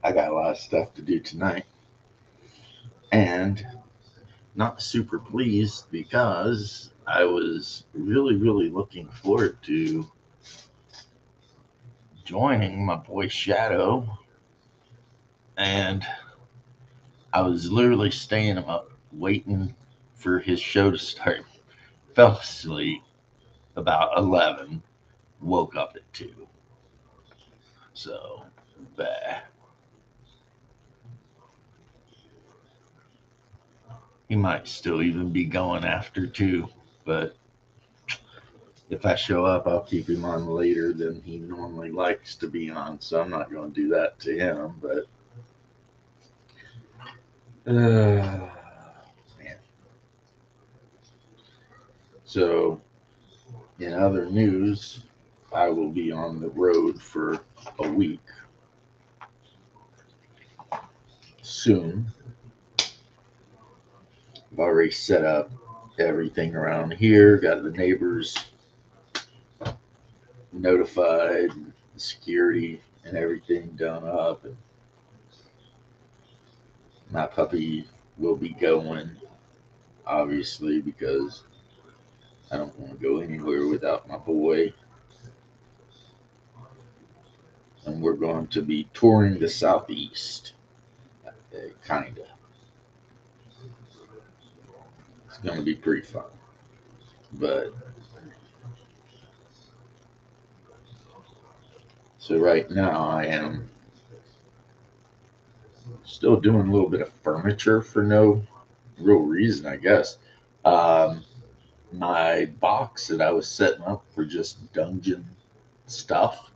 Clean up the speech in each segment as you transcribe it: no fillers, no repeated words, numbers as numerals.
I got a lot of stuff to do tonight, and not super pleased because I was really, really looking forward to joining my boy Shadow, and I was literally staying up waiting for his show to start. Fell asleep about 11, woke up at 2. So, bah. He might still even be going after 2, but if I show up, I'll keep him on later than he normally likes to be on, so I'm not going to do that to him, but. Man. So, in other news, I will be on the road for a week soon. I've already set up everything around here, got the neighbors notified, the security and everything done up. And my puppy will be going, obviously, because I don't want to go anywhere without my boy. And we're going to be touring the Southeast, kind of. It's going to be pretty fun. But so right now I am still doing a little bit of furniture for no real reason, I guess. Um, my box that I was setting up for just dungeon stuff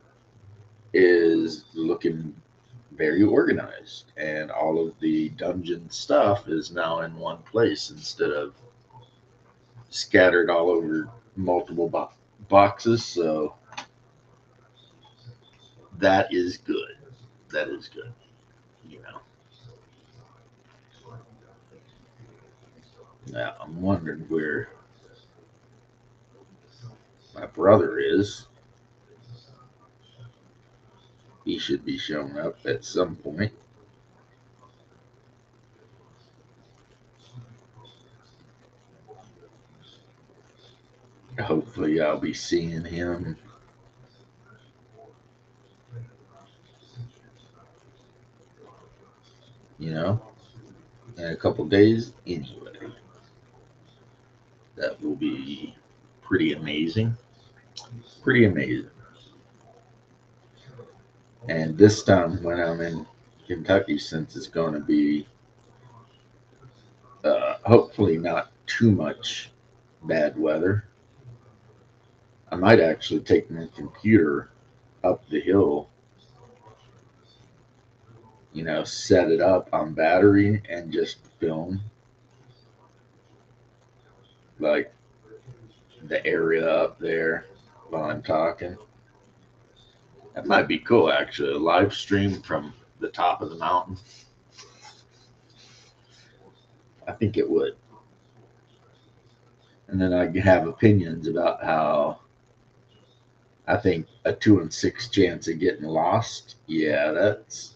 is looking very organized, and all of the dungeon stuff is now in one place instead of scattered all over multiple boxes. So that is good. That is good. You know. Now I'm wondering where my brother is. He should be showing up at some point. Hopefully, I'll be seeing him, you know, in a couple days anyway. That will be pretty amazing. Pretty amazing. And this time when I'm in Kentucky, since it's going to be hopefully not too much bad weather, I might actually take my computer up the hill, set it up on battery and just film like the area up there while I'm talking. That might be cool, actually. A live stream from the top of the mountain. I think it would. And then I have opinions about how I think a 2 in 6 chance of getting lost. Yeah, that's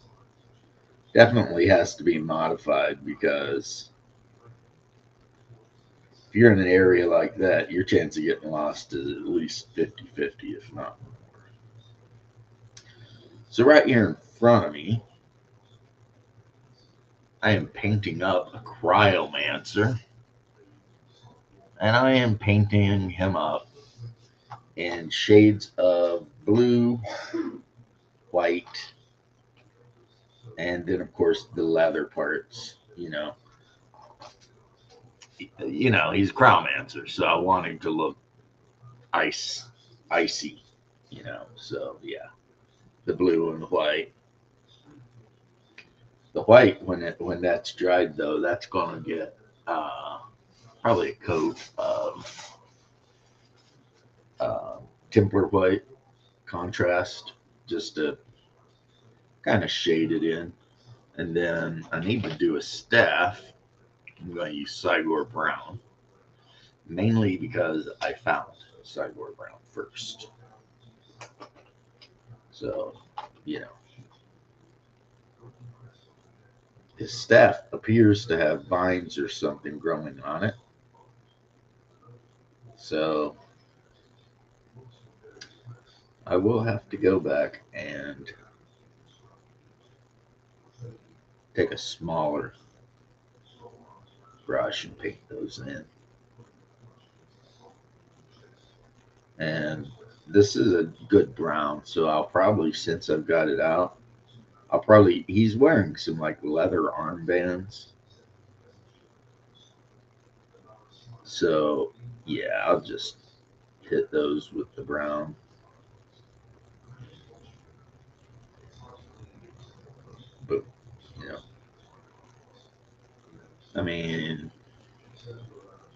definitely has to be modified because if you're in an area like that, your chance of getting lost is at least 50-50, if not more. So, right here in front of me, I am painting up a cryomancer, and I am painting him up in shades of blue, white, and then, of course, the leather parts. He's a cryomancer, so I want him to look icy. So yeah, the blue and the white. The white, when that's dried though, that's gonna get uh, probably a coat of uh, Templar white contrast, just to kind of shade it in. And then I need to do a staff. I'm going to use Cygor Brown, mainly because I found Cygor Brown first. So, you know, his staff appears to have vines or something growing on it. So I will have to go back and take a smaller brush and paint those in. And this is a good brown, so I'll probably, since I've got it out, he's wearing some like leather armbands. So yeah, I'll just hit those with the brown. But, you know, I mean,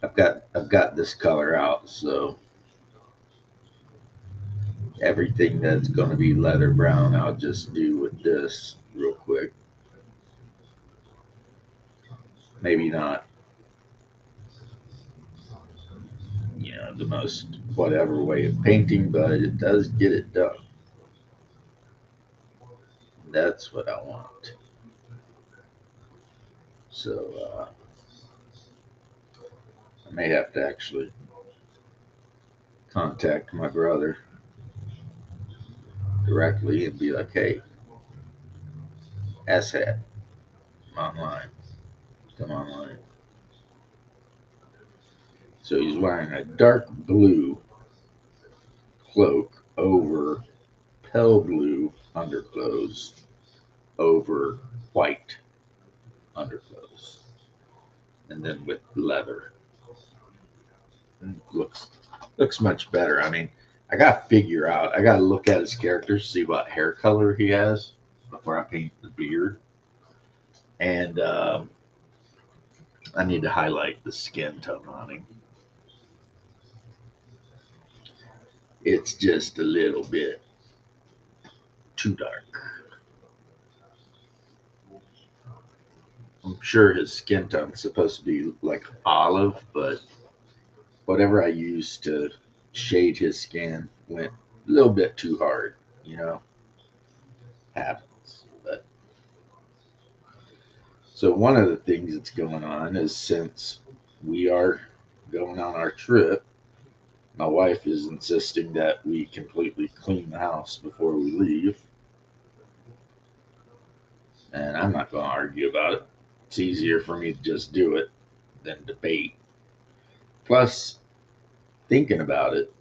I've got this color out, so everything that's going to be leather brown, I'll just do with this real quick. Maybe not, the most whatever way of painting, but it does get it done. That's what I want. So I may have to actually contact my brother directly and be like, hey, asshat, I'm online. Come online. So he's wearing a dark blue cloak over pale blue underclothes over white underclothes, and then with leather. Looks much better. I mean, I got to figure out. I got to look at his character, see what hair color he has before I paint the beard, and I need to highlight the skin tone on him. It's just a little bit too dark. I'm sure his skin tone's supposed to be like olive, but whatever I used to shade his skin went a little bit too hard, you know, happens. But so one of the things that's going on is, since we are going on our trip, my wife is insisting that we completely clean the house before we leave. And I'm not going to argue about it. It's easier for me to just do it than debate. Plus, thinking about it,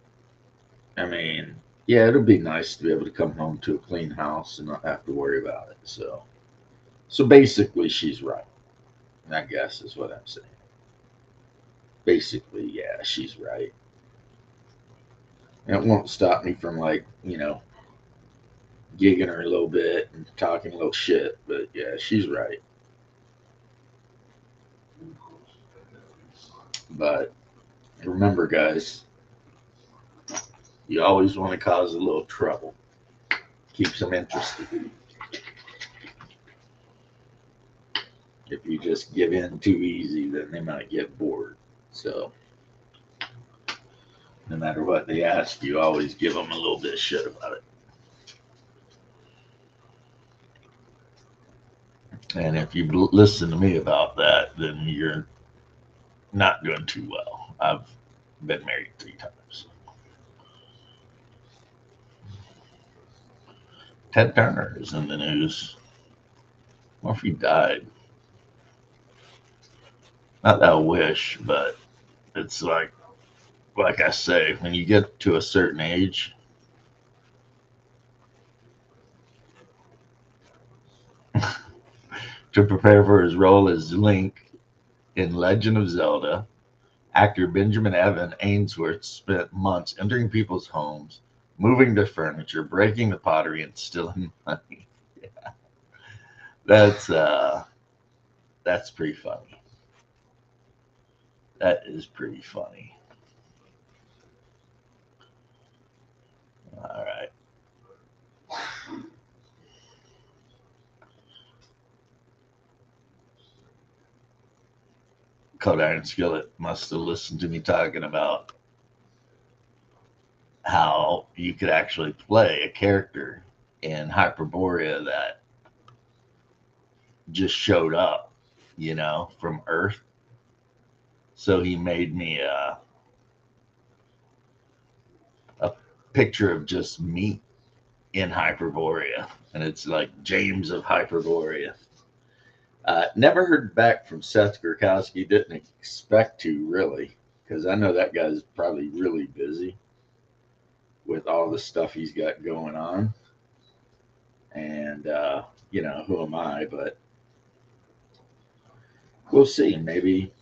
I mean, yeah, it'll be nice to be able to come home to a clean house and not have to worry about it. So basically, she's right. I guess is what I'm saying. Basically, yeah, she's right. And it won't stop me from, like, gigging her a little bit and talking a little shit. But yeah, she's right. But remember, guys, you always want to cause a little trouble. Keeps them interested. If you just give in too easy, then they might get bored. So no matter what they ask, you always give them a little bit of shit about it. And if you listen to me about that, then you're not doing too well. I've been married 3 times. Ted Turner is in the news. What if he died? Not that I wish, but it's like I say, when you get to a certain age, to prepare for his role as Link in Legend of Zelda, actor Benjamin Evan Ainsworth spent months entering people's homes, moving their furniture, breaking the pottery, and stealing money. Yeah, that's pretty funny. That is pretty funny. All right. Cold Iron Skillet must have listened to me talking about how you could actually play a character in Hyperborea that just showed up, from Earth. So he made me a picture of just me in Hyperborea, and it's like James of Hyperborea. Never heard back from Seth Gurkowski. Didn't expect to really, because I know that guy's probably really busy with all the stuff he's got going on. And who am I? But we'll see. Maybe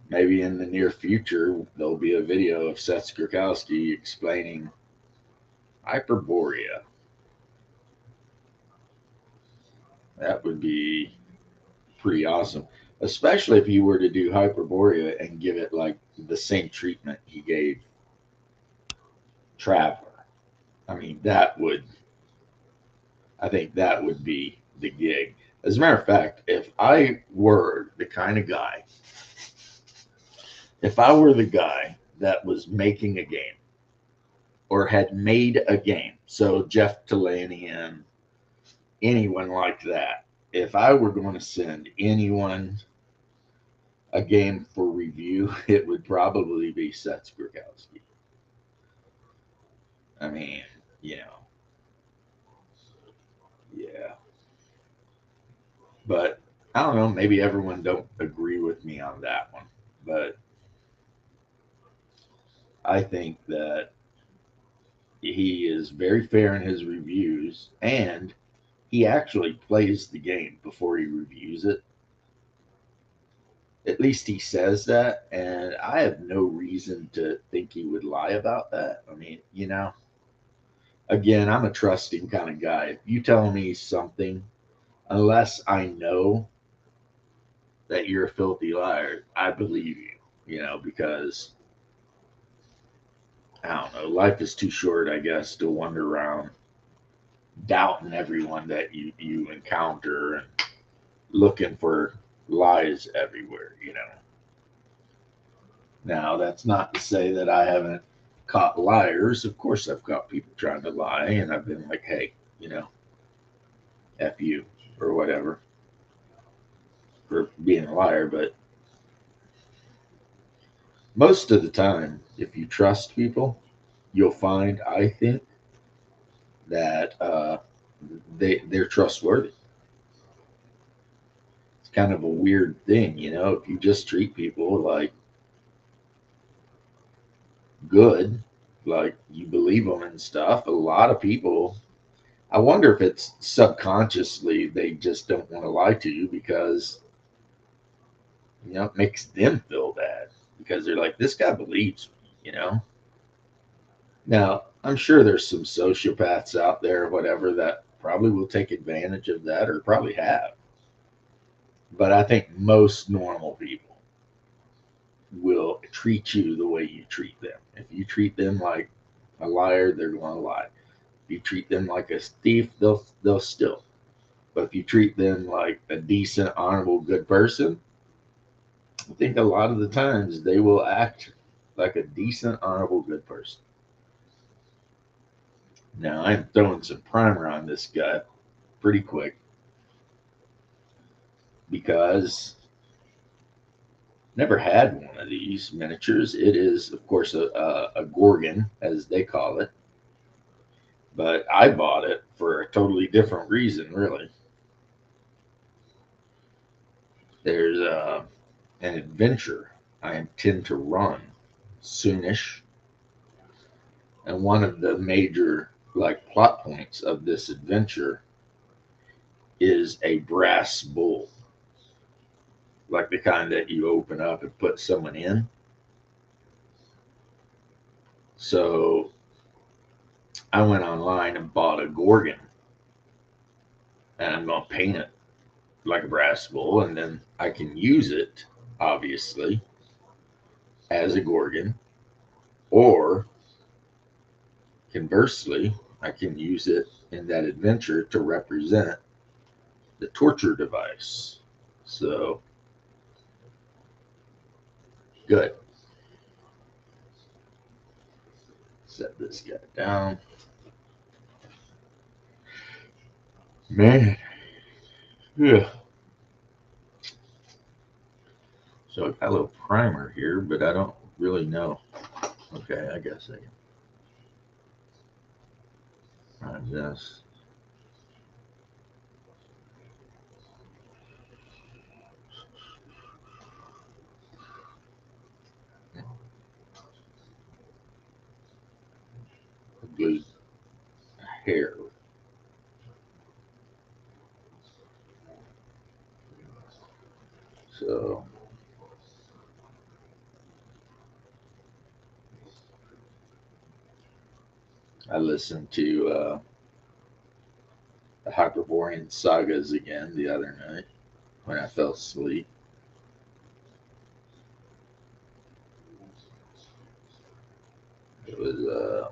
in the near future there'll be a video of Seth Gurkowski explaining Hyperborea. That would be pretty awesome, especially if you were to do Hyperborea and give it like the same treatment he gave Traveler. I mean, I think that would be the gig. As a matter of fact, if I were the guy that was making a game or had made a game, so Jeff Talanian, anyone like that, if I were going to send anyone a game for review, it would probably be Seth Gurkowski. I mean, yeah. But I don't know, maybe everyone don't agree with me on that one. But I think that he is very fair in his reviews, and he actually plays the game before he reviews it. At least he says that, and I have no reason to think he would lie about that. I mean, again, I'm a trusting kind of guy. If you tell me something, unless I know that you're a filthy liar, I believe you, because I don't know, life is too short, I guess, to wander around doubting everyone that you encounter and looking for lies everywhere. Now, that's not to say that I haven't caught liars. Of course, I've caught people trying to lie, and I've been like, hey, F you, or whatever, for being a liar. But most of the time, if you trust people, you'll find, I think, that they're trustworthy. It's kind of a weird thing. If you just treat people like good, like you believe them and stuff, a lot of people, I wonder if it's subconsciously they just don't want to lie to you because it makes them feel bad because they're like, this guy believes me. Now, I'm sure there's some sociopaths out there or whatever that probably will take advantage of that or probably have. But I think most normal people will treat you the way you treat them. If you treat them like a liar, they're going to lie. If you treat them like a thief, they'll steal. But if you treat them like a decent, honorable, good person, I think a lot of the times they will act like a decent, honorable, good person. Now, I'm throwing some primer on this guy pretty quick because never had one of these miniatures. It is, of course, a Gorgon, as they call it. But I bought it for a totally different reason, really. There's an adventure I intend to run soonish. And one of the major plot points of this adventure is a brass bull, like the kind that you open up and put someone in. So I went online and bought a Gorgon, and I'm gonna paint it like a brass bull, and then I can use it, obviously, as a Gorgon, or conversely, I can use it in that adventure to represent the torture device. So, good. Set this guy down. Man, yeah. So I got a little primer here, but I don't really know. Okay, I guess I can prime this. A good hair. So I listened to the Hyperborean sagas again the other night when I fell asleep. It was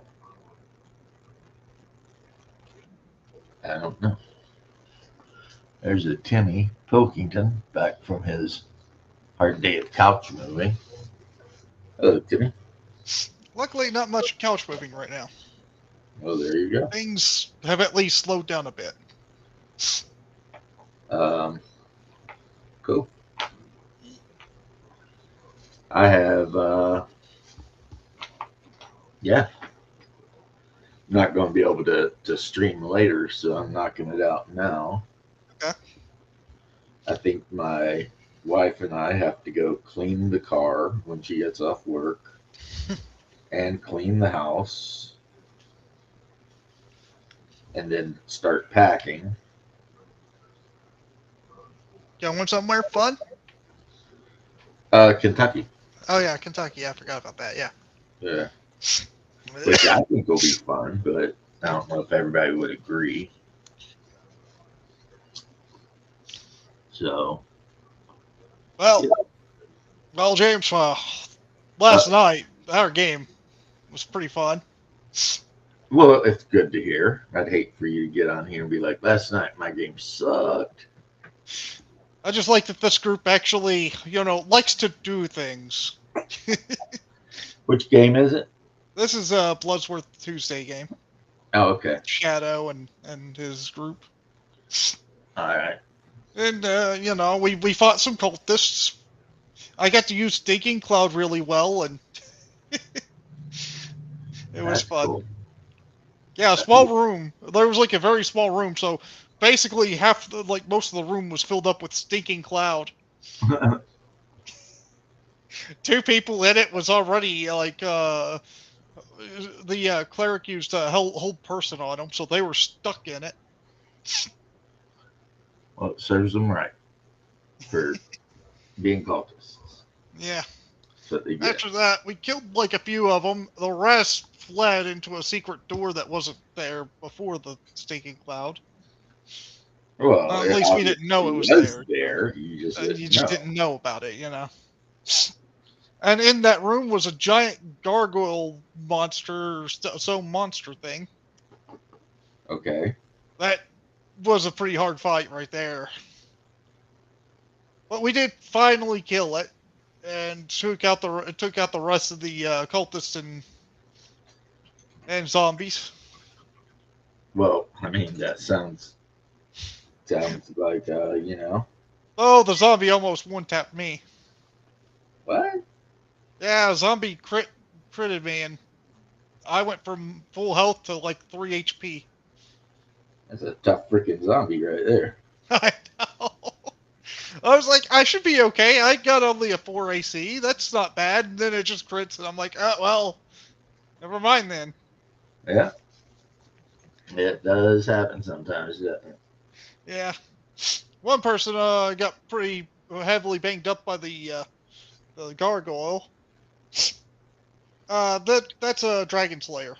I don't know. There's a Timmy Pilkington back from his hard day at couch moving. Hello, Timmy. Luckily, not much couch moving right now. Oh, there you go. Things have at least slowed down a bit. Um, cool. I have, yeah, I'm not going to be able to stream later, so I'm knocking it out now. Okay. I think my wife and I have to go clean the car when she gets off work and clean the house and then start packing. Going somewhere fun? Kentucky. Oh yeah, Kentucky. I forgot about that. Yeah. Yeah. Which I think will be fun, but I don't know if everybody would agree. So, Well, yeah. well, James. Uh, Last night our game was pretty fun. well, it's good to hear. I'd hate for you to get on here and be like, last night my game sucked. I just like that this group actually, likes to do things. Which game is it? This is a Bloodsworth Tuesday game Oh, okay. with Shadow and his group. All right. And we fought some cultists. I got to use Stinking Cloud really well, and it was That's fun. cool. Yeah, small room. There was like a very small room, so basically most of the room was filled up with Stinking Cloud. Two people in it was already the cleric used a whole person on them, so they were stuck in it. Well, it serves them right for being cultists. Yeah. That's what they get. After that, we killed like a few of them. The rest fled into a secret door that wasn't there before the Stinking Cloud. Well, At it least we didn't know obviously it was was there. there. You just You didn't just know. didn't know about it, And in that room was a giant gargoyle monster, monster thing. Okay. That was a pretty hard fight right there. But we did finally kill it, and took out the rest of the cultists and zombies. Well, I mean, that sounds like Oh, the zombie almost one tapped me. what? Yeah, a zombie critted me, and I went from full health to like 3 HP. That's a tough freaking zombie right there. I know. I was like, I should be okay. I got only a 4 AC. That's not bad. And then it just crits, and I'm like, oh, well, never mind then. Yeah, it does happen sometimes, doesn't it? Yeah. One person got pretty heavily banged up by the gargoyle. That's a dragon slayer.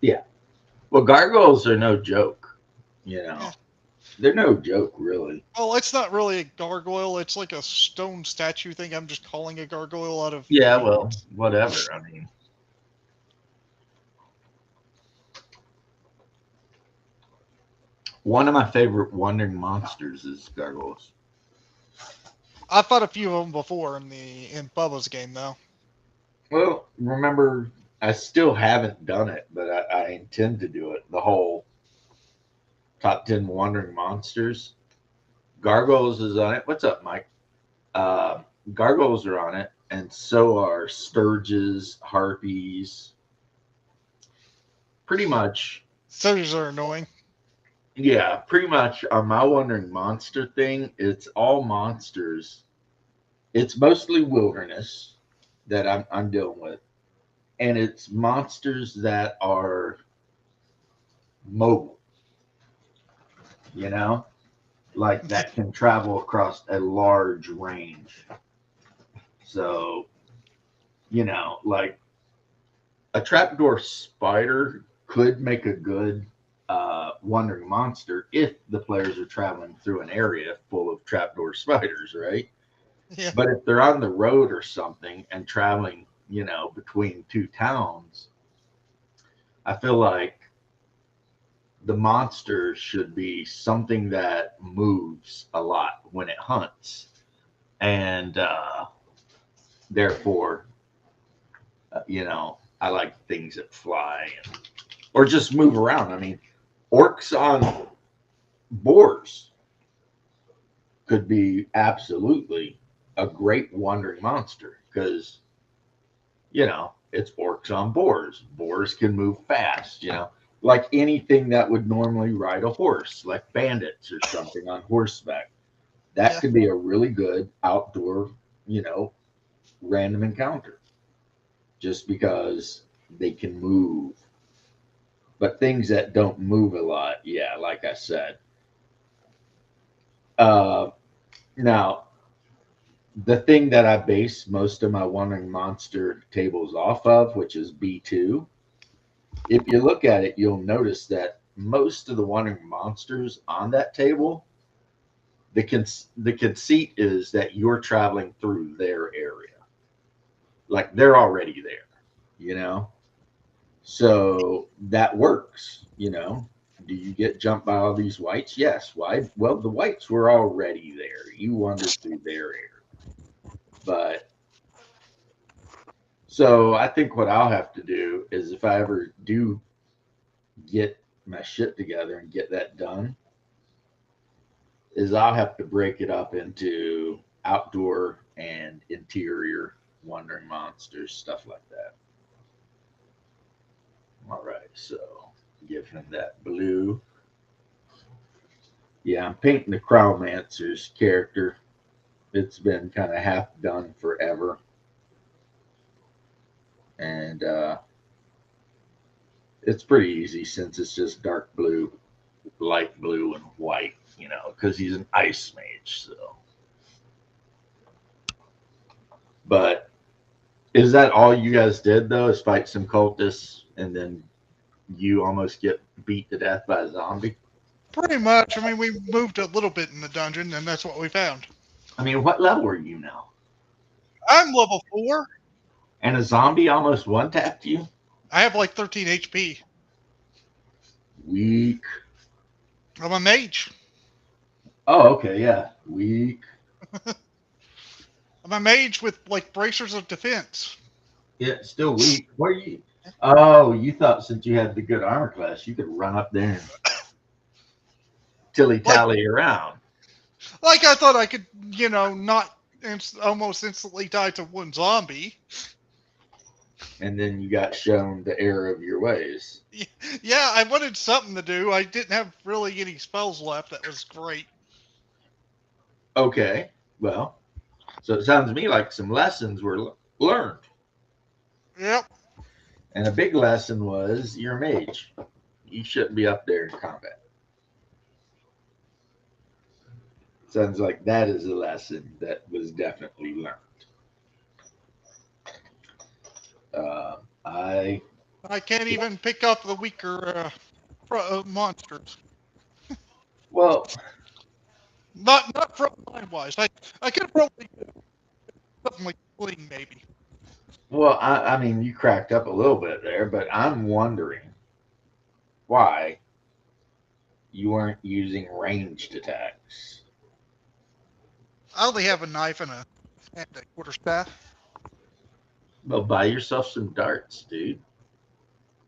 Yeah. Well, gargoyles are no joke. Yeah. They're no joke, really. Well, it's not really a gargoyle. It's like a stone statue thing. I'm just calling a gargoyle out of Yeah. Well, ignorance. whatever. I mean, one of my favorite wandering monsters is gargoyles. I fought a few of them before in Bubba's game though. Well, remember, I still haven't done it, but I intend to do it. The whole top 10 wandering monsters. Gargoyles is on it. What's up, Mike? gargoyles are on it, and so are sturges, harpies. Pretty much, Those are annoying. yeah, pretty much on my wandering monster thing, it's all monsters. It's mostly wilderness that I'm dealing with, and it's monsters that are mobile, you know, like that can travel across a large range. So, like a trapdoor spider could make a good wandering monster if the players are traveling through an area full of trapdoor spiders, right? Yeah. But if they're on the road or something and traveling, between two towns, I feel like the monster should be something that moves a lot when it hunts, and therefore, I like things that fly or just move around. I mean, orcs on boars could be absolutely a great wandering monster because it's orcs on boars. Boars can move fast, like anything that would normally ride a horse, like bandits or something on horseback. That Yeah. could be a really good outdoor, you know, random encounter just because they can move. But things that don't move a lot, yeah, like I said. Uh, Now, the thing that I base most of my wandering monster tables off of, which is B2, if you look at it, you'll notice that most of the wandering monsters on that table, the conceit is that you're traveling through their area, like they're already there, you know. So that works, Do you get jumped by all these whites? Yes. Why? Well, the whites were already there. You wandered through their area, but so I think what I'll have to do is if I ever do get my shit together and get that done, is I'll have to break it up into outdoor and interior wandering monsters, stuff like that. All right, so give him that blue. Yeah, I'm painting the Crowmancer's character. It's been kind of half done forever. And it's pretty easy since it's just dark blue, light blue, and white, because he's an ice mage. So, but is that all you guys did though? Is fight some cultists and then you almost get beat to death by a zombie? Pretty much. I mean, we moved a little bit in the dungeon, and that's what we found. I mean, what level are you now? I'm level 4. And a zombie almost one tapped you? I have like 13 HP. Weak. I'm a mage. Oh, okay, yeah. Weak. I'm a mage with like bracers of defense. Yeah, still weak. What are you? Oh, you thought since you had the good armor class, you could run up there and tilly Like, tally around. like I thought I could, not almost instantly die to one zombie. And then you got shown the error of your ways. Yeah, I wanted something to do. I didn't have really any spells left. That was great. Okay, well, so it sounds to me like some lessons were learned. Yep. And a big lesson was you're a mage. You shouldn't be up there in combat. Sounds like that is a lesson that was definitely learned. I I can't even pick up the weaker monsters. well, Not frontline wise. I could probably do something like fling maybe. I mean, you cracked up a little bit there, but I'm wondering why you weren't using ranged attacks. I only have a knife and a quarterstaff. Well, buy yourself some darts, dude.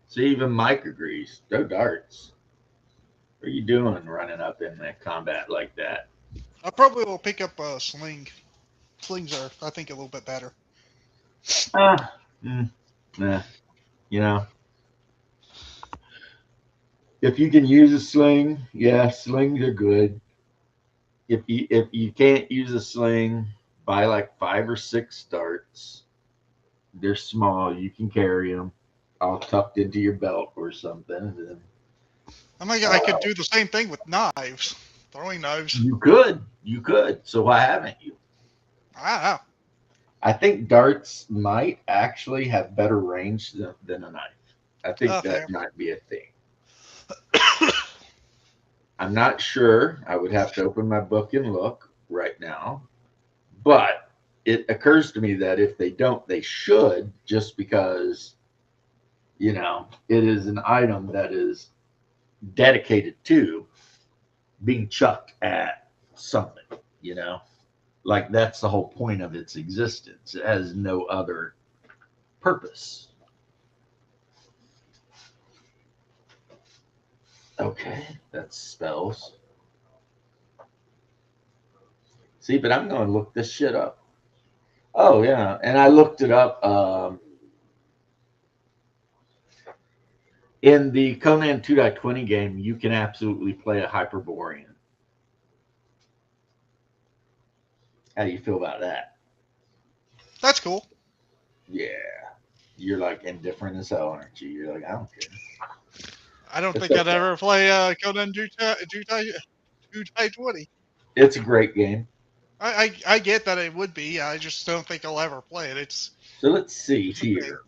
See, even Mike agrees. Throw darts. What are you doing running up in that combat like that? I probably will pick up a sling. slings are, I think, a little bit better. Ah, nah. You know, if you can use a sling, yeah, slings are good. If you can't use a sling, buy like 5 or 6 darts. They're small. You can carry them all tucked into your belt or something. And then, I mean, I could uh, do the same thing with knives, throwing knives. you could. So why haven't you? I don't know. I think darts might actually have better range than a knife. I think Fair. that might be a thing. I'm not sure. I would have to open my book and look right now. But it occurs to me that if they don't, they should, just because, it is an item that is dedicated to being chucked at something, you know? Like that's the whole point of its existence. It has no other purpose. Okay, that's spells. See, but I'm going to look this shit up. Oh, yeah. And I looked it up. In the Conan 2.20 game, you can absolutely play a Hyperborean. How do you feel about that? That's cool. Yeah. You're like indifferent as hell, aren't you? You're like, I don't care. I don't It's think I'd okay. ever play Conan Jutai 20. It's a great game. I get that it would be. I just don't think I'll ever play it. So let's see It's a thing. here.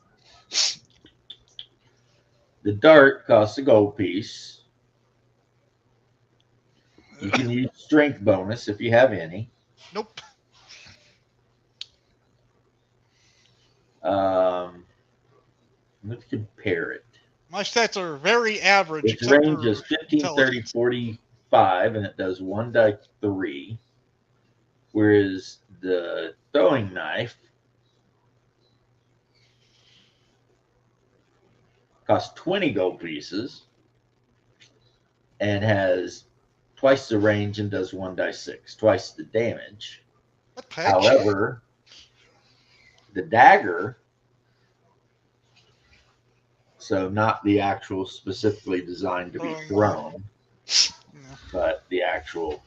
The dart costs a gold piece. You can use strength bonus if you have any. Nope. Let's compare it. My stats are very average, Its except range is for 15, 30, intelligence. 45, and it does 1 die 3. Whereas the throwing knife costs 20 gold pieces and has twice the range and does 1 die 6, twice the damage. What the heck? However, the dagger, so not the actual specifically designed to be thrown, Yeah. but the actual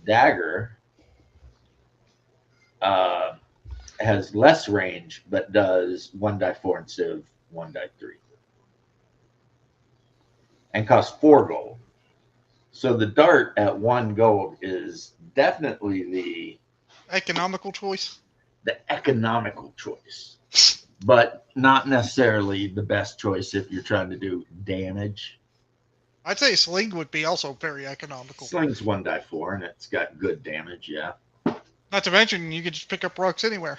dagger uh, has less range but does 1 die 4 instead of 1 die 3 and costs 4 gold. So the dart at 1 gold is definitely Economical choice. the economical choice, but not necessarily the best choice if you're trying to do damage. I'd say sling would be also very economical. Sling's 1 die 4 and it's got good damage, yeah. Not to mention, you could just pick up rocks anywhere.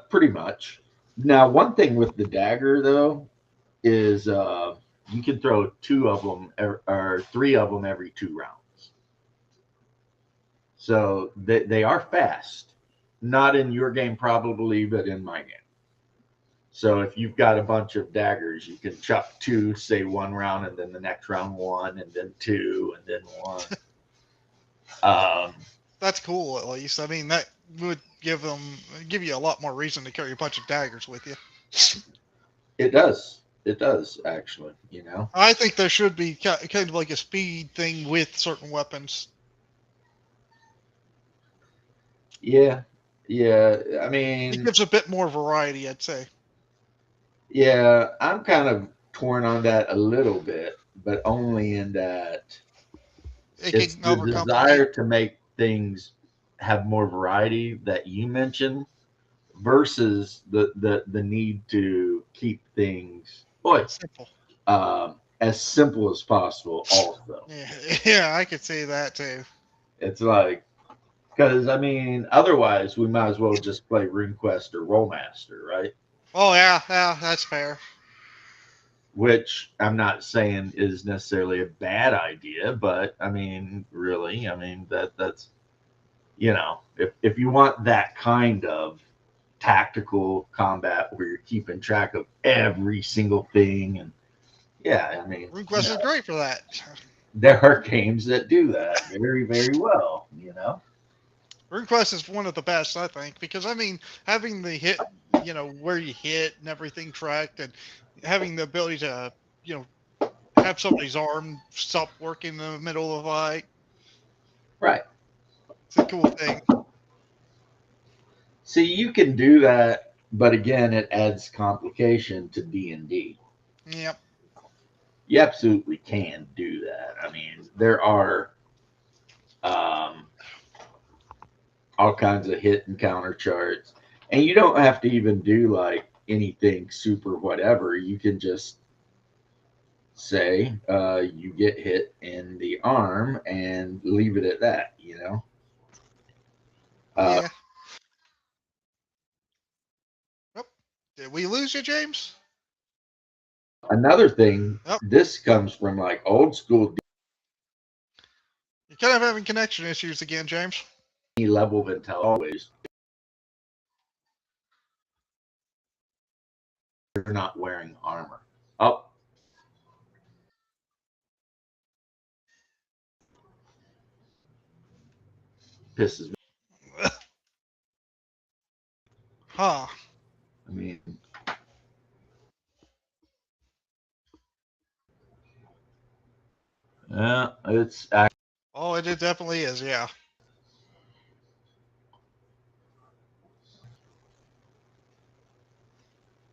Pretty much. Now, one thing with the dagger though is you can throw 2 of them or 3 of them every 2 rounds. So they are fast. Not in your game probably, but in my game. So if you've got a bunch of daggers, you can chuck 2, say 1 round, and then the next round 1, and then 2, and then 1. That's cool, at least. I mean, that would give you a lot more reason to carry a bunch of daggers with you. It does. It does, actually, I think there should be kind of like a speed thing with certain weapons. Yeah. Yeah. I It mean, gives a bit more variety, I'd say. yeah, I'm kind of torn on that a little bit, but only in that It it's can the overcomplicate. desire to make things have more variety that you mentioned versus the need to keep things Simple. as simple as possible also. Yeah, I could see that too. It's like, because I mean, otherwise we might as well just play RuneQuest or Rollmaster, right? Oh yeah, that's fair. Which I'm not saying is necessarily a bad idea, but I mean, really, I mean that's if you want that kind of tactical combat where you're keeping track of every single thing, and yeah, I mean, RuneQuest is great for that. there are games that do that very, very well. RuneQuest is one of the best, I think, because I mean, having the hit, where you hit and everything tracked, and having the ability to, have somebody's arm stop working in the middle of a fight, Right. it's a cool thing. See, you can do that, but again, it adds complication to D&D. Yep. You absolutely can do that. I mean, there are um, all kinds of hit and counter charts, and you don't have to even do like anything super whatever. You can just say you get hit in the arm and leave it at that. Uh, Yeah. Oh, did we lose you, James? another thing, Oh, this comes from like old school you're kind of having connection issues again, James. D level of intelligence. You're not wearing armor. Oh, pisses me. Huh. I mean, yeah, it's Oh, it definitely is, yeah.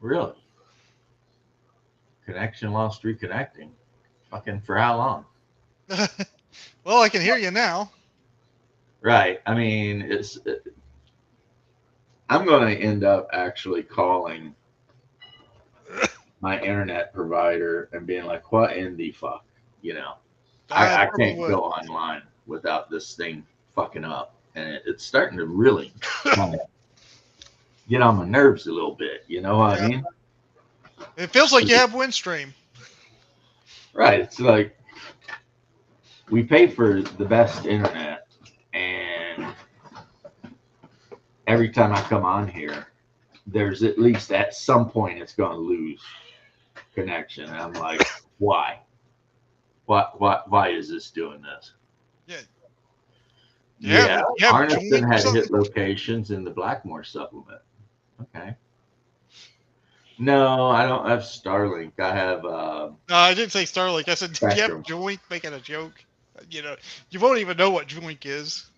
really connection lost reconnecting. Fucking for how long? Well, I can hear you now. Right. I mean, I'm going to end up actually calling my internet provider and being like, "What in the fuck?" You know, I I probably can't would. go online without this thing fucking up, and it's starting to really kind of get on my nerves a little bit. You know what I Yeah. mean? It feels like you have Windstream. Right. It's like we pay for the best internet, and every time I come on here, there's at least at some point it's going to lose connection. And I'm like, why? Why is this doing this? Yeah. Yeah, You have Arneson Joink or had hit something? locations in the Blackmore supplement. Okay. No, I don't have Starlink. I have No, I didn't say Starlink. I said, did you have Spectrum. Joink making a joke? You won't even know what Joink is.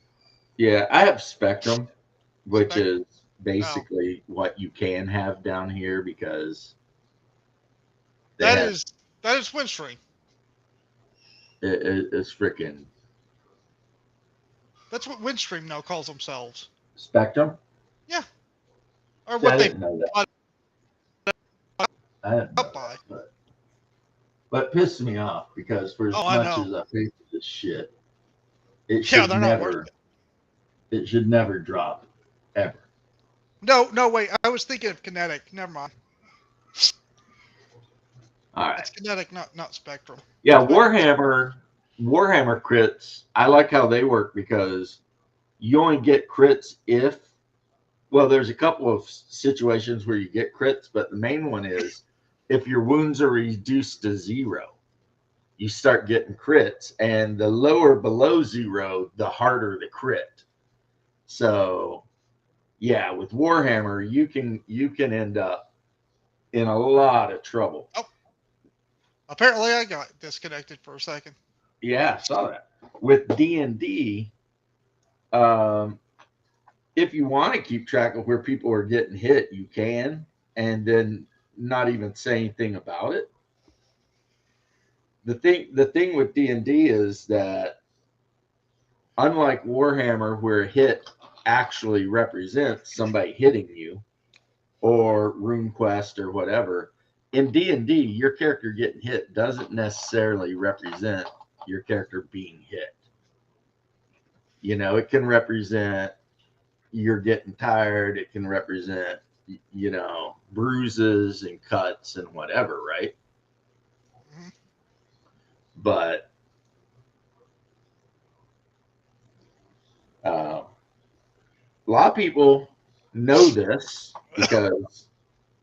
Yeah, I have Spectrum, which Spec. is Oh, basically what you can have down here because they that have is that is Windstream. it's freaking That's what Windstream now calls themselves. Spectrum. Yeah, or See, I what they didn't know that. bought I didn't know up by. that, but it pisses me off because for Oh, as I much know. as I pay for this shit, it Yeah, should they're not worth never it. it should never drop ever. No, no, wait. I was thinking of Kinetic. Never mind. All right. It's Kinetic, not Spectrum. Yeah, Spectrum. Warhammer crits. I like how they work because you only get crits if well, there's a couple of situations where you get crits, but the main one is if your wounds are reduced to 0, you start getting crits, and the lower below 0, the harder the crit. So, yeah, with Warhammer, you can end up in a lot of trouble. Oh, apparently I got disconnected for a second. Yeah, I saw that. With D&D, um, if you want to keep track of where people are getting hit, you can, and then not even say anything about it. The thing with D&D is that unlike Warhammer, where a hit actually represents somebody hitting you, or RuneQuest or whatever, in D&D, your character getting hit doesn't necessarily represent your character being hit. It can represent you're getting tired. It can represent, bruises and cuts and whatever, right? Mhm. But a lot of people know this because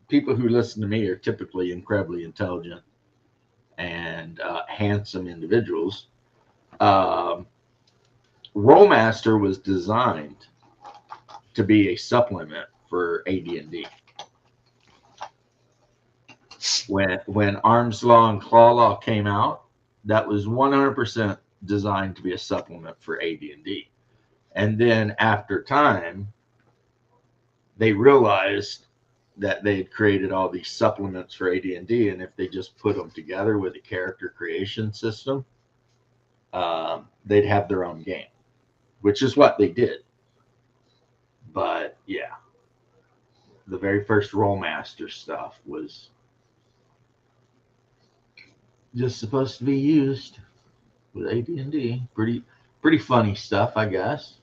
people who listen to me are typically incredibly intelligent and handsome individuals. Um, Rollmaster was designed to be a supplement for AD&D. When Arms Law and Claw Law came out, that was 100% designed to be a supplement for AD&D. And then after time, they realized that they had created all these supplements for AD&D, and if they just put them together with a character creation system, they'd have their own game, which is what they did. But yeah, the very first Rollmaster stuff was just supposed to be used with AD&D. Pretty funny stuff, I guess.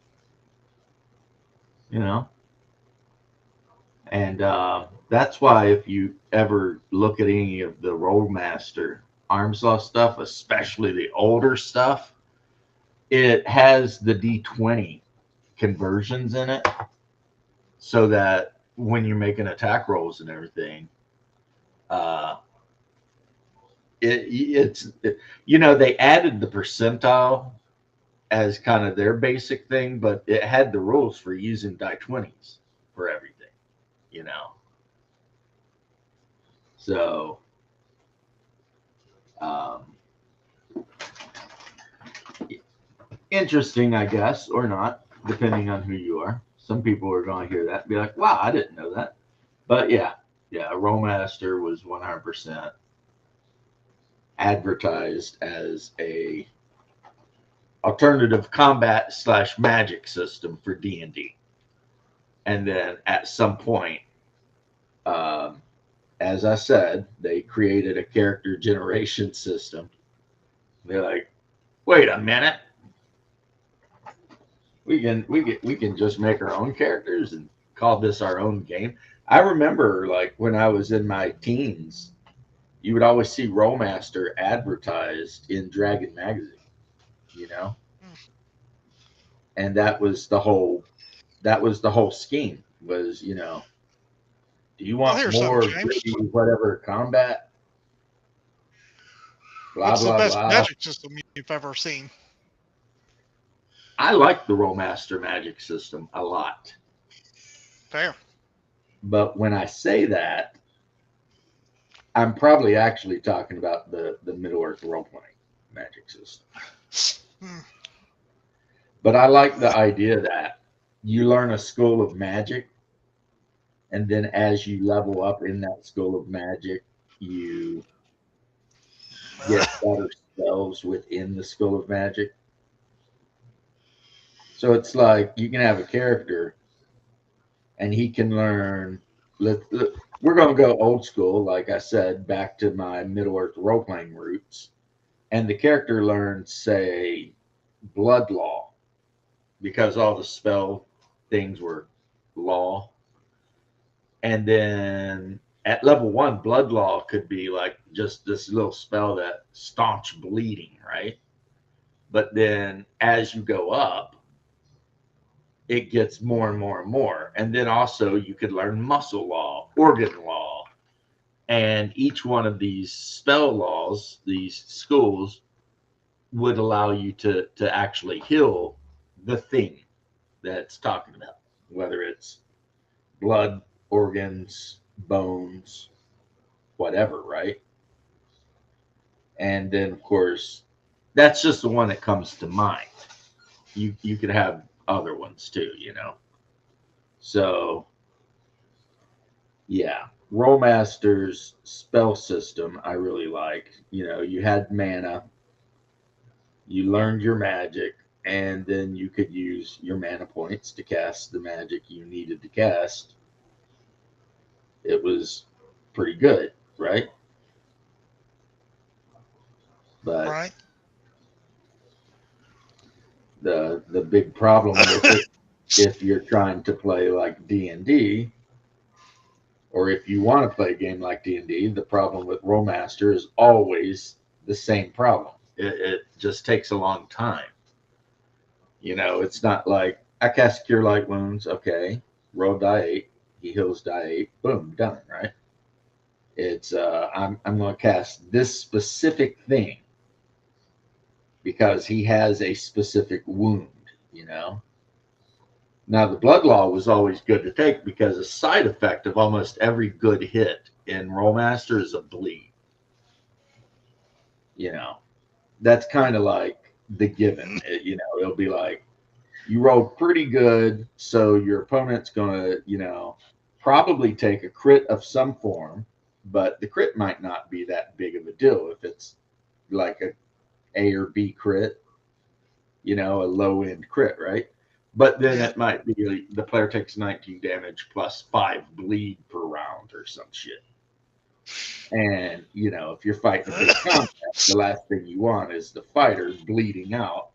You know, and that's why if you ever look at any of the Rollmaster Arms Law stuff, especially the older stuff, it has the D20 conversions in it, so that when you're making attack rolls and everything, they added the percentile as kind of their basic thing, but it had the rules for using die 20s for everything, you know. So interesting, I guess, or not, depending on who you are. Some people are going to hear that and be like, wow, I didn't know that. But yeah, Rollmaster was 100% advertised as a alternative combat / magic system for D&D. And then at some point, as I said, they created a character generation system. They're like, wait a minute, we can just make our own characters and call this our own game. I remember, like, when I was in my teens, you would always see Rollmaster advertised in Dragon magazine, you know, and that was the whole scheme. Was, you know, do you want more gritty, whatever combat? Blah, What's blah, the best blah. magic system you've ever seen? I like the Rollmaster magic system a lot. Fair. But when I say that, I'm probably actually talking about the Middle-earth role-playing magic system. But I like the idea that you learn a school of magic, and then as you level up in that school of magic, you get better spells within the school of magic. So it's like you can have a character and he can learn. We're going to go old school, like I said, back to my Middle-earth role-playing roots. And the character learns, say, blood law, because all the spell things were law. And then at level 1, blood law could be like just this little spell that staunch bleeding, right? But then as you go up, it gets more and more and more. And then also you could learn muscle law, organ law. And each one of these spell laws, these schools, would allow you to actually heal the thing that's talking about, whether it's blood, organs, bones, whatever, right? And then, of course, that's just the one that comes to mind. You could have other ones too, you know. So, yeah, Rollmaster's spell system I really like. You know, you had mana, you learned your magic, and then you could use your mana points to cast the magic you needed to cast. It was pretty good, right? But right. The big problem with it, if you're trying to play like D&D, or if you want to play a game like D&D, the problem with Rollmaster is always the same problem. It just takes a long time. You know, it's not like I cast Cure Light Wounds, okay, roll die 8, he heals die 8, boom, done, right? It's I'm going to cast this specific thing because he has a specific wound, you know. Now, the Blood Law was always good to take because a side effect of almost every good hit in Rollmaster is a bleed. You know, that's kind of like the given. It'll be like you rolled pretty good, so your opponent's going to, probably take a crit of some form, but the crit might not be that big of a deal if it's like A or B crit, a low end crit, right? But then Yeah. it might be the player takes 19 damage plus 5 bleed per round or some shit. And, if you're fighting a big combat, the last thing you want is the fighter bleeding out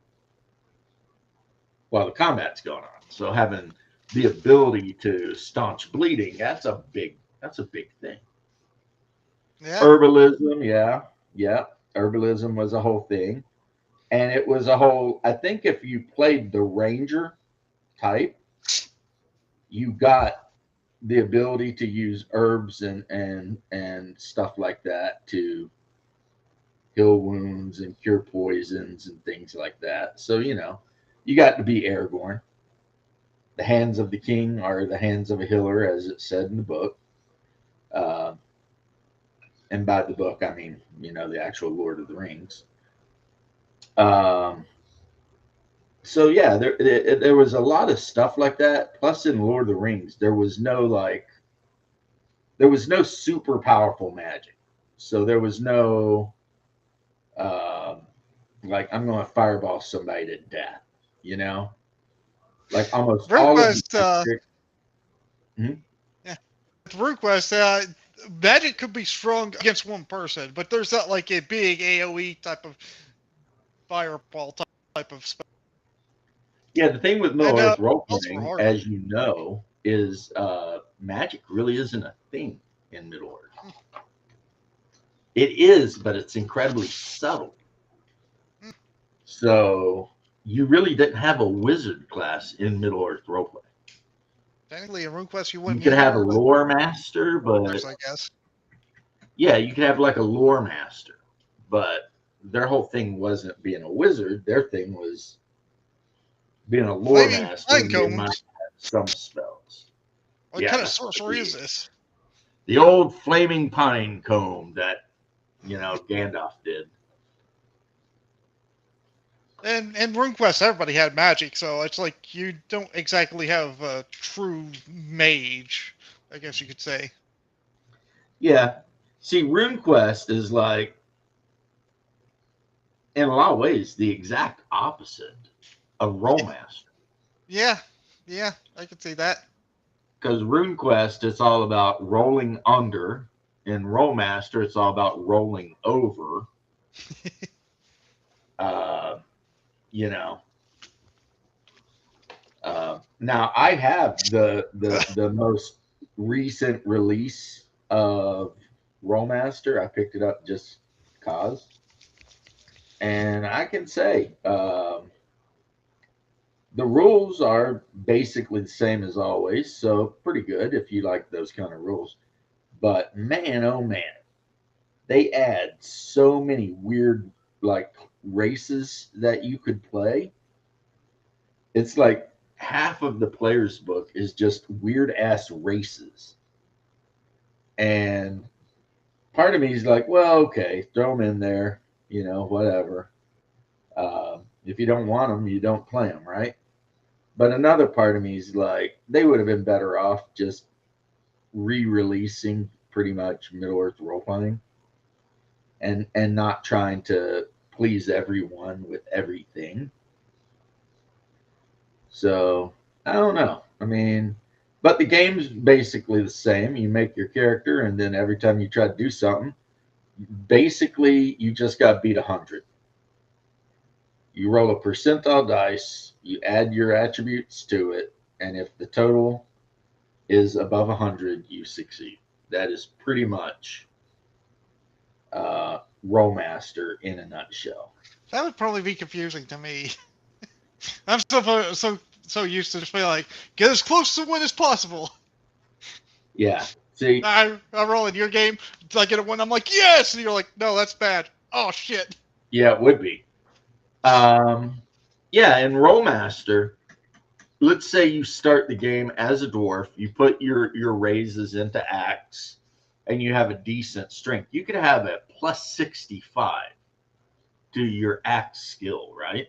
while the combat's going on. So having the ability to staunch bleeding, that's a big thing. Yeah. Herbalism, yeah. Herbalism was a whole thing. And it was a whole, I think if you played the ranger type, you got the ability to use herbs and stuff like that to heal wounds and cure poisons and things like that. So, you got to be Aragorn. The hands of the king are the hands of a healer, as it said in the book. Uh, and by the book, I mean, the actual Lord of the Rings. Um, so yeah, there was a lot of stuff like that. Plus, in Lord of the Rings, there was no super powerful magic. So there was no um, like I'm going to fireball somebody to death. You know, like almost all of the RuneQuest, magic. Hmm? yeah, RuneQuest, magic could be strong against one person, but there's not like a big AOE type of fireball type of spell. Yeah, the thing with Middle And Earth role also were playing, harder. as you know, is magic really isn't a thing in Middle Earth. It is, but it's incredibly subtle. So you really didn't have a wizard class in Middle Earth roleplay. Technically, in RuneQuest, you You wouldn't could have a either, but lore master, but I guess. yeah, you could have like a lore master, but their whole thing wasn't being a wizard. Their thing was being a lore Flaming master, pine and they might cones. have some spells. What Yeah, kind of that's sorcery is this? the old flaming pine cone that Gandalf did. And RuneQuest, everybody had magic, so it's like you don't exactly have a true mage, I guess you could say. Yeah. See, RuneQuest is like, in a lot of ways, the exact opposite of Rollmaster. Yeah, yeah, I could see that. Because RuneQuest, it's all about rolling under. In Rollmaster, it's all about rolling over. Uh, you know. Now, I have the most recent release of Rollmaster. I picked it up just cause. And I can say the rules are basically the same as always, so pretty good if you like those kind of rules. But man, oh man, they add so many weird like races that you could play. It's like half of the player's book is just weird ass races. And part of me is like, well, okay, throw them in there, whatever. If you don't want them, you don't play them, right? But another part of me is like, they would have been better off just re-releasing pretty much Middle Earth role playing, and not trying to please everyone with everything. So I don't know. I mean, but the game's basically the same. You make your character, and then every time you try to do something, basically you just got beat 100. You roll a percentile dice, you add your attributes to it, and if the total is above 100, you succeed. That is pretty much Rollmaster in a nutshell. That would probably be confusing to me. I'm so used to just being like, get as close to win as possible. Yeah. See, I roll in your game, I get a win, I'm like, yes! And you're like, no, that's bad. Oh, shit. yeah, it would be. Yeah, in Rollmaster, let's say you start the game as a dwarf, you put your raises into axe, and you have a decent strength. You could have a plus 65 to your axe skill, right?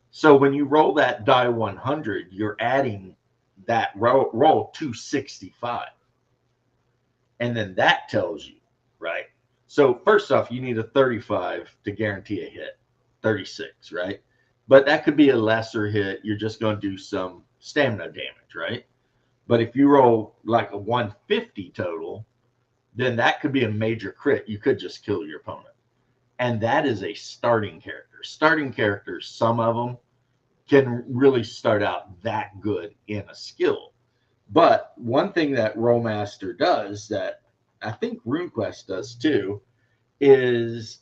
So when you roll that die 100, you're adding that roll 265. And then that tells you, right? So first off, you need a 35 to guarantee a hit, 36, right? But that could be a lesser hit. You're just going to do some stamina damage, right? But if you roll like a 150 total, then that could be a major crit. You could just kill your opponent. And that is a starting character. Starting characters, some of them can really start out that good in a skill. But one thing that Rollmaster does that I think RuneQuest does too is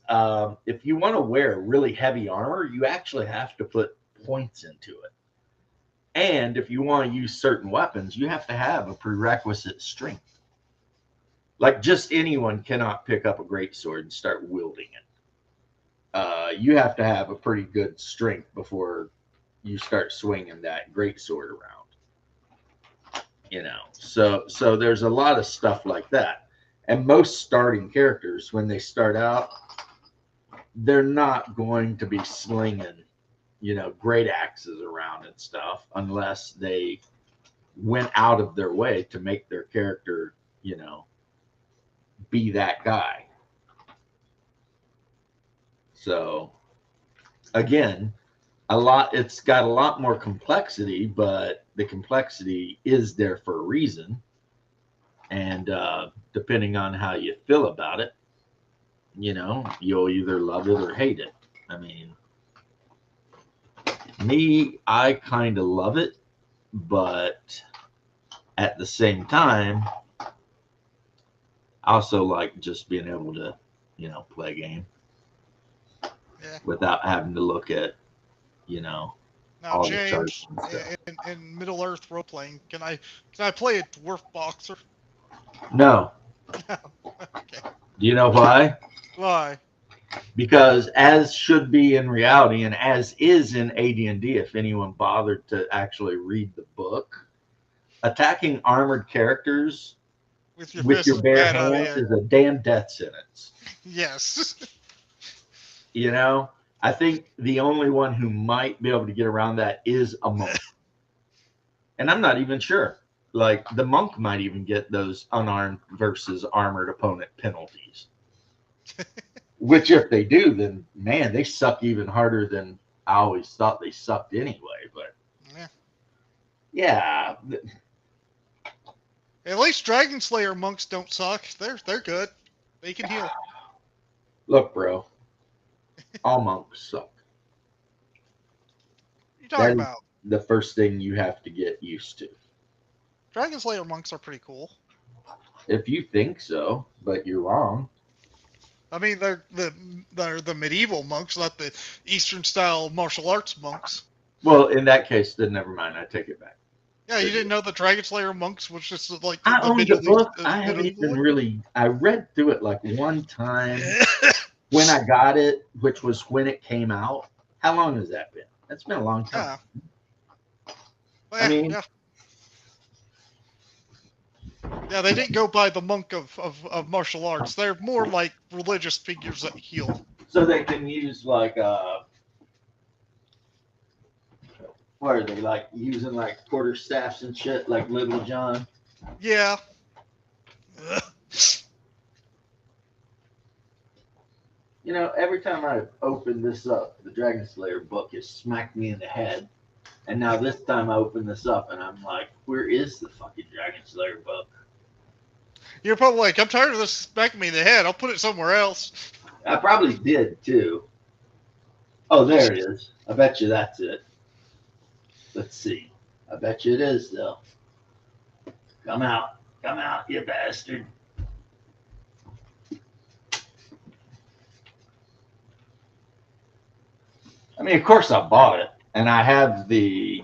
if you want to wear really heavy armor, you actually have to put points into it. And if you want to use certain weapons, you have to have a prerequisite strength. Like just anyone cannot pick up a greatsword and start wielding it. You have to have a pretty good strength before you start swinging that greatsword around. You know, so there's a lot of stuff like that. And most starting characters, when they start out, they're not going to be slinging, great axes around and stuff unless they went out of their way to make their character, be that guy. So again, it's got a lot more complexity, but the complexity is there for a reason. And depending on how you feel about it, you'll either love it or hate it. I mean, me, I kind of love it, but at the same time, I also like just being able to, play a game without having to look at, Now, all the James, charts and stuff. in Middle Earth role playing, can I play a dwarf boxer? No. Okay. Do you know why? Why? Because as should be in reality and as is in AD&D, if anyone bothered to actually read the book, attacking armored characters With your with fist your is bare bad hands idea. is a damn death sentence. Yes. I think the only one who might be able to get around that is a monk. And I'm not even sure. Like the monk might even get those unarmed versus armored opponent penalties. Which if they do, then man, they suck even harder than I always thought they sucked anyway. But yeah. At least Dragon Slayer monks don't suck. They're good. They can heal. Look, bro. All monks suck. What are you talking about? The first thing you have to get used to. Dragon Slayer monks are pretty cool. If you think so, but you're wrong. I mean, they're the medieval monks, not the Eastern style martial arts monks. Well, in that case, then never mind. I take it back. Yeah, you didn't know the Dragon Slayer monks was just like I the own Middle the book. East, I haven't medieval even one? really. I read through it like one time when I got it, which was when it came out. How long has that been? That's been a long time. Yeah. I mean, yeah, they didn't go by the monk of martial arts. They're more like religious figures that heal. So they can use like what are they like using like quarterstaffs and shit like Little John? Yeah. Every time I open this up, the Dragon Slayer book has smacked me in the head. And now this time I open this up and I'm like, where is the fucking Dragon Slayer book? You're probably like, I'm tired of this smacking me in the head. I'll put it somewhere else. I probably did too. Oh, there it is. I bet you that's it. Let's see. I bet you it is though. Come out, you bastard. I mean, of course I bought it, and I have the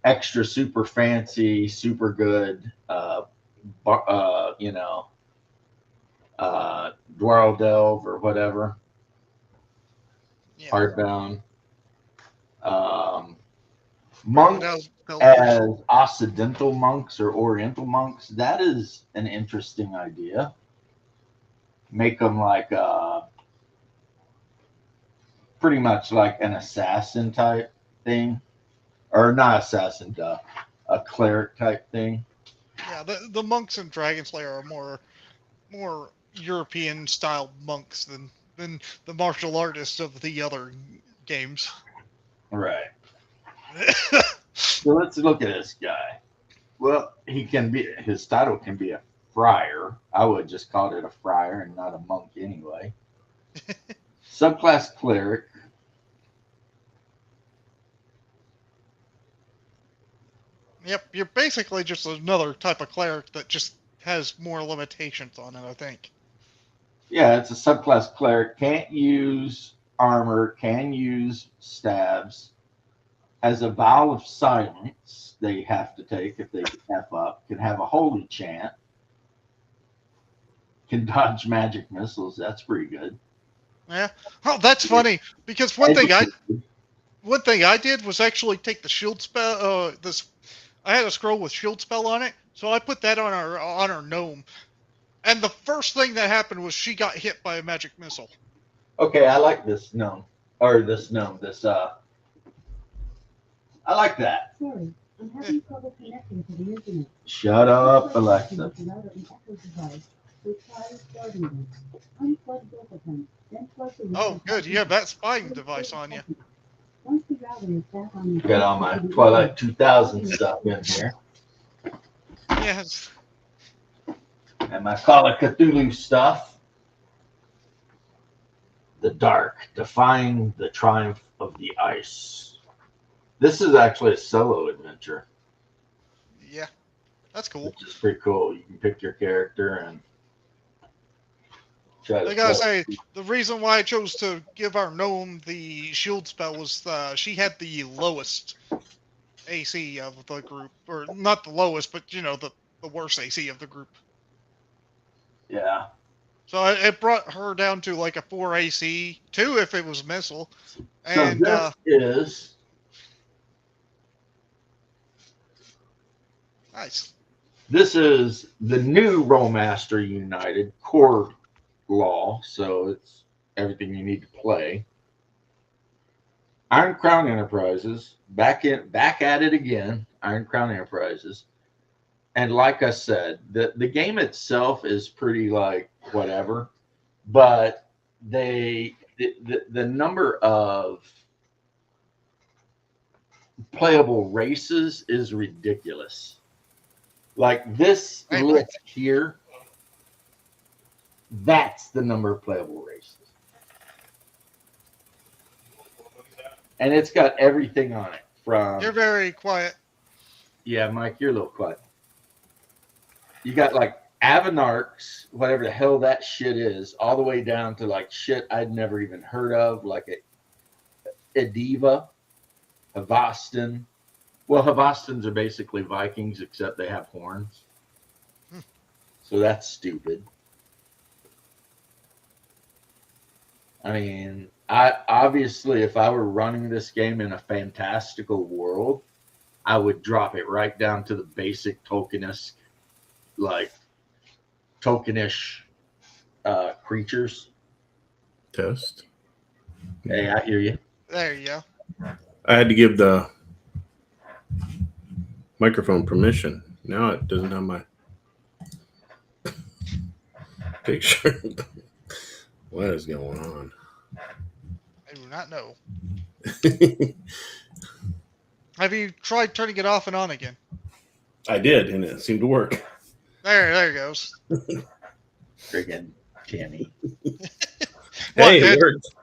extra super fancy, super good, Dwell Delve or whatever, hardbound. Monks as Occidental monks or Oriental monks, that is an interesting idea. Make them like pretty much like an assassin type thing, or not assassin, a cleric type thing. Yeah, the monks in Dragon Slayer are more European style monks than the martial artists of the other games. Right. So let's look at this guy. Well, his title can be a friar. I would just call it a friar and not a monk anyway. Subclass cleric. Yep, you're basically just another type of cleric that just has more limitations on it, I think. Yeah, it's a subclass cleric. Can't use armor, can use stabs. Has a vow of silence they have to take if they F up. Can have a holy chant. Can dodge magic missiles. That's pretty good. Yeah. Oh, that's funny because one thing I did was actually take the shield spell. I had a scroll with shield spell on it, so I put that on our gnome. And the first thing that happened was she got hit by a magic missile. Okay, I like this gnome. Or this gnome. I like that. Sorry, I'm having trouble connecting to the internet. Shut up, Alexa. Oh, good. You have that spying device on you. Got all my Twilight 2000 stuff in here. Yes. And my Call of Cthulhu stuff. The Dark, defying the triumph of the ice. This is actually a solo adventure. Yeah, that's cool. Which is pretty cool. You can pick your character and try to. I gotta say, the reason why I chose to give our gnome the shield spell was she had the lowest AC of the group, or not the lowest, but the worst AC of the group. Yeah. So it brought her down to like a 4 AC, 2 if it was missile. And so this is nice. This is the new Rolemaster United core law, so it's everything you need to play. Iron Crown Enterprises, back at it again. Iron Crown Enterprises. And like I said, the game itself is pretty like whatever, but the number of playable races is ridiculous. Like this list here, that's the number of playable races. And it's got everything on it from... You're very quiet. Yeah, Mike, you're a little quiet. You got like Avenarchs, whatever the hell that shit is, all the way down to like shit I'd never even heard of, like Ediva, Havastan. Well, Havastans are basically Vikings, except they have horns. So that's stupid. I mean, obviously, if I were running this game in a fantastical world, I would drop it right down to the basic tokenish creatures. Test. Hey, I hear you. There you go. I had to give the microphone permission. Now it doesn't have my picture. What is going on? I do not know. Have you tried turning it off and on again? I did, and it seemed to work. There it goes. Friggin' Timmy. Hey, it worked.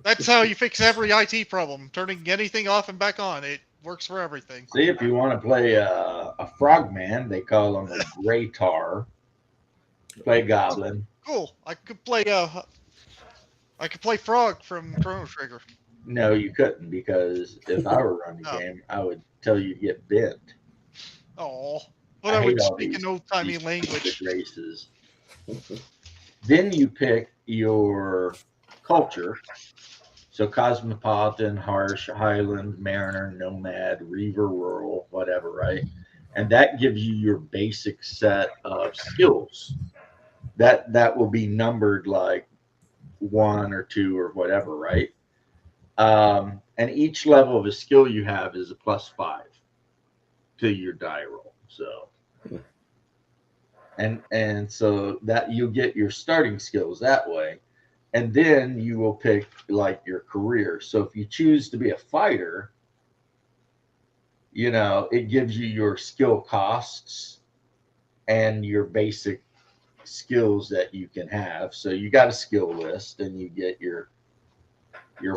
That's how you fix every IT problem. Turning anything off and back on. It works for everything. See, if you want to play a frogman, they call him a gray tar. Play goblin. Cool. I could play Frog from Chrono Trigger. No, you couldn't, because if I were running the game, I would tell you to get bent. Oh, but I would speak an old-timey language. Races. Then you pick your culture. So cosmopolitan, harsh, highland, mariner, nomad, reaver, rural, whatever, right? And that gives you your basic set of skills. That will be numbered like one or two or whatever, right? And each level of a skill you have is a +5 to your die roll. So, and so that you'll get your starting skills that way, and then you will pick like your career. So if you choose to be a fighter, it gives you your skill costs and your basic skills that you can have. So you got a skill list, and you get your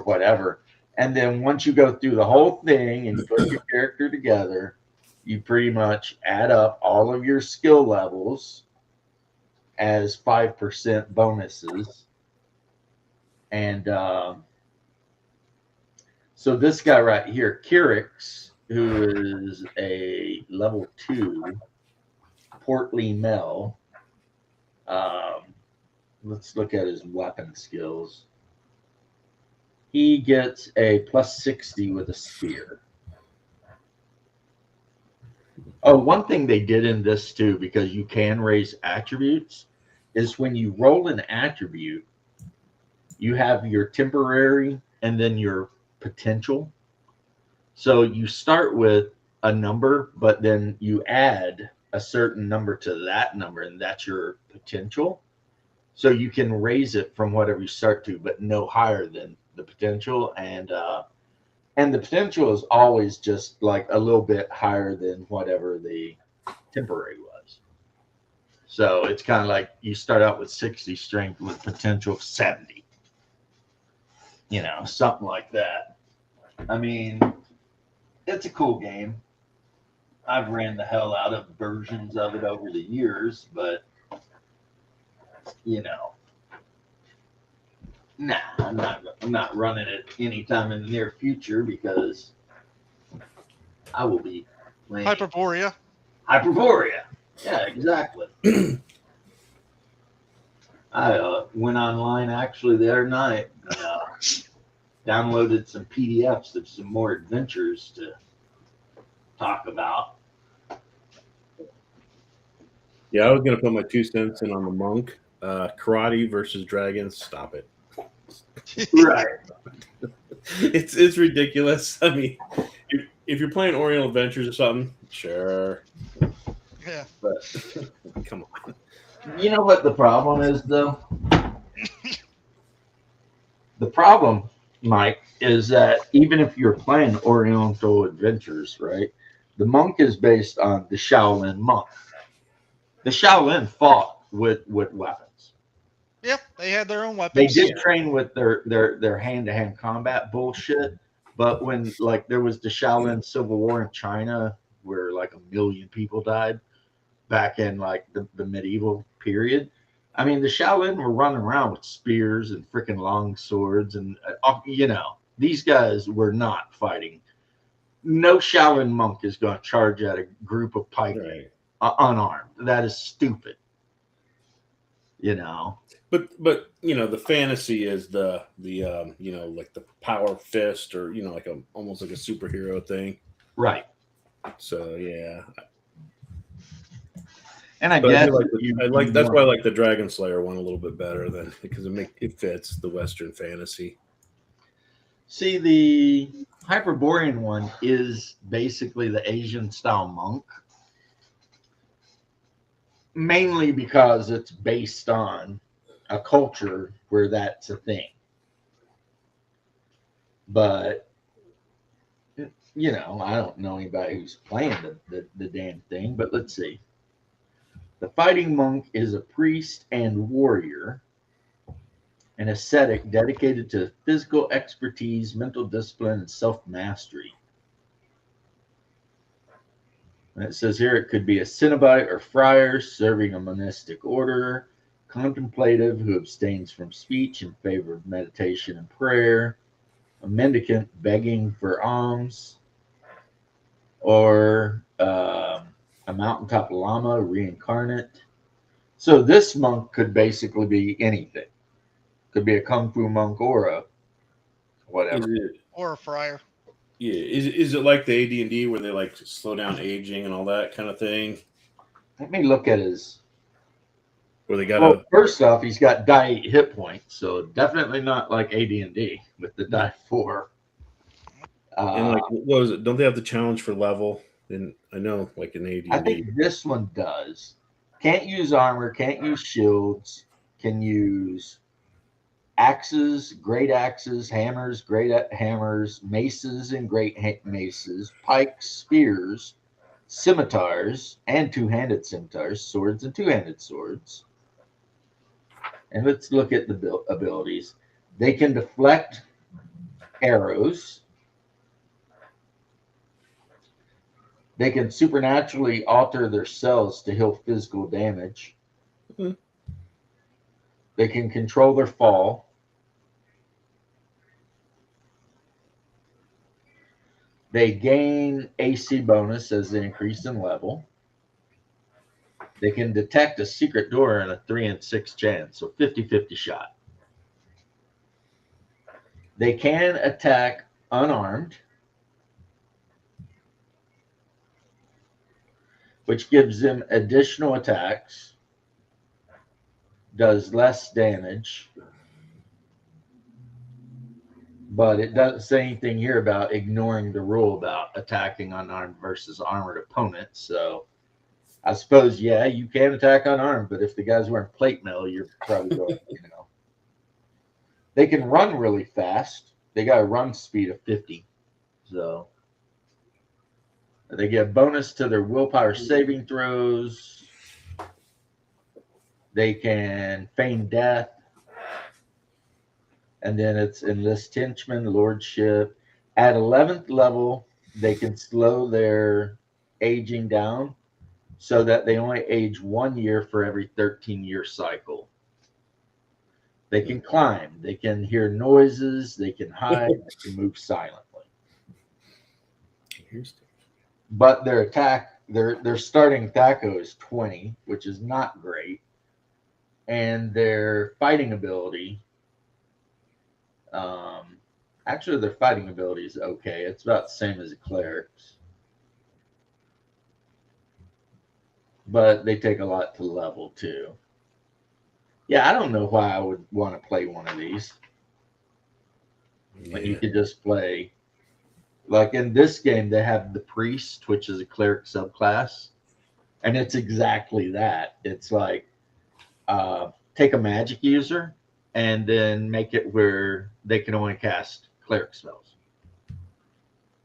whatever. And then once you go through the whole thing and you put your character together, you pretty much add up all of your skill levels as 5% bonuses. And so this guy right here, Kirix, who is a level 2 portly male. Let's look at his weapon skills. He gets a +60 with a spear. Oh, one thing they did in this too, because you can raise attributes, is when you roll an attribute, you have your temporary and then your potential. So you start with a number, but then you add a certain number to that number, and that's your potential. So you can raise it from whatever you start to, but no higher than the potential. And the potential is always just like a little bit higher than whatever the temporary was. So it's kind of like you start out with 60 strength with potential of 70. Something like that. I mean, it's a cool game. I've ran the hell out of versions of it over the years, but nah, I'm not running it anytime in the near future, because I will be playing Hyperborea. Yeah, exactly. I went online actually the other night, downloaded some PDFs of some more adventures to talk about. Yeah, I was gonna put my 2 cents in on the monk. Karate versus dragons. Stop it. Right. It's ridiculous. I mean, if you're playing Oriental Adventures or something, sure. Yeah. But come on. You know what the problem is, though? The problem, Mike, is that even if you're playing Oriental Adventures, right, the monk is based on the Shaolin monk. The Shaolin fought with weapons. Yep, they had their own weapons. They did train with their hand-to-hand combat bullshit, but when like there was the Shaolin Civil War in China, where like 1 million people died back in like the medieval period. I mean, the Shaolin were running around with spears and freaking long swords, and these guys were not fighting. No Shaolin monk is going to charge at a group of pikemen unarmed. That is stupid. But the fantasy is the like the power fist, or like almost like a superhero thing. Right. So yeah. And I guess that's why I like the Dragon Slayer one a little bit better, than because it fits the Western fantasy. See, the Hyperborean one is basically the Asian style monk, mainly because it's based on a culture where that's a thing. But I don't know anybody who's playing the damn thing. But let's see. The fighting monk is a priest and warrior, an ascetic dedicated to physical expertise, mental discipline, and self-mastery. And it says here it could be a Cenobite or friar serving a monastic order, contemplative who abstains from speech in favor of meditation and prayer, a mendicant begging for alms, or a mountaintop lama reincarnate. So this monk could basically be anything. Could be a kung fu monk or whatever. Or a fryer. Yeah, is it like the AD&D where they like slow down aging and all that kind of thing? Let me look at his. Where they got Well, first off, he's got die 8 hit points, so definitely not like AD&D with the die 4. and like what was it? Don't they have the challenge for level? And I know, like in AD&D, I think this one does. Can't use armor, can't use shields, can use axes, great axes, hammers, great hammers, maces and great maces, pikes, spears, scimitars, and two-handed scimitars, swords and two-handed swords. And let's look at the abilities. They can deflect arrows. They can supernaturally alter their cells to heal physical damage. Mhm. They can control their fall. They gain AC bonus as they increase in level. They can detect a secret door in a 3 in 6 chance, so 50-50 shot. They can attack unarmed, which gives them additional attacks, does less damage, but it doesn't say anything here about ignoring the rule about attacking unarmed versus armored opponents. So I suppose, yeah, you can attack unarmed, but if the guy's wearing plate mail, you're probably going, They can run really fast. They got a run speed of 50. So they get a bonus to their willpower saving throws. They can feign death. And then it's enlist henchman, lordship. At 11th level, they can slow their aging down so that they only age 1 year for every 13-year cycle. They can climb. They can hear noises. They can hide. They can move silently. But their attack, their starting THAC0 is 20, which is not great. And their fighting ability, actually their fighting ability is okay. It's about the same as a cleric's. But they take a lot to level too. Yeah, I don't know why I would want to play one of these. When you could just play, like in this game, they have the priest, which is a cleric subclass, and it's exactly that. It's like take a magic user and then make it where they can only cast cleric spells.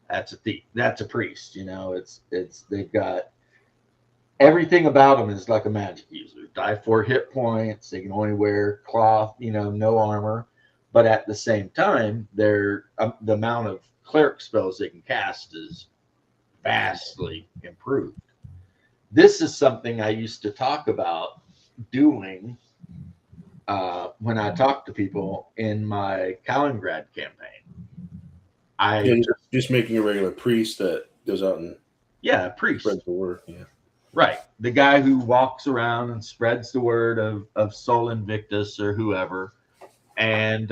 That's a thief. That's a priest. It's they've got everything about them is like a magic user. Die 4 hit points. They can only wear cloth. No armor. But at the same time, the amount of cleric spells they can cast is vastly improved. This is something I used to talk about doing when I talk to people in my Kaliningrad campaign. Just making a regular priest that goes out and priest spreads the word. Yeah, right. The guy who walks around and spreads the word of Sol Invictus or whoever, and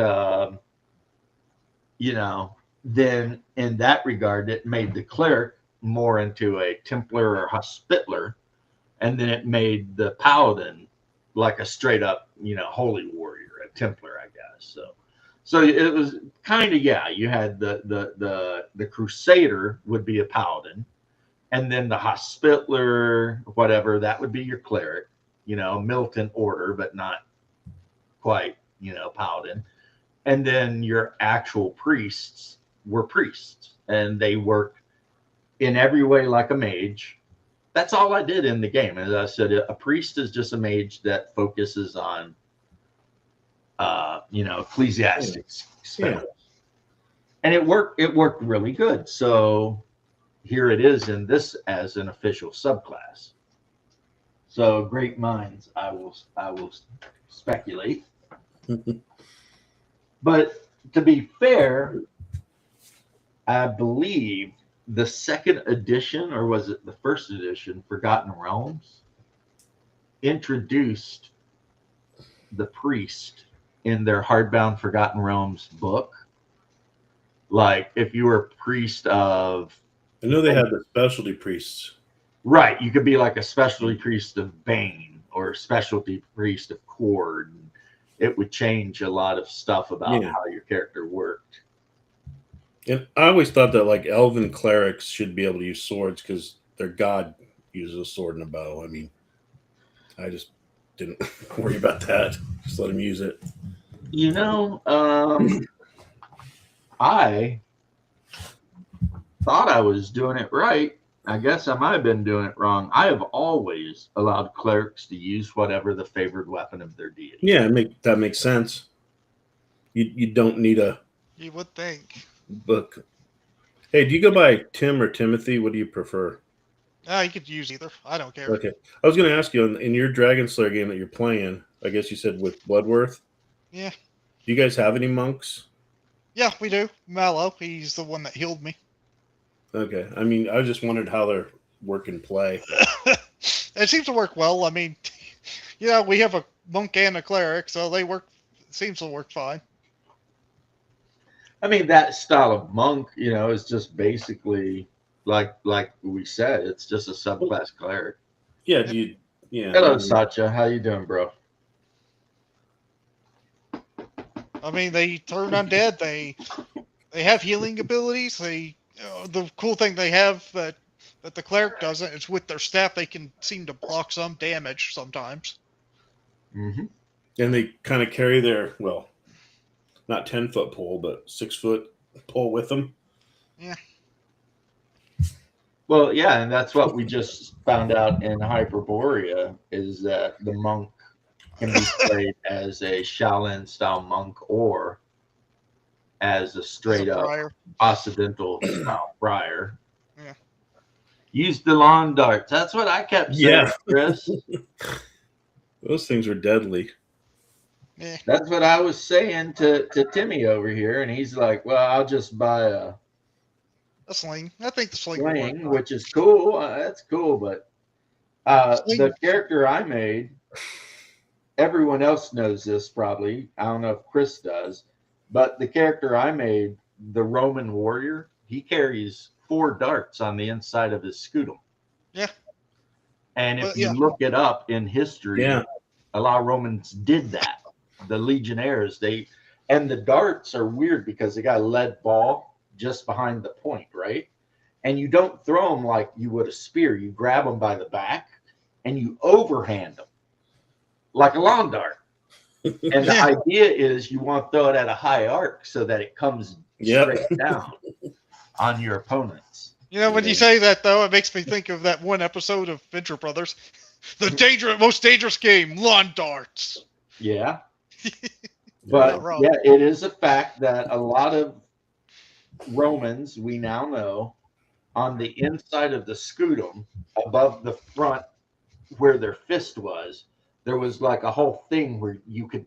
then in that regard, it made the cleric more into a Templar or Hospitaller, and then it made the paladin like a straight up, holy warrior, a Templar, I guess. So it was kind of, you had the Crusader would be a paladin, and then the Hospitaller, whatever, that would be your cleric, militant order, but not quite, paladin. And then your actual priests were priests, and they worked in every way like a mage. That's all I did in the game. As I said, a priest is just a mage that focuses on, ecclesiastics spells. And it worked really good. So here it is in this as an official subclass. So great minds, I will speculate. But to be fair, I believe the second edition, or was it the first edition, Forgotten Realms, introduced the priest in their hardbound Forgotten Realms book. Like if you were a priest of, I know they had the specialty priests. right, you could be like a specialty priest of Bane or a specialty priest of Cord. And it would change a lot of stuff about Yeah. how your character worked. And I always thought that like elven clerics should be able to use swords because their god uses a sword and a bow. I mean, I just didn't worry about that. Just let him use it. You know, I thought I was doing it right. I guess I might have been doing it wrong. I have always allowed clerics to use whatever the favored weapon of their deity. Yeah, that makes sense. You don't need a You would think. book. Hey, do you go by Tim or Timothy? What do you prefer? You could use either. I don't care. Okay. I was going to ask you, in your Dragon Slayer game that you're playing, I guess you said with Bloodworth. Yeah. Do you guys have any monks? Yeah, we do. Mallow, he's the one that healed me. Okay. I mean, I just wondered how their work and play. It seems to work well. I mean, we have a monk and a cleric, so they work. Seems to work fine. I mean, that style of monk, is just basically like we said, it's just a subclass cleric. Yeah. Do you? Yeah. Hello, Satya. How you doing, bro? I mean, they turn undead. They have healing abilities. The cool thing they have that the cleric doesn't is with their staff they can seem to block some damage sometimes. Mm-hmm. And they kind of carry their not 10-foot pole, but 6-foot pole with them. Yeah. Well, yeah, and that's what we just found out in Hyperborea is that the monk can be played as a Shaolin style monk or as a straight up Occidental style friar. Yeah. Use the lawn darts. That's what I kept saying, Chris. Those things are deadly. Yeah. That's what I was saying to Timmy over here, and he's like, "Well, I'll just buy a sling." I think the sling, which is cool. That's cool, but the character I made, everyone else knows this probably. I don't know if Chris does, but the character I made, the Roman warrior, he carries 4 darts on the inside of his scutum. Yeah. And if you look it up in history, a lot of Romans did that. The legionnaires, and the darts are weird because they got a lead ball just behind the point, right? And you don't throw them like you would a spear. You grab them by the back and you overhand them like a lawn dart. And the idea is you want to throw it at a high arc so that it comes straight down on your opponents. When you say that, though, it makes me think of that one episode of Venture Brothers. The most dangerous game, lawn darts. Yeah. But it is a fact that a lot of Romans, we now know, on the inside of the scutum, above the front where their fist was, there was like a whole thing where you could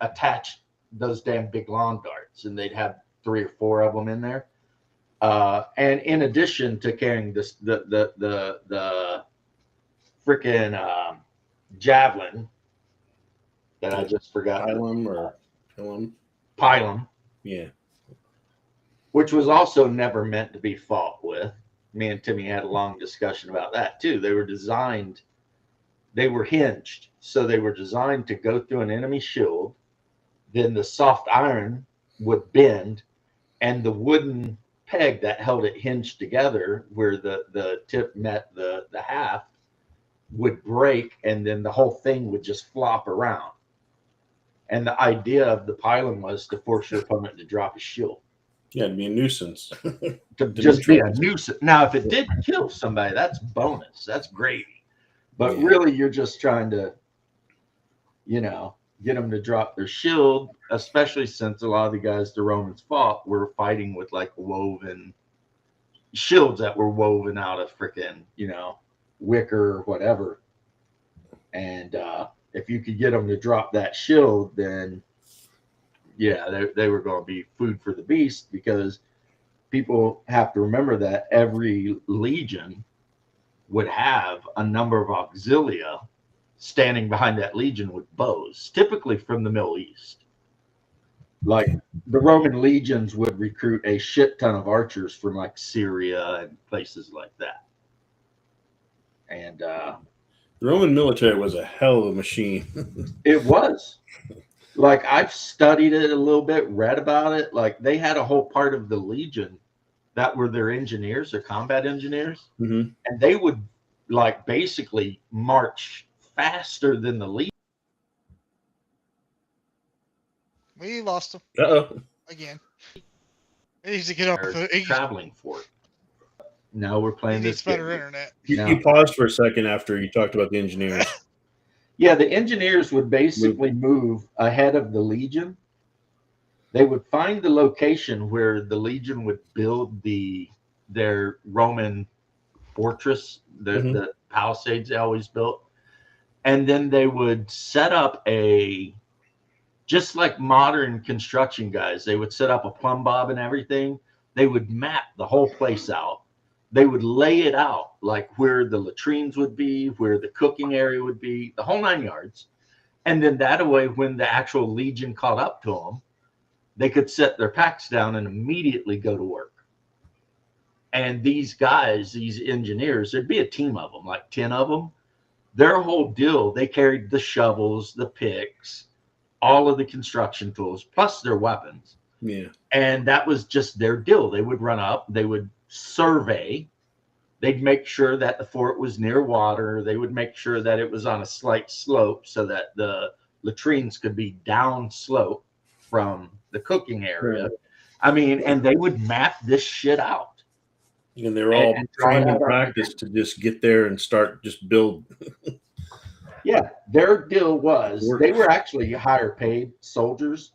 attach those damn big lawn darts, and they'd have 3 or 4 of them in there. And in addition to carrying this, the freaking javelin that I just forgot. Pilum. Yeah. Which was also never meant to be fought with. Me and Timmy had a long discussion about that too. They were hinged. So they were designed to go through an enemy shield. Then the soft iron would bend, and the wooden peg that held it hinged together where the tip met the haft would break, and then the whole thing would just flop around. And the idea of the pilum was to force your opponent to drop his shield. Yeah, it'd be a nuisance. To just be a nuisance. Now, if it did kill somebody, that's bonus. That's gravy. But really, you're just trying to, get them to drop their shield, especially since a lot of the guys the Romans fought were fighting with like woven shields that were woven out of freaking, wicker or whatever. And if you could get them to drop that shield, then they were going to be food for the beast, because people have to remember that every legion would have a number of auxilia standing behind that legion with bows, typically from the Middle East. Like the Roman legions would recruit a shit ton of archers from like Syria and places like that. And The Roman military was a hell of a machine. it was like I've studied it a little bit, read about it. Like they had a whole part of the legion that were their engineers, their combat engineers, Mm-hmm. and they would like basically march faster than the legion. We lost him Uh-oh. again. He needs to get off. Traveling for it. Now we're He playing needs this better game. internet. You paused for a second after you talked about the engineers. Yeah, the engineers would basically move ahead of the legion. They would find the location where the legion would build their Roman fortress, the palisades they always built, and then they would set up just like modern construction guys. They would set up a plumb bob and everything. They would map the whole place out. They would lay it out like where the latrines would be, where the cooking area would be, the whole 9 yards. And then that way, when the actual legion caught up to them, they could set their packs down and immediately go to work. And these guys, these engineers, there'd be a team of them, like 10 of them. Their whole deal, they carried the shovels, the picks, all of the construction tools, plus their weapons. Yeah. And that was just their deal. They would run up, they would survey, they'd make sure that the fort was near water, they would make sure that it was on a slight slope so that the latrines could be down slope from the cooking area. Right. I mean, and they would map this shit out. And they're all And trained and practiced to just get there and start just build. Yeah, their deal was they were actually higher paid soldiers,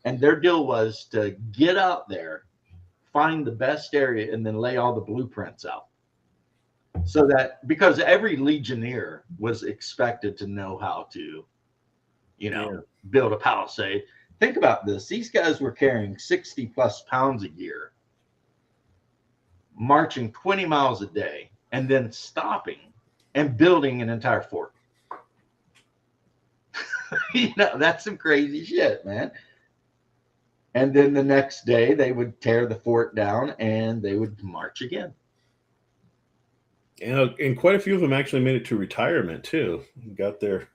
and their deal was to get out there, find the best area, and then lay all the blueprints out. So that because every legionnaire was expected to know how to, build a palisade. Think about this. These guys were carrying 60 plus pounds a year, marching 20 miles a day, and then stopping and building an entire fort. That's some crazy shit, man. And then the next day they would tear the fort down and they would march again. And quite a few of them actually made it to retirement too. Got their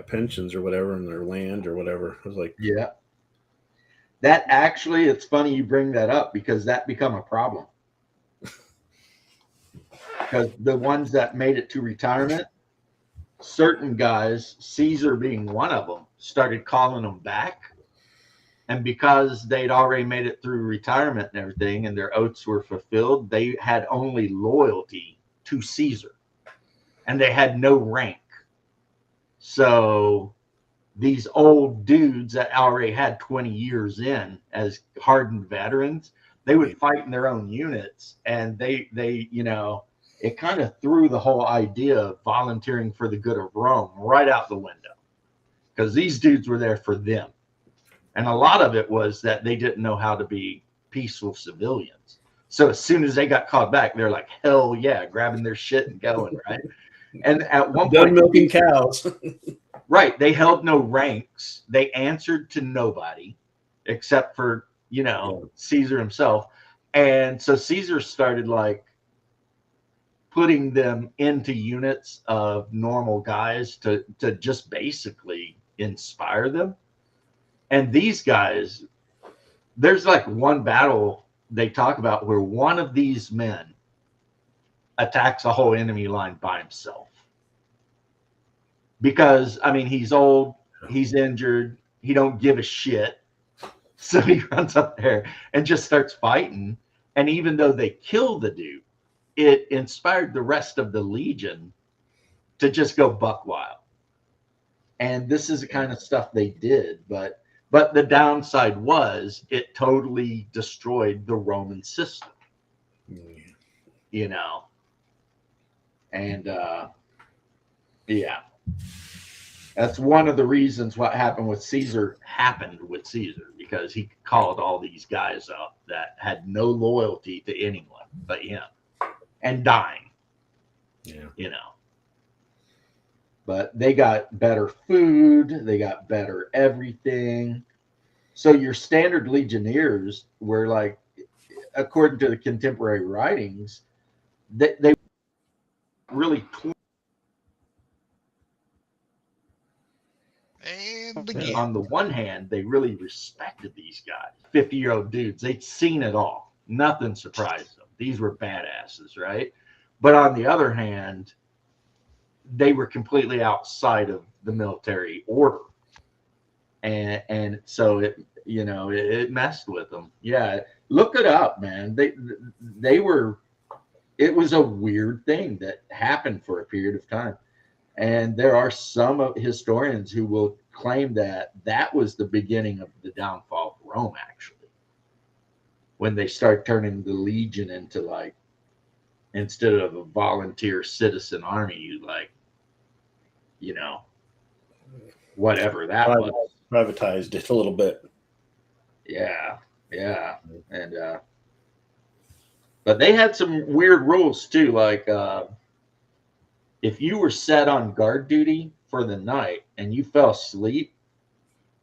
pensions or whatever, and their land or whatever. I was like, yeah. That actually, it's funny you bring that up because that become a problem. Because the ones that made it to retirement, certain guys, Caesar being one of them, started calling them back. And because they'd already made it through retirement and everything, and their oaths were fulfilled, they had only loyalty to Caesar. And they had no rank. So these old dudes that already had 20 years in as hardened veterans, they would fight in their own units. And they it kind of threw the whole idea of volunteering for the good of Rome right out the window. Because these dudes were there for them. And a lot of it was that they didn't know how to be peaceful civilians. So as soon as they got called back, they're like, hell yeah, grabbing their shit and going, right? And at one point, milking cows. Right. They held no ranks. They answered to nobody except for, Caesar himself. And so Caesar started like putting them into units of normal guys to just basically inspire them. And these guys, there's like one battle they talk about where one of these men attacks a whole enemy line by himself. Because, I mean, he's old, he's injured, he don't give a shit. So he runs up there and just starts fighting. And even though they kill the dude, it inspired the rest of the legion to just go buck wild. And this is the kind of stuff they did. But the downside was it totally destroyed the Roman system, And yeah, that's one of the reasons what happened with Caesar because he called all these guys up that had no loyalty to anyone but him and dying, But they got better food, they got better everything. So your standard legionnaires were like, according to the contemporary writings, they really And again, on the one hand, they really respected these guys, 50-year-old dudes. They'd seen it all. Nothing surprised them. These were badasses, right? But on the other hand, they were completely outside of the military order. And so it messed with them. Yeah, look it up, man. They were, it was a weird thing that happened for a period of time. And there are some historians who will claim that that was the beginning of the downfall of Rome, actually, when they start turning the legion into, like, instead of a volunteer citizen army, you like, whatever that was. Privatized it a little bit. Yeah. And but they had some weird rules too, like if you were set on guard duty for the night and you fell asleep,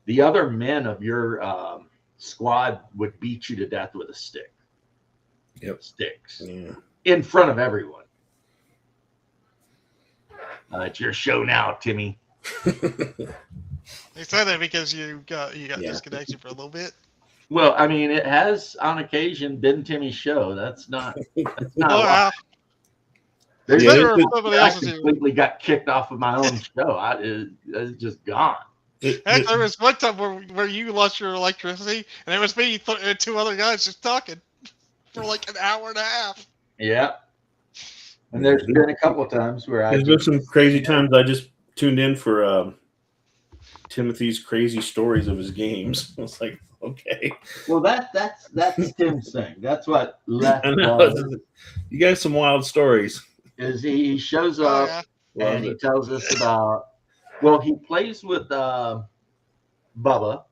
the other men of your squad would beat you to death with a stick. Yep. Sticks. Yeah. In front of everyone. It's your show now, Timmy. they said that because you got disconnected for a little bit. Well, I mean, it has on occasion been Timmy's show. That's not Oh, a lot. wow. There's Yeah, Better if somebody I else is here. completely got kicked off of my own show. It's just gone. Heck, there was one time where you lost your electricity, and it was me and two other guys just talking for like an hour and a half. Yeah. And there's been a couple of times where There's been some crazy times I just tuned in for Timothy's crazy stories of his games. I was like, okay. Well, that's Tim's thing. That's what left I know. was, You got some wild stories. is he shows Oh, up yeah. and he tells us about. Well, he plays with Bubba.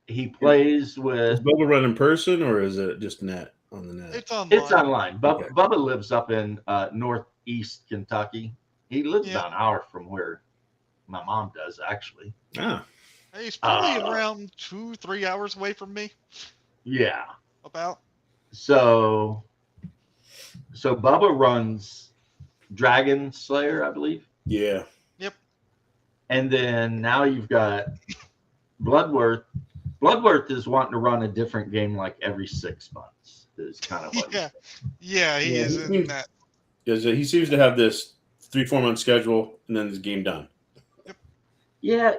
He plays Is with. Bubba run in person or is it just net on the net? It's online. It's online. Okay. Bubba lives up in northeast Kentucky. He lives about an hour from where my mom does, actually. Ah, He's probably around 2-3 hours away from me. Yeah. About. So Bubba runs Dragon Slayer, I believe. yeah. And then now you've got Bloodworth. Bloodworth is wanting to run a different game like every 6 months. Is kind of what. Yeah, he is in that. Because he seems to have this 3-4 month schedule and then his game done. Yeah,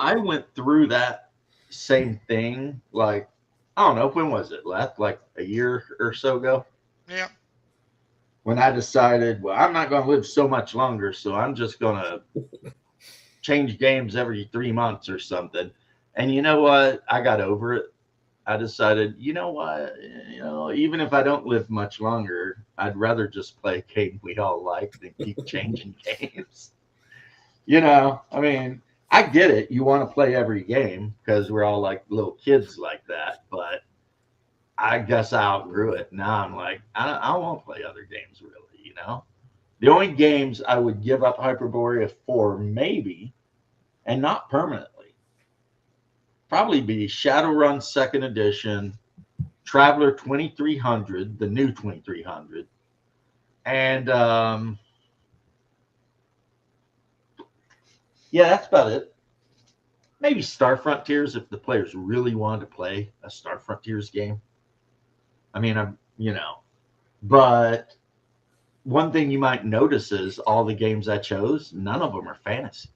I went through that same thing. Like, I don't know, when was it, Left? Like a year or so ago? Yeah. When I decided, well, I'm not going to live so much longer, so I'm just going to change games every 3 months or something. And you know what? I got over it. I decided, you know what? Even if I don't live much longer, I'd rather just play a game we all like than keep changing games. I mean, I get it. You want to play every game because we're all like little kids like that. But I guess I outgrew it. Now I'm like, I won't play other games really, The only games I would give up Hyperborea for, maybe, and not permanently, probably be Shadowrun 2nd Edition, Traveler 2300, the new 2300, and yeah, that's about it. Maybe Star Frontiers if the players really wanted to play a Star Frontiers game. I mean, but one thing you might notice is all the games I chose, none of them are fantasy.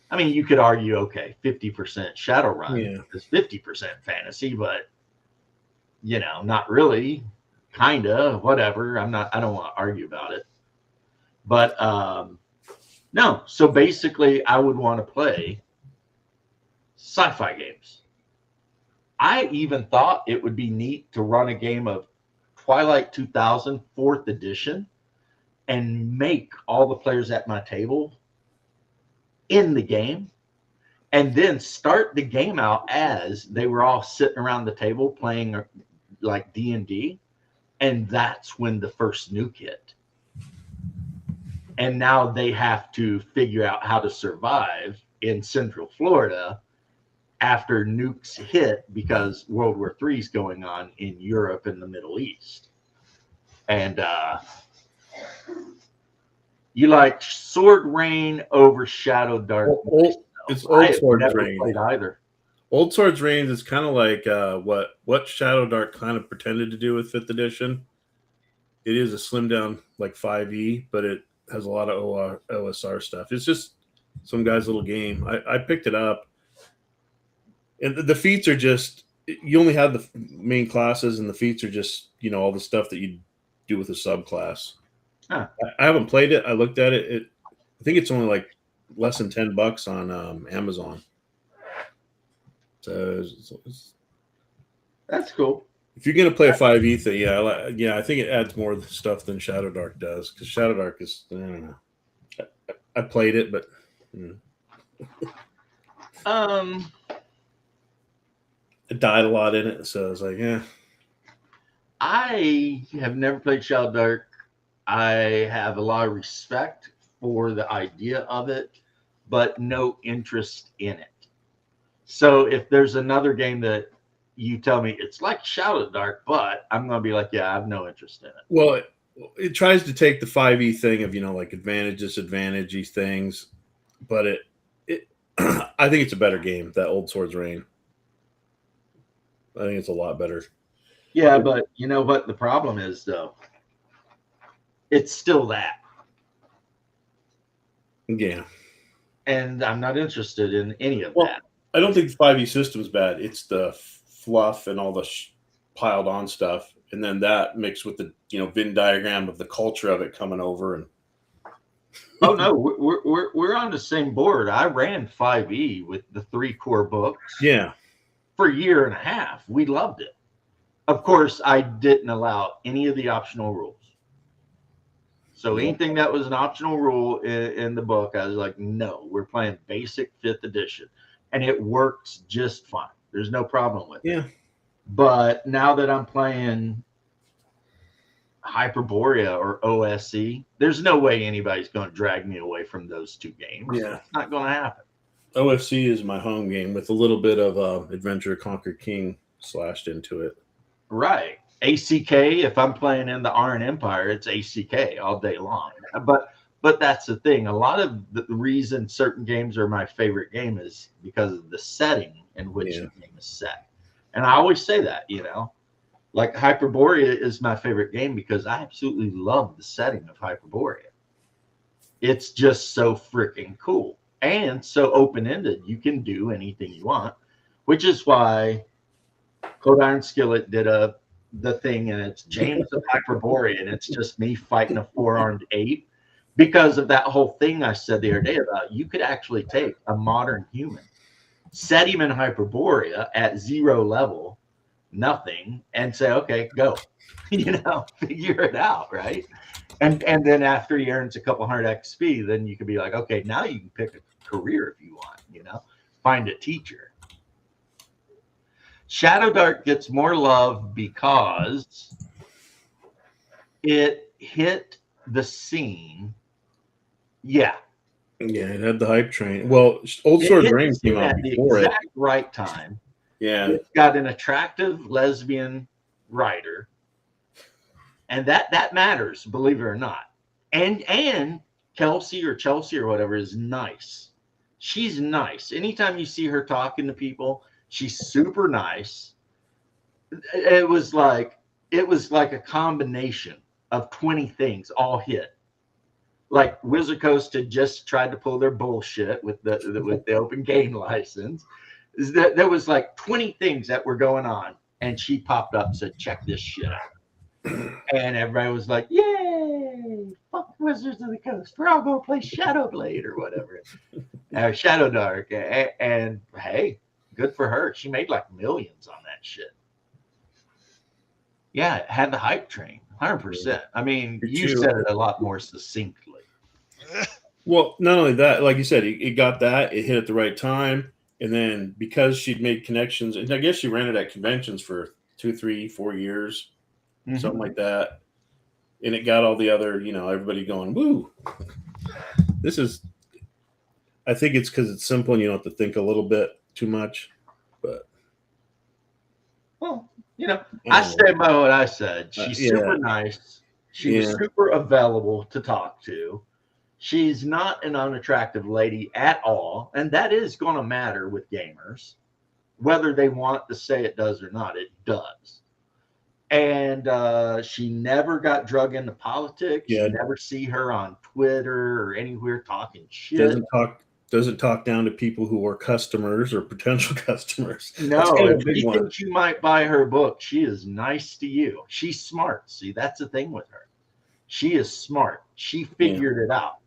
I mean, you could argue, okay, 50% Shadowrun is 50% fantasy, but not really, kinda, whatever. I don't want to argue about it. But no, so basically I would want to play sci-fi games. I even thought it would be neat to run a game of Twilight 2000 4th edition and make all the players at my table in the game and then start the game out as they were all sitting around the table playing like D&D, and that's when the first nuke hit. And now they have to figure out how to survive in Central Florida after nukes hit because World War III is going on in Europe and the Middle East. And you like Sword Rain over Shadow Dark? It's I Old have Swords never Rain. played either. Old Swords Reigns is kind of like what Shadow Dark kind of pretended to do with 5th edition. It is a slim down like 5e, but it has a lot of OSR stuff. It's just some guy's little game. I picked it up, and the feats are just, you only have the main classes, and the feats are just, you know, all the stuff that you do with a subclass. Huh. I haven't played it. I looked at it. I think it's only like less than $10 on Amazon. So That's cool. if you're gonna play a 5e thing, I think it adds more stuff than Shadow Dark does, because Shadow Dark is, I don't know. I played it, but it died a lot in it, so I was like, yeah. I have never played Shadow Dark. I have a lot of respect for the idea of it, but no interest in it. So if there's another game that you tell me it's like Shadow Dark, but I'm going to be like, yeah, I have no interest in it. Well, it tries to take the 5e thing of, you know, like advantage, disadvantage things, but it I think it's a better game, that Old Swords Reign. I think it's a lot better. Yeah, but you know what the problem is, though? It's still that. Yeah. And I'm not interested in any of that. I don't think the 5e system's bad. It's the fluff and all the piled on stuff, and then that mixed with the, you know, Venn diagram of the culture of it coming over. And oh no, we're on the same board. I ran 5e with the 3 core books. Yeah. For a year and a half. We loved it. Of course, I didn't allow any of the optional rules. So anything that was an optional rule in the book, I was like, no, we're playing basic 5th edition. And it works just fine. There's no problem with it. But now that I'm playing Hyperborea or OSE, there's no way anybody's going to drag me away from those 2 games. Yeah. It's not going to happen. OFC is my home game with a little bit of Adventure Conquer King slashed into it. Right. ACK, if I'm playing in the Iron Empire, it's ACK all day long. But that's the thing. A lot of the reason certain games are my favorite game is because of the setting in which the game is set. And I always say that, you know, like Hyperborea is my favorite game because I absolutely love the setting of Hyperborea. It's just so freaking cool and so open-ended. You can do anything you want, which is why Cold Iron Skillet did the thing, and it's James of Hyperborea, and it's just me fighting a 4-armed ape. Because of that whole thing I said the other day about you could actually take a modern human, set him in Hyperborea at 0 level, nothing, and say, okay, go. You know, figure it out, right? And then after he earns a couple hundred XP, then you can be like, okay, now you can pick a career if you want, you know, find a teacher. Shadow Dark gets more love because it hit the scene. Yeah, it had the hype train. Well, Old Swords Reign came out before it. At the exact right time. Yeah, it's got an attractive lesbian writer, and that matters, believe it or not. And Kelsey or whatever is nice. She's nice. Anytime you see her talking to people, she's super nice. It was like a combination of 20 things all hit. Like Wizard Coast had just tried to pull their bullshit with the open game license. There was like 20 things that were going on, and she popped up and said, check this shit out. And everybody was like, yay, fuck Wizards of the Coast. We're all going to play Shadowblade or whatever. Shadow Dark. And hey, good for her. She made like millions on that shit. Yeah, it had the hype train, 100%. I mean, you said it a lot more succinctly. Well, not only that, like you said, it got that. It hit at the right time. And then because she'd made connections, and I guess she ran it at conventions for 2, 3, 4 years, something like that. And it got all the other, you know, everybody going, woo. I think it's because it's simple and you don't have to think a little bit too much. Well, I stand by what I said. She's super nice. She was super available to talk to. She's not an unattractive lady at all, and that is going to matter with gamers, whether they want to say it does or not. It does. And she never got drug into politics. Yeah. You never see her on Twitter or anywhere talking shit. Doesn't talk down to people who are customers or potential customers. No, if you think you might buy her book, she is nice to you. She's smart. See, that's the thing with her. She is smart. She figured it out.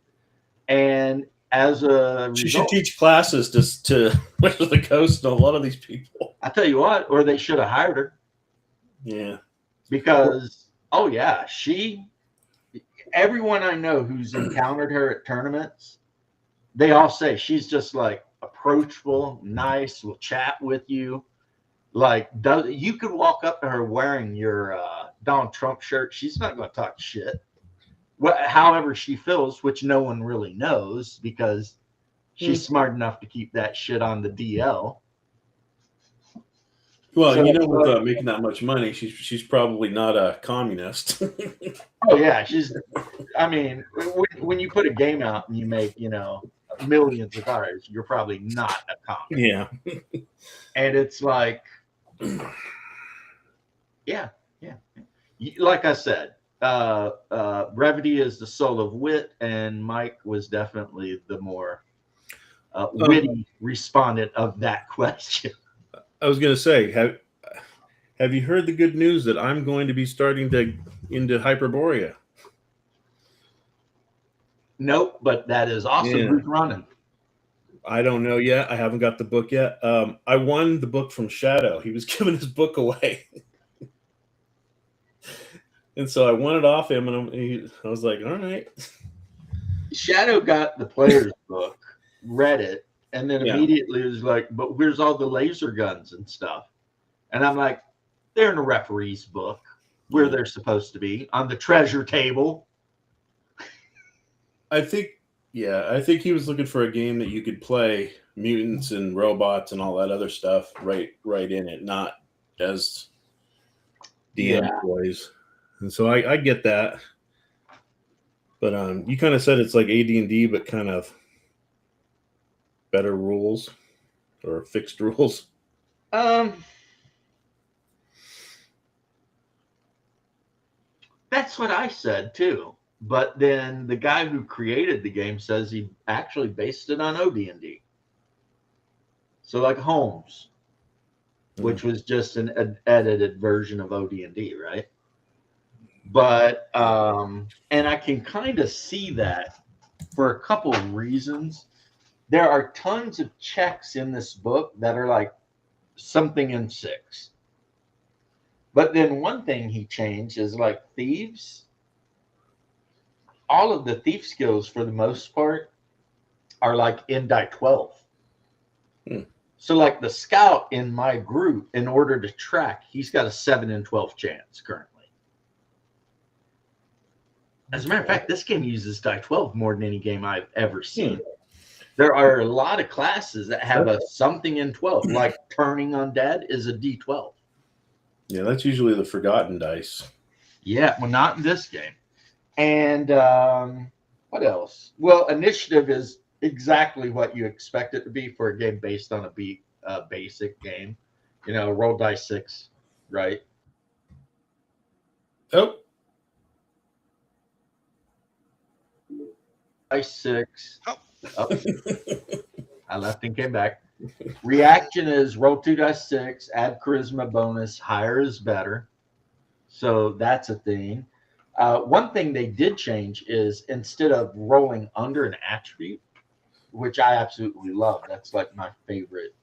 And as a result, she should teach classes to West of the Coast and a lot of these people. I tell you what, or they should have hired her. Yeah. Because, everyone I know who's encountered her at tournaments, they all say she's just like approachable, nice, will chat with you. Like, you could walk up to her wearing your Donald Trump shirt. She's not going to talk shit. However she feels, which no one really knows because she's smart enough to keep that shit on the DL. Well, without making that much money, she's probably not a communist. Oh yeah, when you put a game out and you make millions of dollars, you're probably not a communist. Yeah. And it's like, yeah. Like I said, brevity is the soul of wit, and Mike was definitely the more witty respondent of that question. I was going to say, have you heard the good news that I'm going to be starting into Hyperborea? Nope, but that is awesome. Yeah. Who's running? I don't know yet. I haven't got the book yet. I won the book from Shadow. He was giving his book away. And so I won it off him, and I was like, all right. Shadow got the player's book, read it, and then immediately was like, but where's all the laser guns and stuff? And I'm like, they're in a referee's book where they're supposed to be, on the treasure table. I think he was looking for a game that you could play mutants and robots and all that other stuff right in it, not as DM toys. And so I get that. But you kind of said it's like AD&D, but kind of better rules or fixed rules. That's what I said too. But then the guy who created the game says he actually based it on OD&D. So like Holmes, which was just an edited version of OD&D, right? But and I can kind of see that for a couple of reasons. There are tons of checks in this book that are like something in 6. But then one thing he changed is like thieves. All of the thief skills for the most part are like in die 12. So like the scout in my group, in order to track, he's got a 7 in 12 chance currently. As a matter of fact, this game uses die 12 more than any game I've ever seen. There are a lot of classes that have a something in 12, like turning undead is a D12. Yeah, that's usually the forgotten dice. Yeah, well, not in this game. And what else? Well, initiative is exactly what you expect it to be for a game based on a basic game. Roll dice 6, right? Oh. Dice 6. Oh. I left and came back. Reaction is roll 2 dice 6, add charisma bonus, higher is better. So that's a thing. One thing they did change is instead of rolling under an attribute, which I absolutely love, that's like my favorite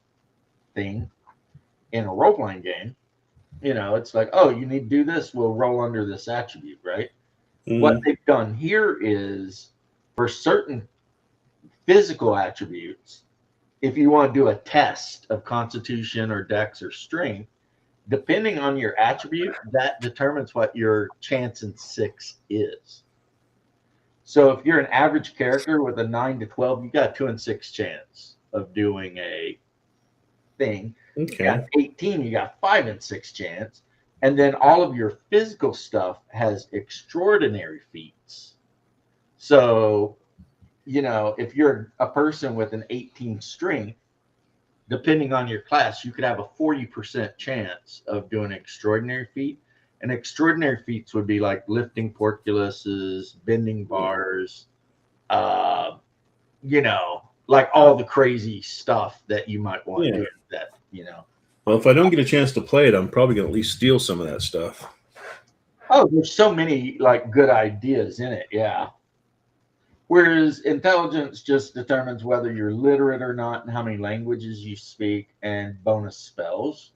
thing in a role-playing game. It's like, oh, you need to do this, we'll roll under this attribute, right? What they've done here is for certain physical attributes, if you want to do a test of constitution or dex or strength, depending on your attribute, that determines what your chance in 6 is. So if you're an average character with a 9 to 12, you got a 2 in 6 chance of doing a thing. Okay. At 18, you got 5 and 6 chance. And then all of your physical stuff has extraordinary feats. So, if you're a person with an 18 strength, depending on your class, you could have a 40% chance of doing an extraordinary feat. And extraordinary feats would be like lifting portcullises, bending bars, like all the crazy stuff that you might want to do that. Well, if I don't get a chance to play it, I'm probably going to at least steal some of that stuff. Oh, there's so many like good ideas in it. Yeah. Whereas intelligence just determines whether you're literate or not and how many languages you speak and bonus spells.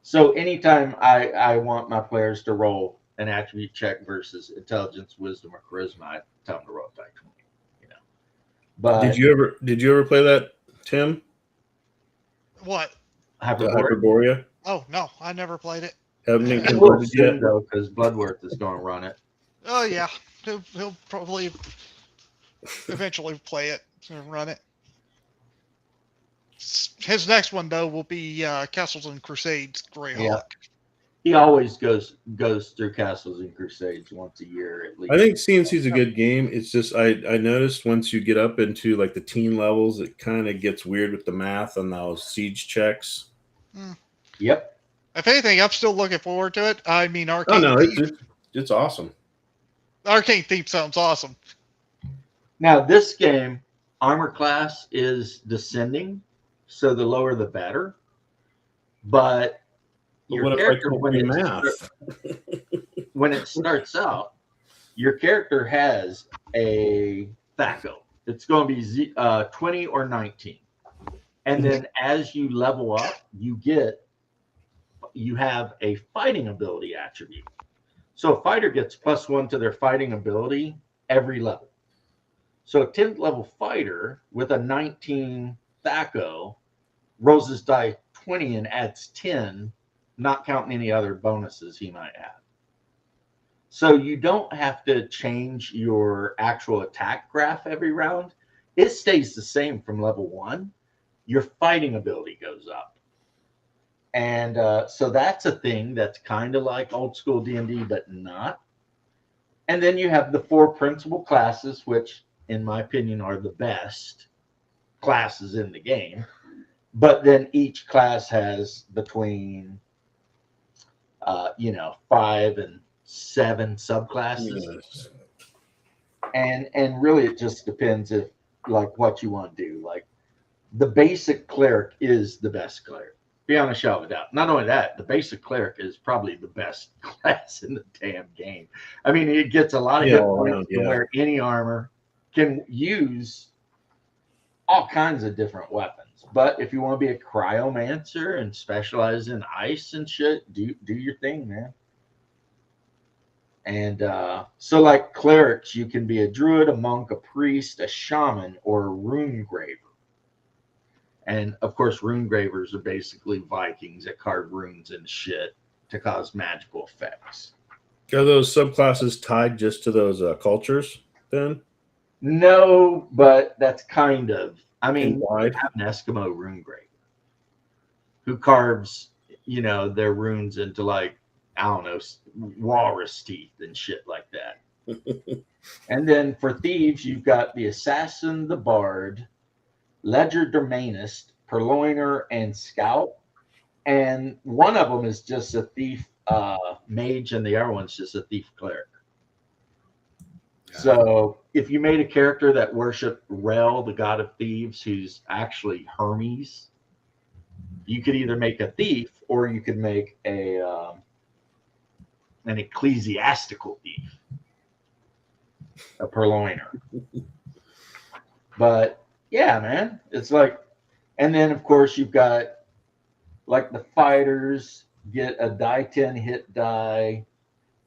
So anytime I want my players to roll an attribute check versus intelligence, wisdom, or charisma, I tell them to roll die 20. But Did you ever play that, Tim? What? Hyperborea? Oh no, I never played it. Haven't been We'll converted yet. soon though, because Bloodworth is going to run it. Oh yeah, he'll probably eventually play it and run it. His next one though will be Castles and Crusades Greyhawk. Yeah. He always goes through Castles and Crusades once a year at least. I think CNC is a good game. It's just I noticed once you get up into like the teen levels, it kind of gets weird with the math on those siege checks. Yep. If anything, I'm still looking forward to it. I mean, Oh no, it's awesome. Arcane Thief sounds awesome. Now this game, armor class is descending, so the lower the better. But your what character, if I when can't do math? when it starts out, your character has a THAC0. It's going to be 20 or 19. And then as you level up, you have a fighting ability attribute. So a fighter gets +1 to their fighting ability every level. So a 10th level fighter with a 19 THAC0 rolls his die 20 and adds 10, not counting any other bonuses he might have. So you don't have to change your actual attack graph every round. It stays the same from level 1. Your fighting ability goes up. And so that's a thing that's kind of like old school D&D, but not. And then you have the 4 principal classes, which in my opinion are the best classes in the game. But then each class has between 5 and 7 subclasses. Yes. And really it just depends if like what you want to do. Like the basic cleric is the best cleric, beyond a shadow of a doubt. Not only that, the basic cleric is probably the best class in the damn game. I mean, it gets a lot of hit points to wear any armor, can use all kinds of different weapons. But if you want to be a cryomancer and specialize in ice and shit, do your thing, man. And so like clerics, you can be a druid, a monk, a priest, a shaman, or a rune graver. And of course, rune gravers are basically Vikings that carve runes and shit to cause magical effects. Are those subclasses tied just to those cultures then? No, but that's kind of. I mean, Implied. you have an Eskimo rune graver who carves, their runes into like, I don't know, walrus teeth and shit like that. And then for thieves, you've got the assassin, the bard, legerdemainist, purloiner, and scout. And one of them is just a thief mage, and the other one's just a thief cleric. So if you made a character that worshiped Rel, the god of thieves, who's actually Hermes, you could either make a thief or you could make an ecclesiastical thief, a purloiner. But yeah, man, it's like, and then of course you've got like the fighters get a die 10 hit die.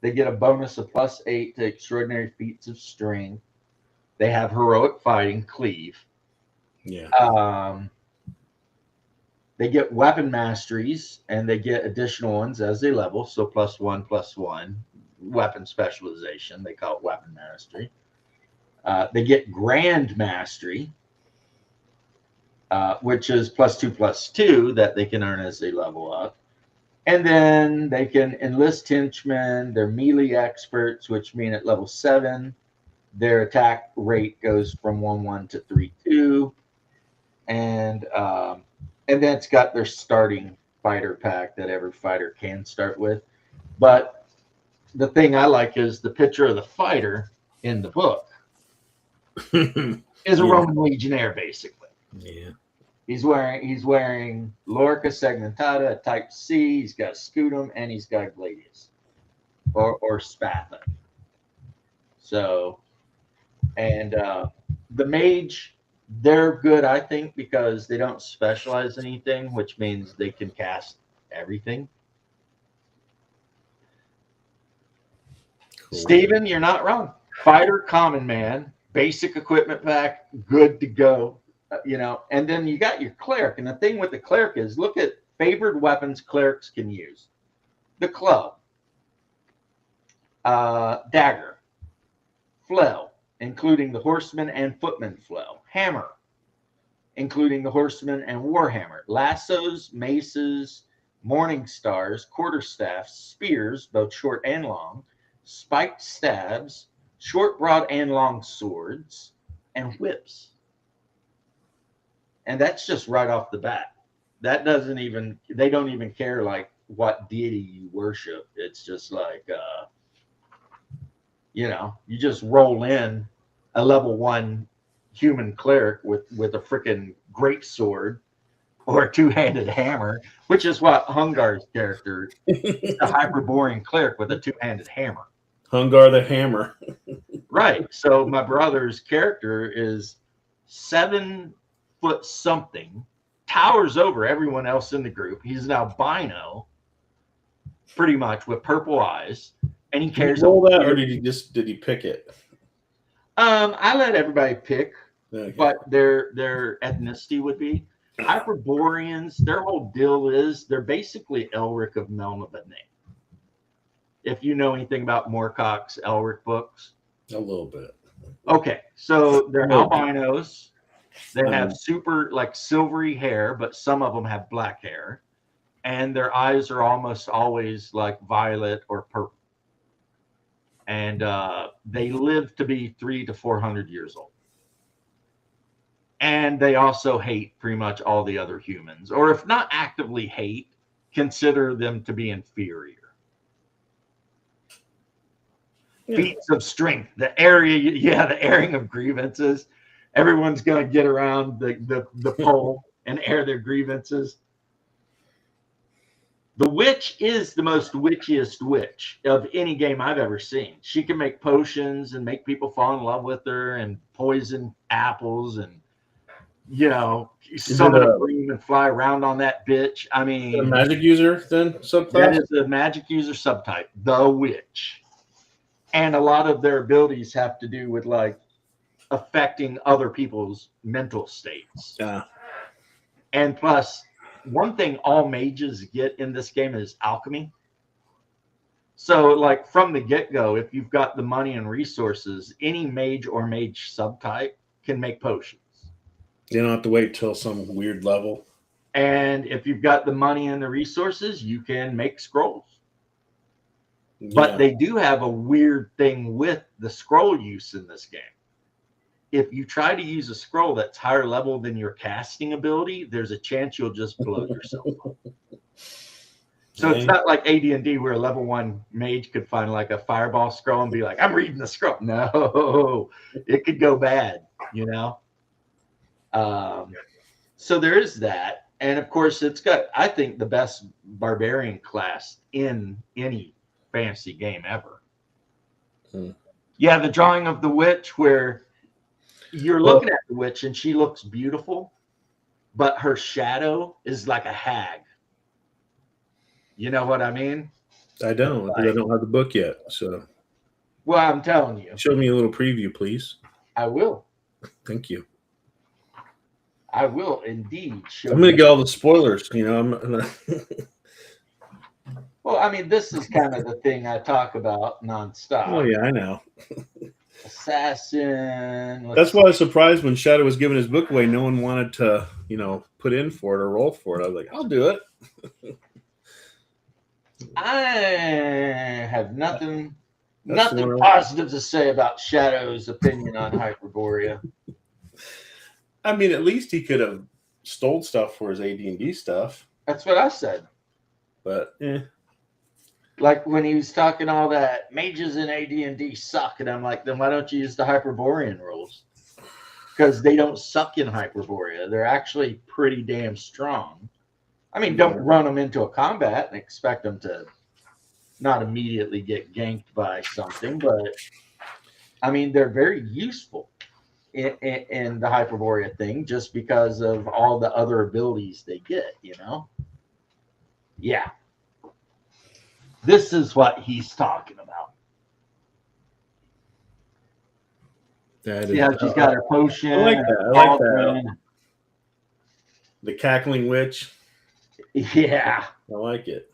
They get a bonus of +8 to extraordinary feats of strength. They have heroic fighting, cleave. Yeah. They get weapon masteries, and they get additional ones as they level. So +1/+1 weapon specialization. They call it weapon mastery. They get grand mastery. which is +2/+2 that they can earn as they level up. And then they can enlist henchmen. They're melee experts, which mean at level 7, their attack rate goes from 1/1 to 3/2. And then it's got their starting fighter pack that every fighter can start with. But the thing I like is the picture of the fighter in the book is a Roman legionnaire, basically. Yeah. He's wearing Lorica segmentata, a type C. He's got scutum, and he's got gladius or spatha. So, and the mage, they're good, I think, because they don't specialize in anything, which means they can cast everything. Cool. Steven, you're not wrong. Fighter, common man, basic equipment pack, good to go. And then you got your cleric. And the thing with the cleric is, look at favored weapons clerics can use. The club, dagger, flail, including the horseman and footman flail, hammer, including the horseman and warhammer, lassos, maces, morning stars, quarterstaffs, spears, both short and long, spiked stabs, short, broad, and long swords, and whips. And that's just right off the bat. They don't even care like what deity you worship. It's just like, you just roll in a level 1 human cleric with a freaking great sword or a 2-handed hammer, which is what Hungar's character is, a Hyperborean cleric with a 2-handed hammer. Hungar the Hammer. Right. So my brother's character is 7 foot something, towers over everyone else in the group. He's an albino, pretty much, with purple eyes, and he carries. Did he roll that, or did he pick it? I let everybody pick Okay. what their ethnicity would be. Hyperboreans, their whole deal is they're basically Elric of Melniboné. If you know anything about Moorcock's Elric books. A little bit. Okay, so they're albinos. They have super silvery hair, but some of them have black hair, and their eyes are almost always like violet or purple. And they live to be 300 to 400 years old. And they also hate pretty much all the other humans, or if not actively hate, consider them to be inferior. Yeah. Feats of strength, the airing of grievances. Everyone's going to get around the pole and air their grievances. The witch is the most witchiest witch of any game I've ever seen. She can make potions and make people fall in love with her and poison apples and, summon a broom and fly around on that bitch. I mean, a magic user then subtype? That is a magic user subtype, the witch. And a lot of their abilities have to do with affecting other people's mental states. Yeah. And plus, one thing all mages get in this game is alchemy. So from the get-go, if you've got the money and resources, any mage or mage subtype can make potions. You don't have to wait till some weird level. And if you've got the money and the resources, you can make scrolls. Yeah. But they do have a weird thing with the scroll use in this game. If you try to use a scroll that's higher level than your casting ability, there's a chance you'll just blow yourself up. So it's not like AD&D where a level 1 mage could find a fireball scroll and be like, I'm reading the scroll. No, it could go bad, So there is that. And of course, it's got, I think, the best barbarian class in any fantasy game ever. Yeah, the drawing of the witch where you're looking at the witch and she looks beautiful, but her shadow is like a hag. You know what I mean? I don't. I don't have the book yet. So, well, I'm telling you. Show me a little preview, please. I will. Thank you. I will indeed. I'm going to get all the spoilers. Well, I mean, this is kind of the thing I talk about nonstop. Oh yeah, I know. Assassin. That's why I was surprised when Shadow was giving his book away. No one wanted to put in for it or roll for it. I was like, I'll do it. I have nothing That's the nothing one I- positive to say about Shadow's opinion on Hyperborea. I mean, at least he could have stole stuff for his AD&D stuff, That's what I said. but Like when he was talking all that mages in AD&D suck, and I'm like, then why don't you use the Hyperborean rules? Because they don't suck in Hyperborea. They're actually pretty damn strong. I mean, don't run them into a combat and expect them to not immediately get ganked by something, but I mean, they're very useful in the Hyperborea thing just because of all the other abilities they get, Yeah. This is what he's talking about. See how she's got her potion. I like that. I like that. The cackling witch. Yeah. I like it.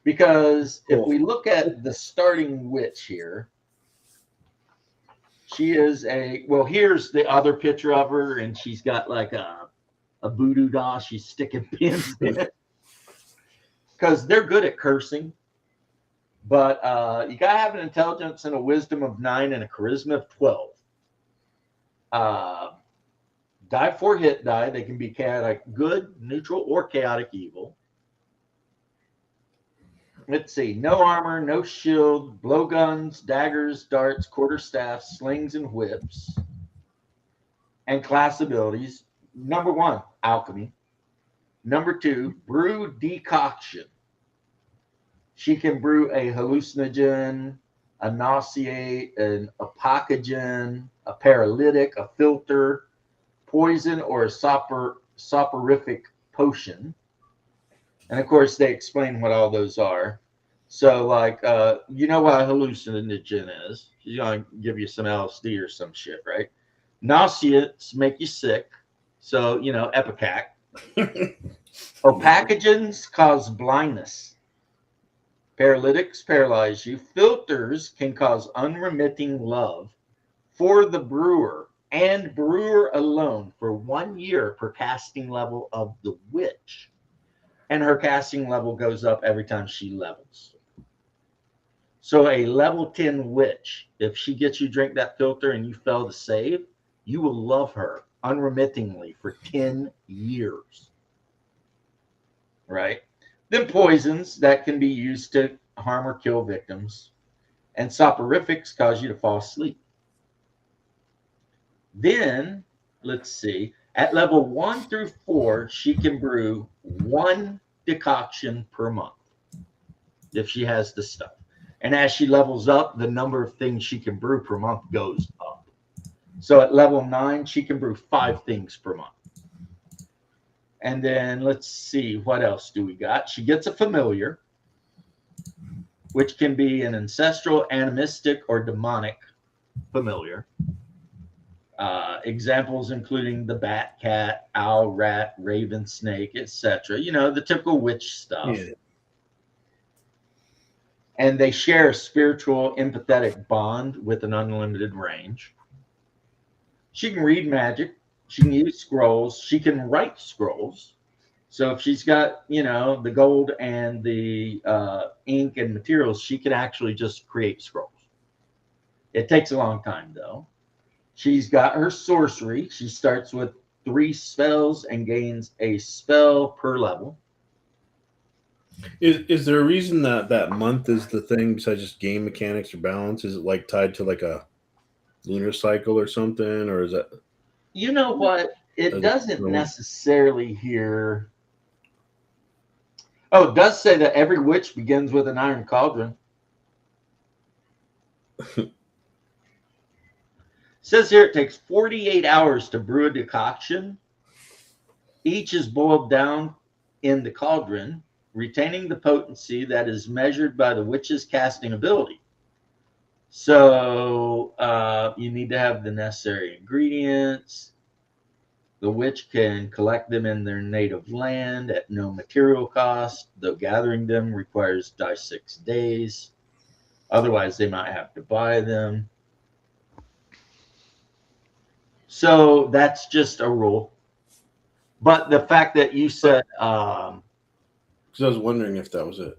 Because Cool. if we look at the starting witch here, she is here's the other picture of her, and she's got like a voodoo doll. She's sticking pins in it. Because they're good at cursing. But you got to have an intelligence and a wisdom of 9 and a charisma of 12. Die 4 hit die. They can be chaotic good, neutral, or chaotic evil. Let's see. No armor, no shield, blowguns, daggers, darts, quarterstaffs, slings, and whips. And class abilities. Number 1, alchemy. Number 2, brew decoction. She can brew a hallucinogen, a nauseate, an apocogen, a paralytic, a filter, poison, or a soporific potion. And of course, they explain what all those are. So, like, you know what a hallucinogen is. She's going to give you some LSD or some shit, right? Nauseates make you sick. So, Epicac. Opacogens cause blindness. Paralytics paralyze you. Filters can cause unremitting love for the brewer and brewer alone for 1 year per casting level of the witch. And her casting level goes up every time she levels. So a level 10 witch, if she gets you drink that filter and you fail to save, you will love her unremittingly for 10 years. Right? Then poisons that can be used to harm or kill victims. And soporifics cause you to fall asleep. Then, let's see, at level 1 through 4, she can brew 1 decoction per month if she has the stuff. And as she levels up, the number of things she can brew per month goes up. So at level 9, she can brew 5 things per month. And then let's see, what else do we got? She gets a familiar, which can be an ancestral, animistic, or demonic familiar. Examples including the bat, cat, owl, rat, raven, snake, etc. The typical witch stuff. Yeah. And they share a spiritual, empathetic bond with an unlimited range. She can read magic. She can use scrolls. She can write scrolls. So if she's got, the gold and the ink and materials, she can actually just create scrolls. It takes a long time, though. She's got her sorcery. She starts with 3 spells and gains a spell per level. Is there a reason that month is the thing besides just game mechanics or balance? Is it like tied to like a lunar cycle or something, or is that? You know what? It doesn't necessarily here. Oh, it does say that every witch begins with an iron cauldron. Says here it takes 48 hours to brew a decoction. Each is boiled down in the cauldron, retaining the potency that is measured by the witch's casting ability. So you need to have the necessary ingredients. The witch can collect them in their native land at no material cost, though gathering them requires 6 days. Otherwise, they might have to buy them. So that's just a rule. But the fact that you said Because I was wondering if that was it.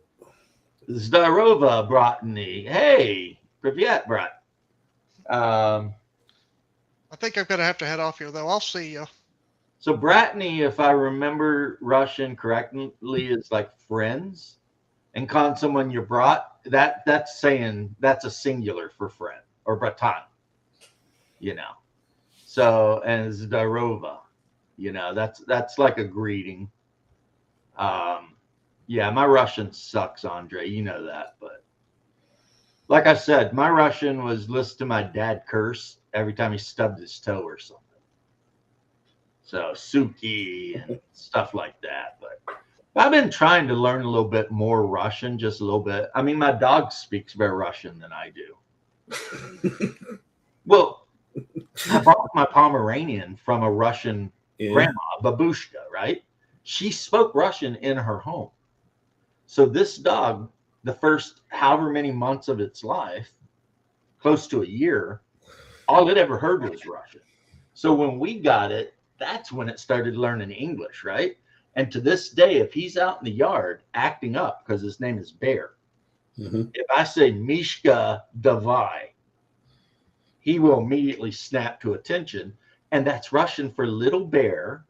Zdarova, Bratny, hey, Privyet, Brat. I think I'm gonna have to head off here though. I'll see you. So Bratny, if I remember Russian correctly, is like friends, and calling someone your brat, that's saying that's a singular for friend or bratan, you know. So and Zdarova, you know, that's like a greeting. Yeah, my Russian sucks, Andre. You know that, but like I said, my Russian was listen to my dad curse every time he stubbed his toe or something. So Suki and stuff like that. But I've been trying to learn a little bit more Russian, just a little bit. I mean, my dog speaks better Russian than I do. Well, I bought my Pomeranian from a Russian grandma, babushka, right? She spoke Russian in her home. So this dog, the first however many months of its life, close to a year, all it ever heard was Russian. So when we got it, that's when it started learning English, right? And to this day, if he's out in the yard acting up, because his name is Bear, if I say Mishka Davai, he will immediately snap to attention. And that's Russian for little bear.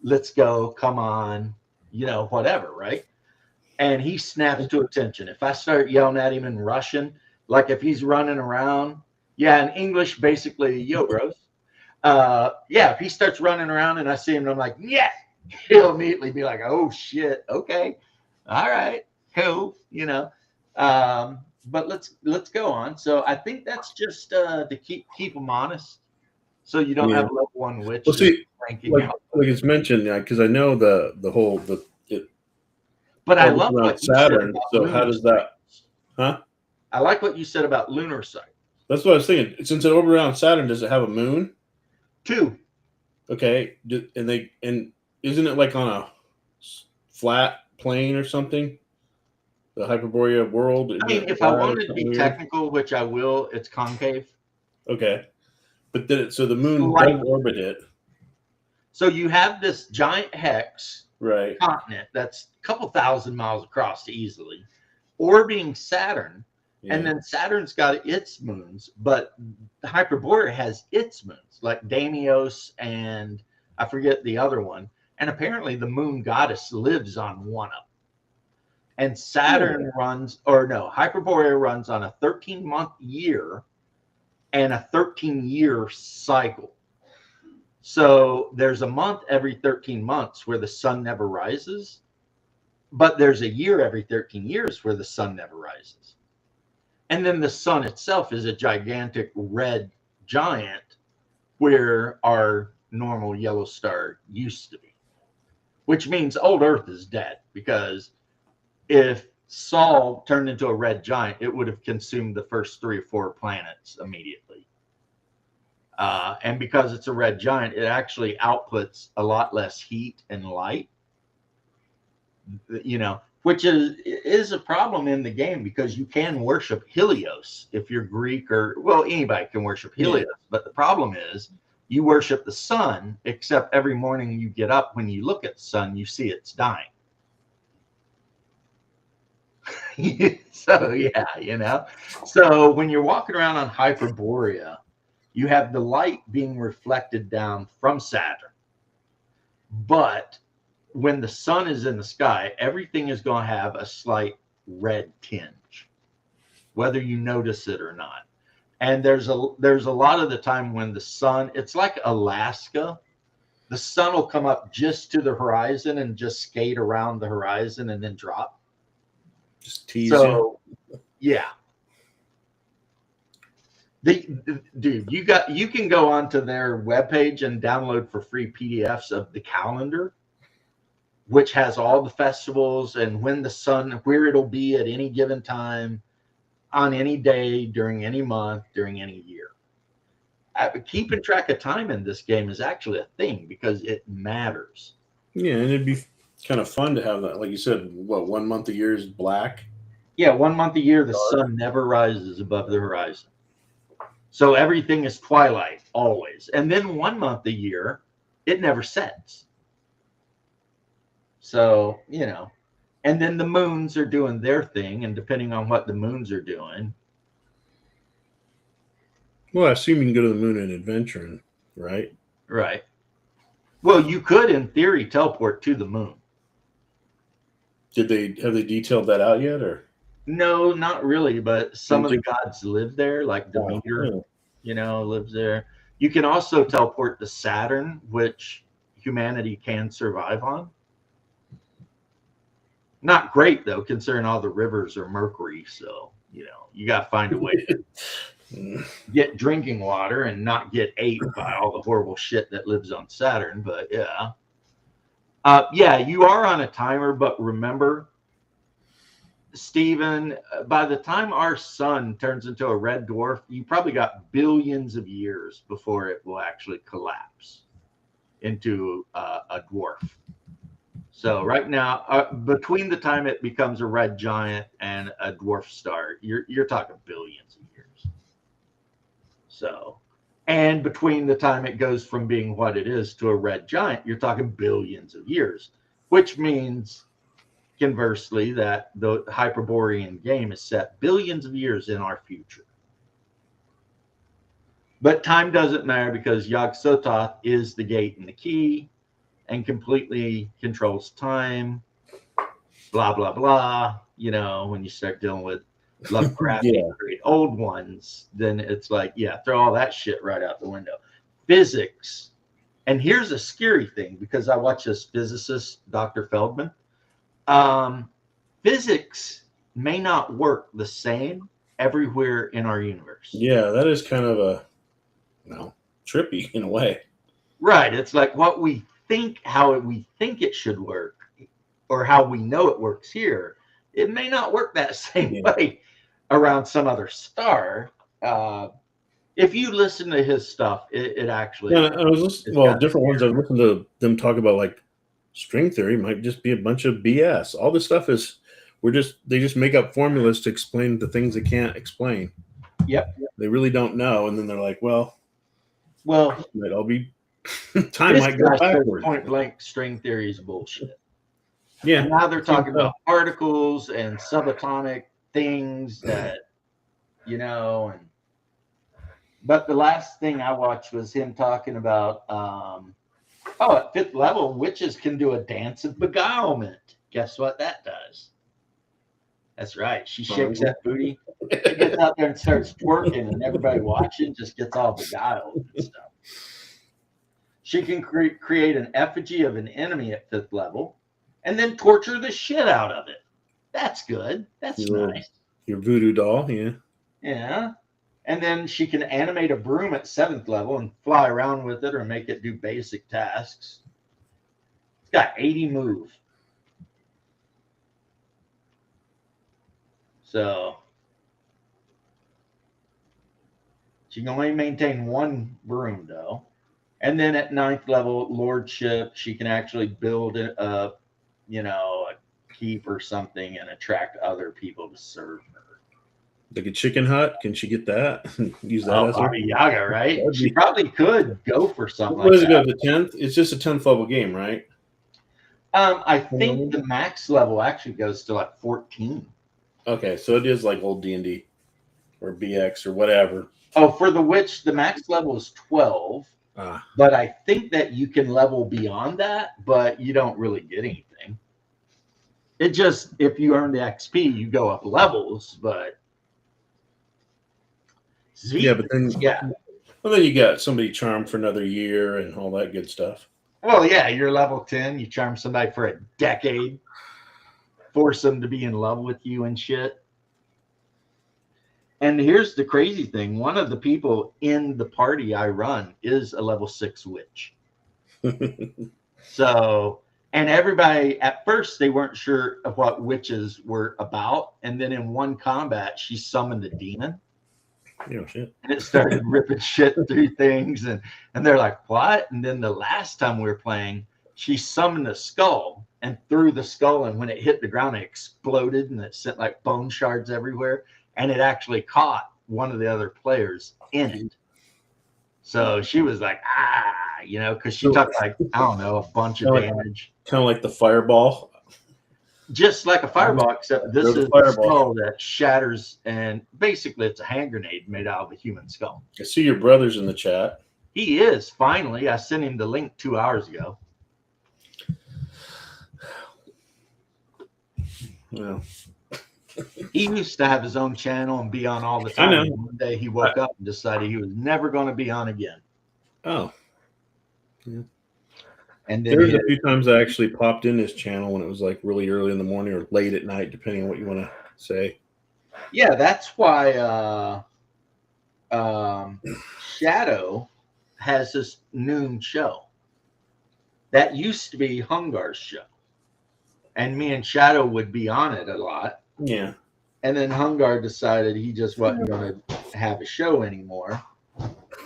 Let's go, come on, you know, whatever, right? And he snaps to attention. If I start yelling at him in Russian, like if he's running around, yeah, in English, basically, yo, bros. Yeah, if he starts running around and I see him and I'm like, yeah, he'll immediately be like, oh, shit, okay, all right, cool, you know. But let's go on. So I think that's just to keep them honest, so you don't have a level one witch. Well, see, like it's mentioned, because I know the whole But I love what Saturn. So how does that? Huh? I like what you said about lunar cycle. That's what I was thinking. Since it orbits around Saturn, does it have a moon? 2. Okay, and isn't it like on a flat plane or something? The Hyperborea world. I mean, if I wanted to be technical, which I will, it's concave. Okay, but then so the moon does orbit it. So you have this giant hex continent that's a couple thousand miles across easily, orbiting Saturn, and then Saturn's got its moons, but the Hyperborea has its moons, like Deimos and I forget the other one. And apparently the moon goddess lives on one of them. And Saturn Hyperborea runs on a 13-month year and a 13-year cycle. So there's a month every 13 months where the sun never rises, but there's a year every 13 years where the sun never rises. And then the sun itself is a gigantic red giant where our normal yellow star used to be, which means old Earth is dead, because if Sol turned into a red giant, it would have consumed the first 3 or 4 planets immediately. And because it's a red giant, it actually outputs a lot less heat and light, you know, which is a problem in the game, because you can worship Helios if you're Greek, or, well, anybody can worship Helios. Yeah. But the problem is you worship the sun, except every morning you get up, when you look at the sun, you see it's dying. So, yeah, you know. So when you're walking around on Hyperborea, you have the light being reflected down from Saturn. But when the sun is in the sky, everything is going to have a slight red tinge, whether you notice it or not. And there's a lot of the time when the sun, it's like Alaska, the sun will come up just to the horizon and just skate around the horizon and then drop. Just tease you. Yeah. Dude, you can go onto their webpage and download for free PDFs of the calendar, which has all the festivals and when the sun, where it'll be at any given time, on any day, during any month, during any year. Keeping track of time in this game is actually a thing, because it matters. Yeah, and it'd be kind of fun to have that. Like you said, what, 1 month a year is black? Yeah, 1 month a year, the sun never rises above the horizon. So everything is twilight always. And then 1 month a year, it never sets. So, and then the moons are doing their thing, and depending on what the moons are doing. Well, I assume you can go to the moon and adventuring, right? Right. Well, you could, in theory, teleport to the moon. Have they detailed that out yet, or No, not really, but some of the Something- gods live there, like Demeter, yeah. lives there. You can also teleport to Saturn, which humanity can survive on. Not great, though, considering all the rivers are mercury. So, you got to find a way to get drinking water and not get ate by all the horrible shit that lives on Saturn. But yeah. Yeah, you are on a timer, but remember, Stephen, by the time our sun turns into a red dwarf, you probably got billions of years before it will actually collapse into a dwarf. So right now, between the time it becomes a red giant and a dwarf star, you're talking billions of years. So, and between the time it goes from being what it is to a red giant, you're talking billions of years, which means conversely that the Hyperborean game is set billions of years in our future. But time doesn't matter because Yog-Sothoth is the gate and the key and completely controls time, blah, blah, blah. When you start dealing with Lovecraft great old ones, then it's like, throw all that shit right out the window. Physics. And here's a scary thing because I watch this physicist, Dr. Feldman. Physics may not work the same everywhere in our universe. Yeah, that is kind of trippy in a way. Right. It's like what we think, how we think it should work, or how we know it works here. It may not work that same way around some other star. If you listen to his stuff, it actually. Yeah, I was listening. Different ones. I've listened to them talk about like string theory might just be a bunch of BS. All this stuff is they just make up formulas to explain the things they can't explain. Yep. They really don't know, and then they're like, well, might all be time might go backwards. Point blank, string theory is bullshit. Yeah. And now they're talking about particles and subatomic things that, but the last thing I watched was him talking about, at 5th level, witches can do a dance of beguilement. Guess what that does? That's right. She shakes that booty. She gets out there and starts twerking, and everybody watching just gets all beguiled and stuff. She can create an effigy of an enemy at 5th level and then torture the shit out of it. That's good. That's nice. Your voodoo doll, yeah. Yeah. And then she can animate a broom at 7th level and fly around with it or make it do basic tasks. It's got 80 move. So she can only maintain one broom, though. And then at 9th level, lordship, she can actually build a keep or something and attract other people to serve her. Like a chicken hut, can she get that? Use that as Baba Yaga, right? She probably could go for something what like does that. It go to 10th? It's just a 10th level game, right? I think the max level actually goes to like 14. Okay, so it is like old D&D or BX or whatever. Oh, for the witch, the max level is 12. But I think that you can level beyond that, but you don't really get anything. It just, if you earn the XP, you go up levels, but but then well, then you got somebody charmed for another year and all that good stuff. Well, yeah, you're level 10. You charm somebody for a decade, force them to be in love with you and shit. And here's the crazy thing. One of the people in the party I run is a level 6 witch. So, and everybody, at first, they weren't sure of what witches were about. And then in one combat, she summoned a demon. Shit. And it started ripping shit through things. And they're like, what? And then the last time we were playing, she summoned a skull and threw the skull. And when it hit the ground, it exploded and it sent like bone shards everywhere. And it actually caught one of the other players in it. So she was like, because she took like, I don't know, a bunch of damage. Kind of like the fireball. Just like a fireball, except this There's a is a fireball. skull that shatters, and basically it's a hand grenade made out of a human skull. I see your brother's in the chat. He is, finally. I sent him the link 2 hours ago. Well, He used to have his own channel and be on all the time. I know. One day he woke up and decided he was never going to be on again. oh, And there then was a few times I actually popped in his channel when it was like really early in the morning or late at night, depending on what you want to say. yeah, that's why Shadow has this noon show. That used to be Hungar's show. And me and Shadow would be on it a lot. Yeah. And then Hungar decided he just wasn't going to have a show anymore.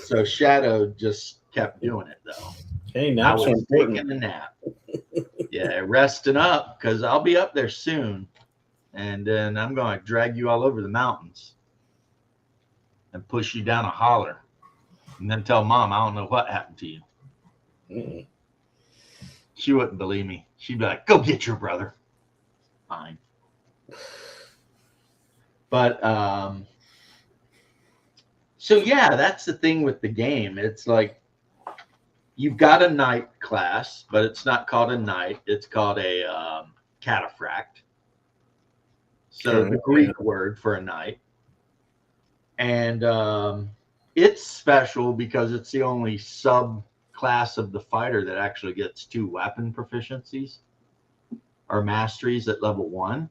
So Shadow just kept doing it, though. Hey, I naps are was important. taking a nap. Yeah, resting up because I'll be up there soon. And then I'm going to drag you all over the mountains and push you down a holler. And then tell Mom, I don't know what happened to you. Mm-mm. She wouldn't believe me. She'd be like, go get your brother. Fine. But, so yeah, that's the thing with the game. It's like, you've got a knight class, but it's not called a knight. It's called a cataphract. So the Greek word for a knight. And it's special because it's the only subclass of the fighter that actually gets 2 weapon proficiencies or masteries at level 1.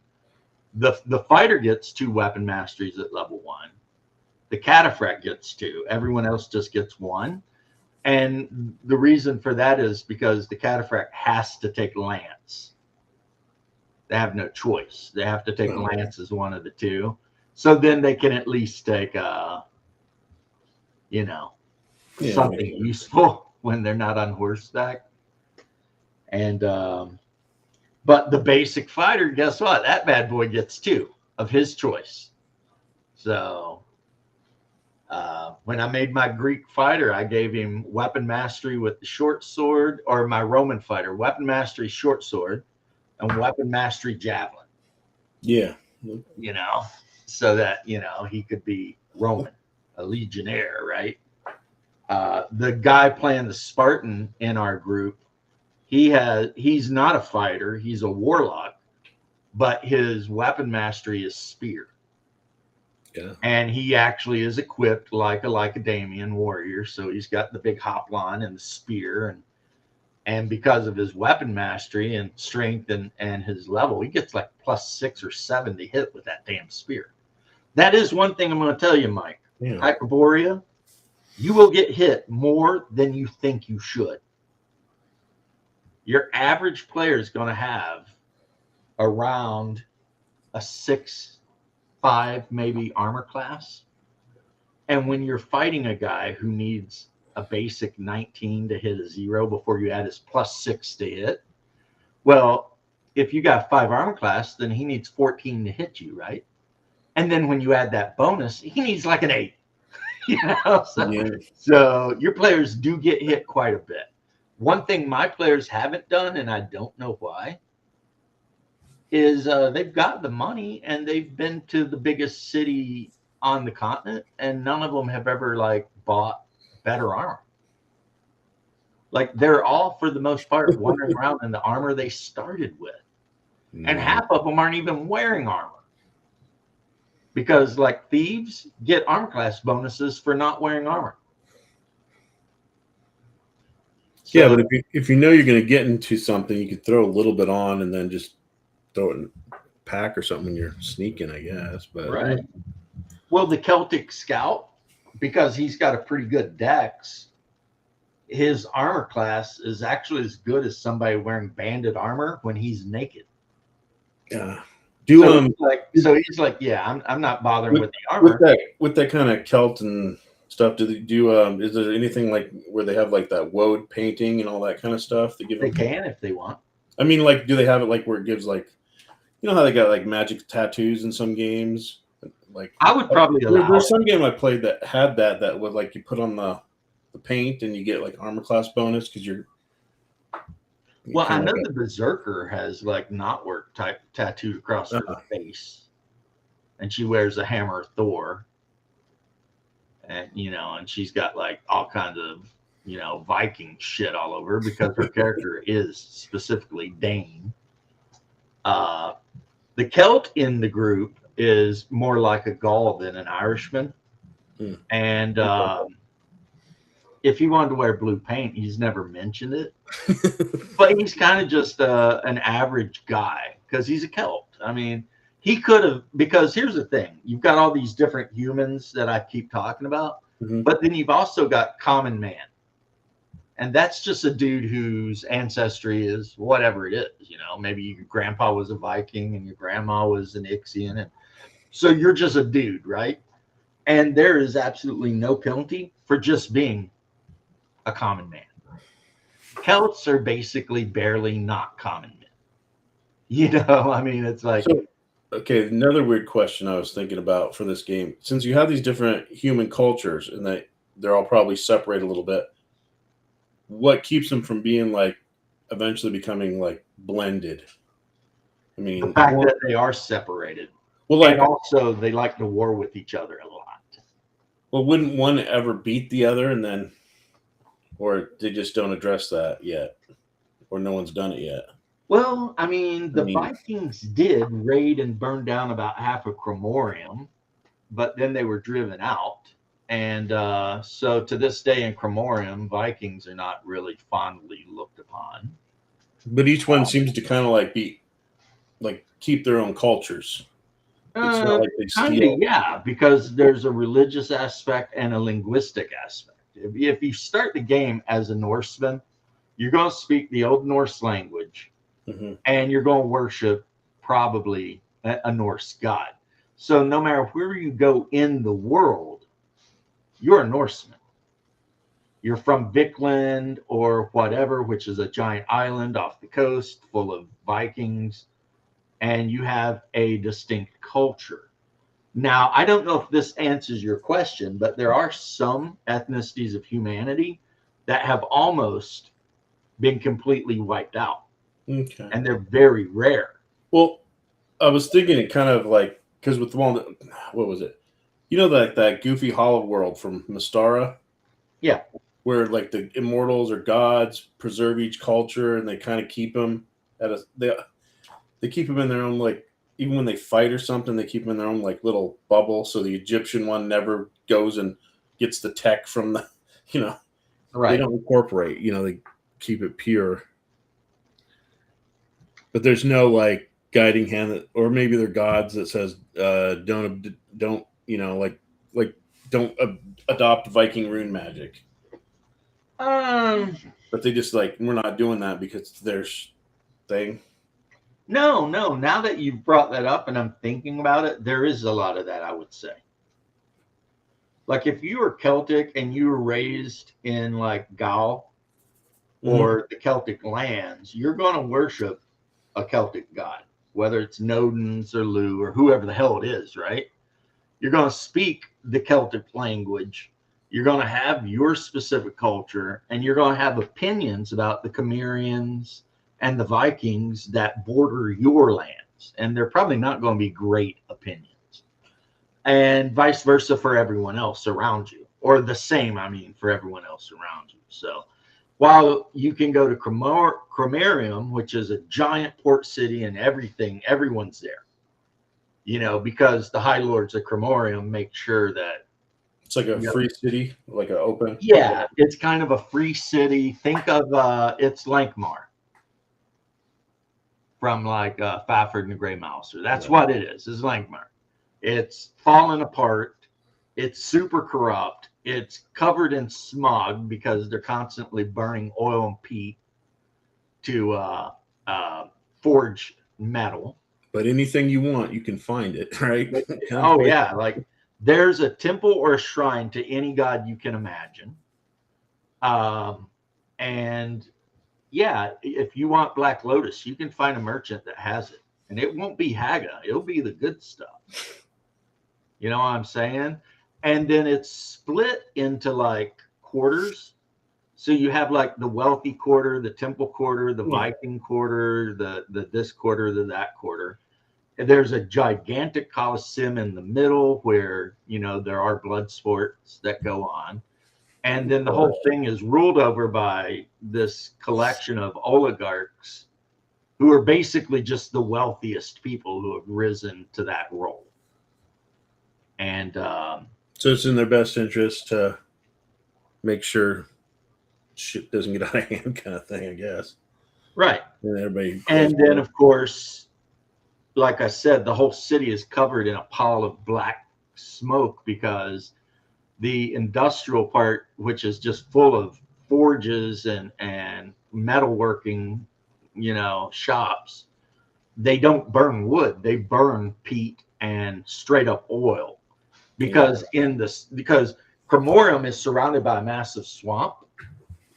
The fighter gets 2 weapon masteries at level 1. The cataphract gets 2. Everyone else just gets 1. And the reason for that is because the cataphract has to take lance. They have no choice. They have to take lance as one of the 2. So then they can at least take, something useful when they're not on horseback. And, but the basic fighter, guess what? That bad boy gets 2 of his choice. So when I made my Greek fighter, I gave him weapon mastery with the short sword, or my Roman fighter, weapon mastery short sword, and weapon mastery javelin. Yeah. So that, he could be Roman, a legionnaire, right? The guy playing the Spartan in our group, he's not a fighter, he's a warlock, but his weapon mastery is spear. Yeah. And he actually is equipped like a Lacedaemonian warrior. So he's got the big hoplon and the spear. And because of his weapon mastery and strength and his level, he gets like +6 or 7 to hit with that damn spear. That is one thing I'm going to tell you, Mike. Yeah. Hyperborea, you will get hit more than you think you should. Your average player is going to have around a 6-5 maybe armor class. And when you're fighting a guy who needs a basic 19 to hit a 0 before you add his +6 to hit, well, if you got 5 armor class, then he needs 14 to hit you, right? And then when you add that bonus, he needs like an 8. So your players do get hit quite a bit. One thing my players haven't done, and I don't know why, is they've got the money and they've been to the biggest city on the continent, and none of them have ever bought better armor. Like, they're all, for the most part, wandering around in the armor they started with. And half of them aren't even wearing armor. Because, like, thieves get armor class bonuses for not wearing armor. So, yeah, but if you know you're going to get into something, you could throw a little bit on and then just throw it in a pack or something when you're sneaking, I guess. But right. Well, the Celtic Scout, because he's got a pretty good dex, his armor class is actually as good as somebody wearing banded armor when he's naked. Yeah. So he's like, yeah, I'm not bothering with the armor. With that kind of Celt and stuff, do they do? Is there anything like where they have like that woad painting and all that kind of stuff? They can if they want. I mean, like, do they have it like where it gives like, how they got like magic tattoos in some games? Like, I would probably allow. There's some game I played that had that was like you put on the the paint and you get like armor class bonus because you're Well, I kinda know like the Berserker has like knotwork type tattooed across her face, and she wears a hammer of Thor, and and she's got like all kinds of Viking shit all over because her character is specifically Dane. The Celt in the group is more like a Gaul than an Irishman, and if he wanted to wear blue paint, he's never mentioned it. But he's kind of just an average guy because he's a Celt. I mean, he could have, because here's the thing. You've got all these different humans that I keep talking about, but then you've also got common man. And that's just a dude whose ancestry is whatever it is. Maybe your grandpa was a Viking and your grandma was an Ixian. And so you're just a dude, right? And there is absolutely no penalty for just being a common man. Celts are basically barely not common men. I mean, it's like. So, okay, another weird question I was thinking about for this game. Since you have these different human cultures and they're all probably separated a little bit, what keeps them from being like eventually becoming like blended? I mean, the fact that they are separated. Well, like and also they like to war with each other a lot. Well, wouldn't one ever beat the other and then, or they just don't address that yet, or no one's done it yet? Well, I mean, the Vikings did raid and burn down about half of Cromorium, but then they were driven out. And so to this day in Cromorium, Vikings are not really fondly looked upon. But each one seems to kind of like keep their own cultures. It's not like they steal. Yeah, because there's a religious aspect and a linguistic aspect. If you start the game as a Norseman, you're going to speak the Old Norse language, and you're going to worship probably a Norse god. So no matter where you go in the world, you're a Norseman. You're from Vikland or whatever, which is a giant island off the coast full of Vikings, and you have a distinct culture. Now, I don't know if this answers your question, but there are some ethnicities of humanity that have almost been completely wiped out. Okay. And they're very rare. Well, I was thinking it kind of like, because with the one, what was it? That goofy hollow world from Mystara? Yeah. Where like the immortals or gods preserve each culture and they kind of keep them they keep them in their own, like, even when they fight or something, they keep them in their own like little bubble. So the Egyptian one never goes and gets the tech from the, right. They don't incorporate, they keep it pure. But there's no like guiding hand or maybe they're gods that says, don't, don't adopt Viking rune magic. But they just like, we're not doing that because it's their thing. No. Now that you've brought that up and I'm thinking about it, there is a lot of that, I would say. Like if you were Celtic and you were raised in like Gaul or the Celtic lands, you're going to worship a Celtic god, whether it's Nodens or Lu or whoever the hell it is, right? You're going to speak the Celtic language. You're going to have your specific culture, and you're going to have opinions about the Cimmerians and the Vikings that border your lands. And they're probably not going to be great opinions. And vice versa for everyone else around you, or the same, for everyone else around you. So while you can go to Cromorium, which is a giant port city and everything, everyone's there, because the High Lords of Cromorium make sure that it's like a free city, like an open. Yeah, it's kind of a free city. Think of it's Lankhmar from like Fafhrd and the Grey Mouser. That's what it is. It's Lankhmar. It's fallen apart. It's super corrupt. It's covered in smog because they're constantly burning oil and peat to forge metal. But anything you want, you can find it, right? Oh, yeah. Like there's a temple or a shrine to any god you can imagine. And yeah, if you want Black Lotus, you can find a merchant that has it. And it won't be Haga. It'll be the good stuff. You know what I'm saying? And then it's split into like quarters. So you have like the wealthy quarter, the temple quarter, the Yeah. Viking quarter, the this quarter, the that quarter. And there's a gigantic coliseum in the middle where, you know, there are blood sports that go on. And then the whole thing is ruled over by this collection of oligarchs who are basically just the wealthiest people who have risen to that role. And So it's in their best interest to make sure shit doesn't get out of hand, kind of thing, I guess. right. And everybody. And then, of course, like I said, the whole city is covered in a pall of black smoke because the industrial part, which is just full of forges and metalworking, you know, shops, they don't burn wood. They burn peat and straight up oil because because Cremorium is surrounded by a massive swamp.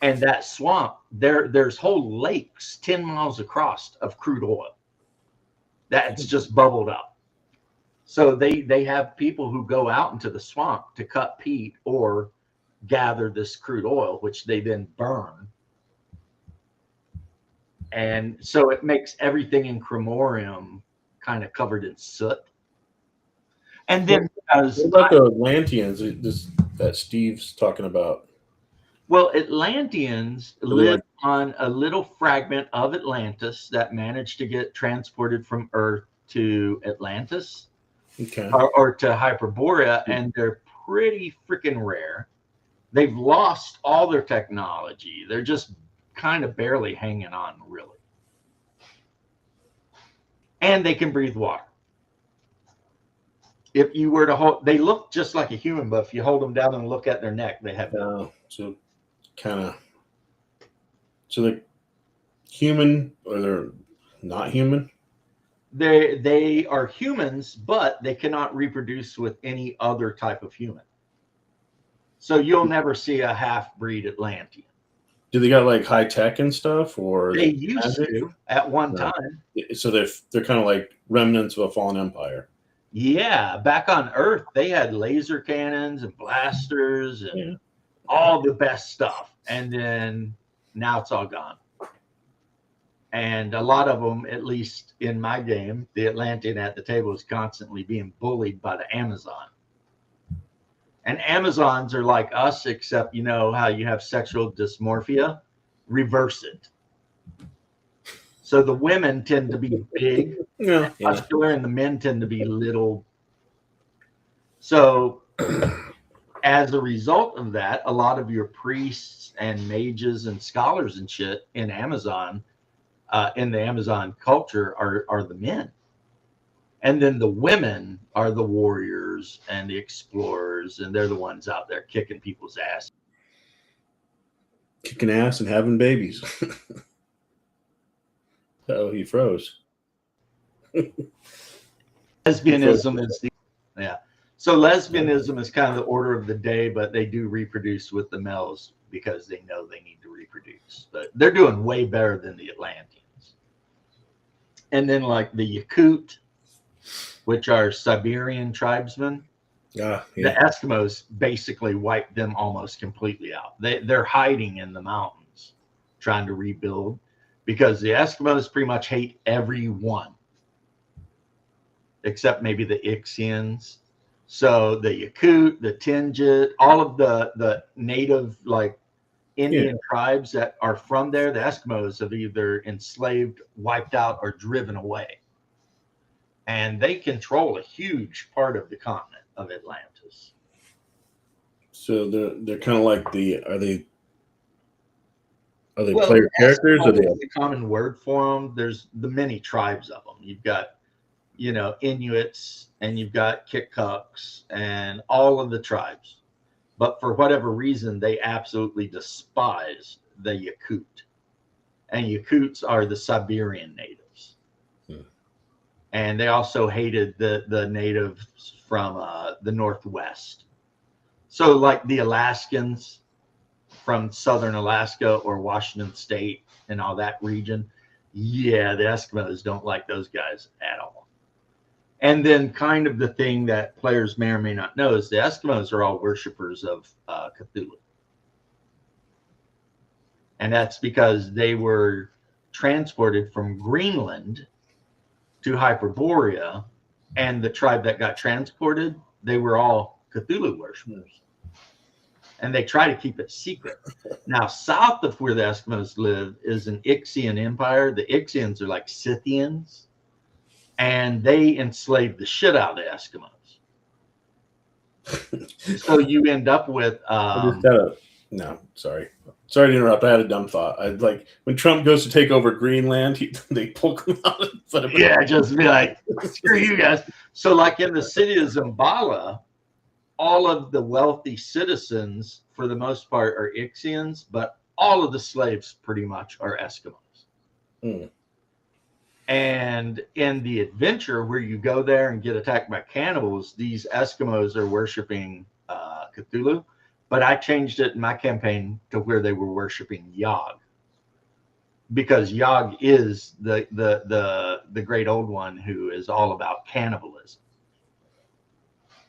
And that swamp, there's whole lakes 10 miles across of crude oil that's just bubbled up. So they have people who go out into the swamp to cut peat or gather this crude oil, which they then burn. And so it makes everything in Cremorium kind of covered in soot. And then What about the Atlanteans that Steve's talking about? well, Atlanteans live on a little fragment of Atlantis that managed to get transported from Earth to Atlantis Okay. or to Hyperborea, and they're pretty freaking rare. They've lost all their technology. They're just kind of barely hanging on, really. And they can breathe water. If you were to hold, they look just like a human, but if you hold them down and look at their neck, they have no. So kind of. So they're human or they're not human? They are humans, but they cannot reproduce with any other type of human. So you'll never see a half-breed Atlantean. Do they got like high tech and stuff, or They used to at one No. time. So they're kind of like remnants of a fallen empire. Yeah, back on Earth, they had laser cannons and blasters and Yeah. all the best stuff. And then now it's all gone. And a lot of them, at least in my game, the Atlantean at the table is constantly being bullied by the Amazon. And Amazons are like us, except you know how you have sexual dysmorphia? Reverse it. So the women tend to be big, Yeah. muscular, and the men tend to be little. So as a result of that, a lot of your priests and mages and scholars and shit in Amazon, in the Amazon culture, are the men. And then the women are the warriors and the explorers, and they're the ones out there kicking people's ass. Kicking ass and having babies. Oh, he froze. Lesbianism is so lesbianism is kind of the order of the day, but they do reproduce with the males because they know they need to reproduce. But they're doing way better than the Atlanteans. And then like the Yakut, which are Siberian tribesmen, Yeah. the Eskimos basically wiped them almost completely out. They're hiding in the mountains trying to rebuild because the Eskimos pretty much hate everyone except maybe the Ixians. So the Yakut, the Tlingit, all of the native like Indian tribes that are from there, the Eskimos have either enslaved, wiped out, or driven away. And they control a huge part of the continent of Atlantis. So they're kind of like are they Well, player characters? Or Eskimo is the common word for them. There's the many tribes of them. You've got, you know, Inuits and you've got Kikuks and all of the tribes. But for whatever reason, they absolutely despise the Yakut. And Yakuts are the Siberian natives. And they also hated the natives from the Northwest. So like the Alaskans from Southern Alaska or Washington State and all that region, yeah, the Eskimos don't like those guys at all. And then kind of the thing that players may or may not know is the Eskimos are all worshipers of Cthulhu. And that's because they were transported from Greenland to Hyperborea, and the tribe that got transported, they were all Cthulhu worshippers. And they try to keep it secret. Now, south of where the Eskimos live is an Ixian empire. The Ixians are like Scythians, and they enslaved the shit out of the Eskimos. So you end up with no, sorry to interrupt. I had a dumb thought. I'd like when Trump goes to take over Greenland, they pull him out instead of just be like, screw you guys. So like in the city of Zimbala, all of the wealthy citizens for the most part are Ixians, but all of the slaves pretty much are Eskimos. Hmm. And in the adventure where you go there and get attacked by cannibals, these Eskimos are worshiping Cthulhu. But I changed it in my campaign to where they were worshiping Yog, because Yog is the great old one who is all about cannibalism.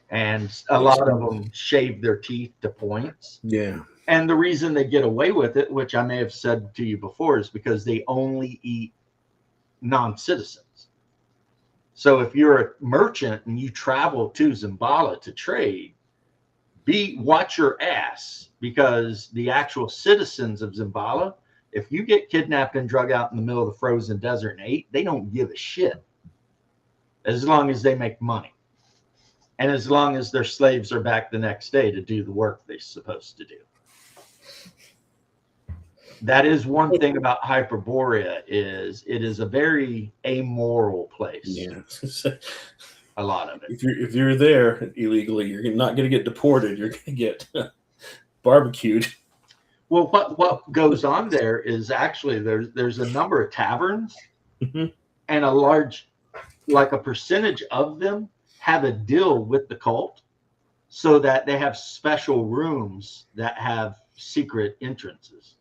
And a lot of them shave their teeth to points. Yeah. And the reason they get away with it, which I may have said to you before, is because they only eat non-citizens. So if you're a merchant and you travel to Zimbala to trade, watch your ass, because the actual citizens of Zimbala, if you get kidnapped and drug out in the middle of the frozen desert and ate, they don't give a shit as long as they make money. And as long as their slaves are back the next day to do the work they're supposed to do. That is one thing about Hyperborea, is it is a very amoral place. Yeah. A lot of it. If you're there illegally, you're not going to get deported. You're going to get barbecued. Well, what goes on there is actually there's a number of taverns, Mhm. and a large, like a percentage of them have a deal with the cult, so that they have special rooms that have secret entrances.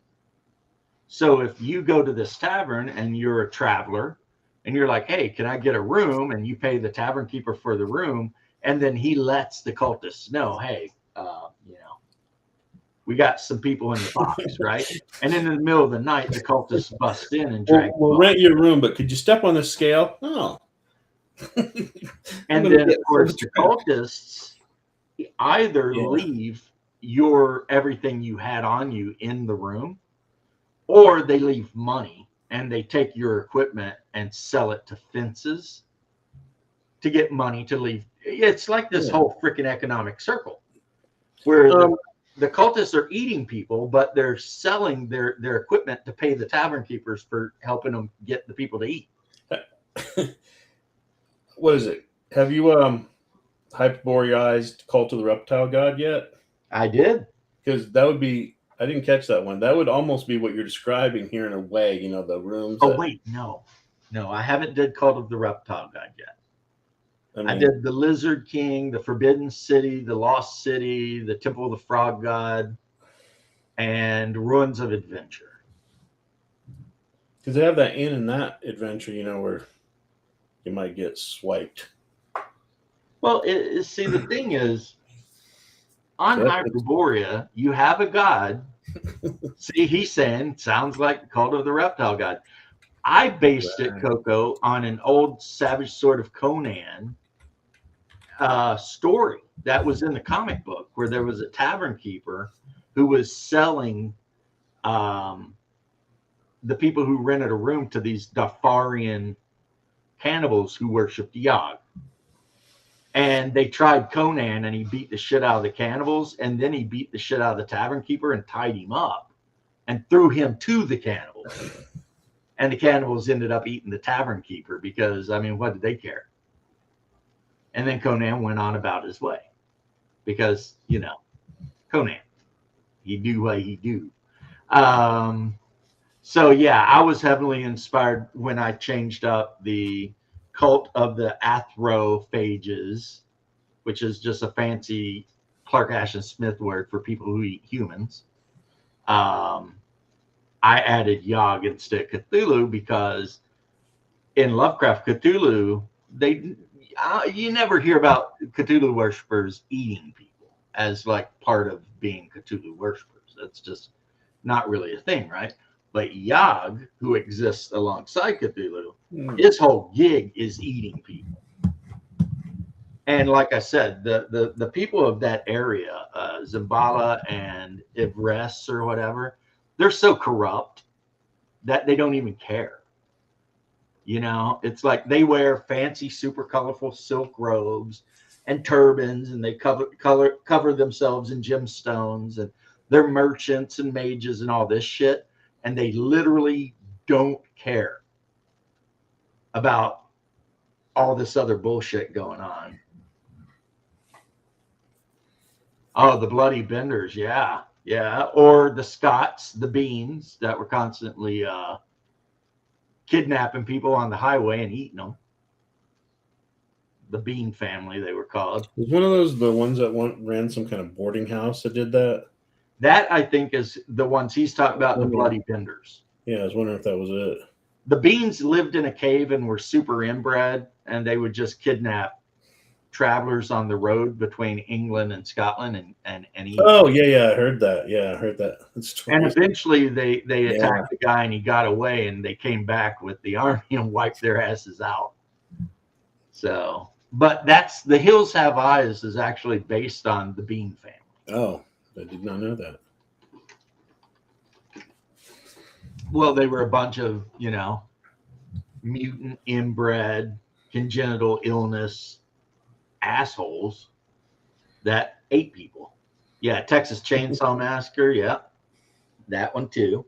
So if you go to this tavern and you're a traveler and you're like, hey, can I get a room? And you pay the tavern keeper for the room. And then he lets the cultists know, hey, we got some people in the box, right? And in the middle of the night, the cultists bust in and drag We'll rent your room, but could you step on the scale? Oh. And then, of course, the cultists either leave everything you had on you in the room, or they leave money and they take your equipment and sell it to fences to get money to leave. It's like this whole freaking economic circle where the cultists are eating people, but they're selling their equipment to pay the tavern keepers for helping them get the people to eat. What is it? Have you Hyperboreized Cult of the Reptile God yet? I did. Because that would be, I didn't catch that one. That would almost be what you're describing here in a way, the rooms. Wait, no, I haven't did Cult of the Reptile God yet. I did the Lizard King, the Forbidden City, the Lost City, the Temple of the Frog God, and Ruins of Adventure. Because they have that in that adventure, where you might get swiped. Well, see, the thing is, on Hyperborea, you have a god. See, he's saying, sounds like Cult of the Reptile God. I based it, Coco, on an old Savage Sword of Conan story that was in the comic book, where there was a tavern keeper who was selling the people who rented a room to these Dafarian cannibals who worshipped Yog. And they tried Conan, and he beat the shit out of the cannibals, and then he beat the shit out of the tavern keeper and tied him up and threw him to the cannibals. And the cannibals ended up eating the tavern keeper because, what did they care? And then Conan went on about his way because, Conan, he do what he do. So, yeah, I was heavily inspired when I changed up the Cult of the Athrophages, which is just a fancy Clark Ashton Smith word for people who eat humans. I added Yog instead of Cthulhu because in Lovecraft Cthulhu, you never hear about Cthulhu worshippers eating people as like part of being Cthulhu worshippers. That's just not really a thing, right? But Yog, who exists alongside Cthulhu, Mm. his whole gig is eating people. And like I said, the people of that area, Zimbala and Ivres or whatever, they're so corrupt that they don't even care. You know, it's like they wear fancy, super colorful silk robes and turbans, and they cover themselves in gemstones, and they're merchants and mages and all this shit, and they literally don't care about all this other bullshit going on. Oh, the bloody benders, yeah, or the Scots, the Beans that were constantly kidnapping people on the highway and eating them. The Bean family, they were called. Was one of those the ones that ran some kind of boarding house that did that? That, I think, is the ones he's talking about, the bloody benders. Yeah, I was wondering if that was it. The Beans lived in a cave and were super inbred, and they would just kidnap travelers on the road between England and Scotland and eat. Oh, yeah, I heard that. Yeah, I heard that. And eventually they attacked the guy and he got away, and they came back with the army and wiped their asses out. So, but that's The Hills Have Eyes is actually based on the Bean family. Oh, I did not know that. Well, they were a bunch of, you know, mutant, inbred, congenital illness assholes that ate people. Yeah, Texas Chainsaw Massacre. Yeah, that one too.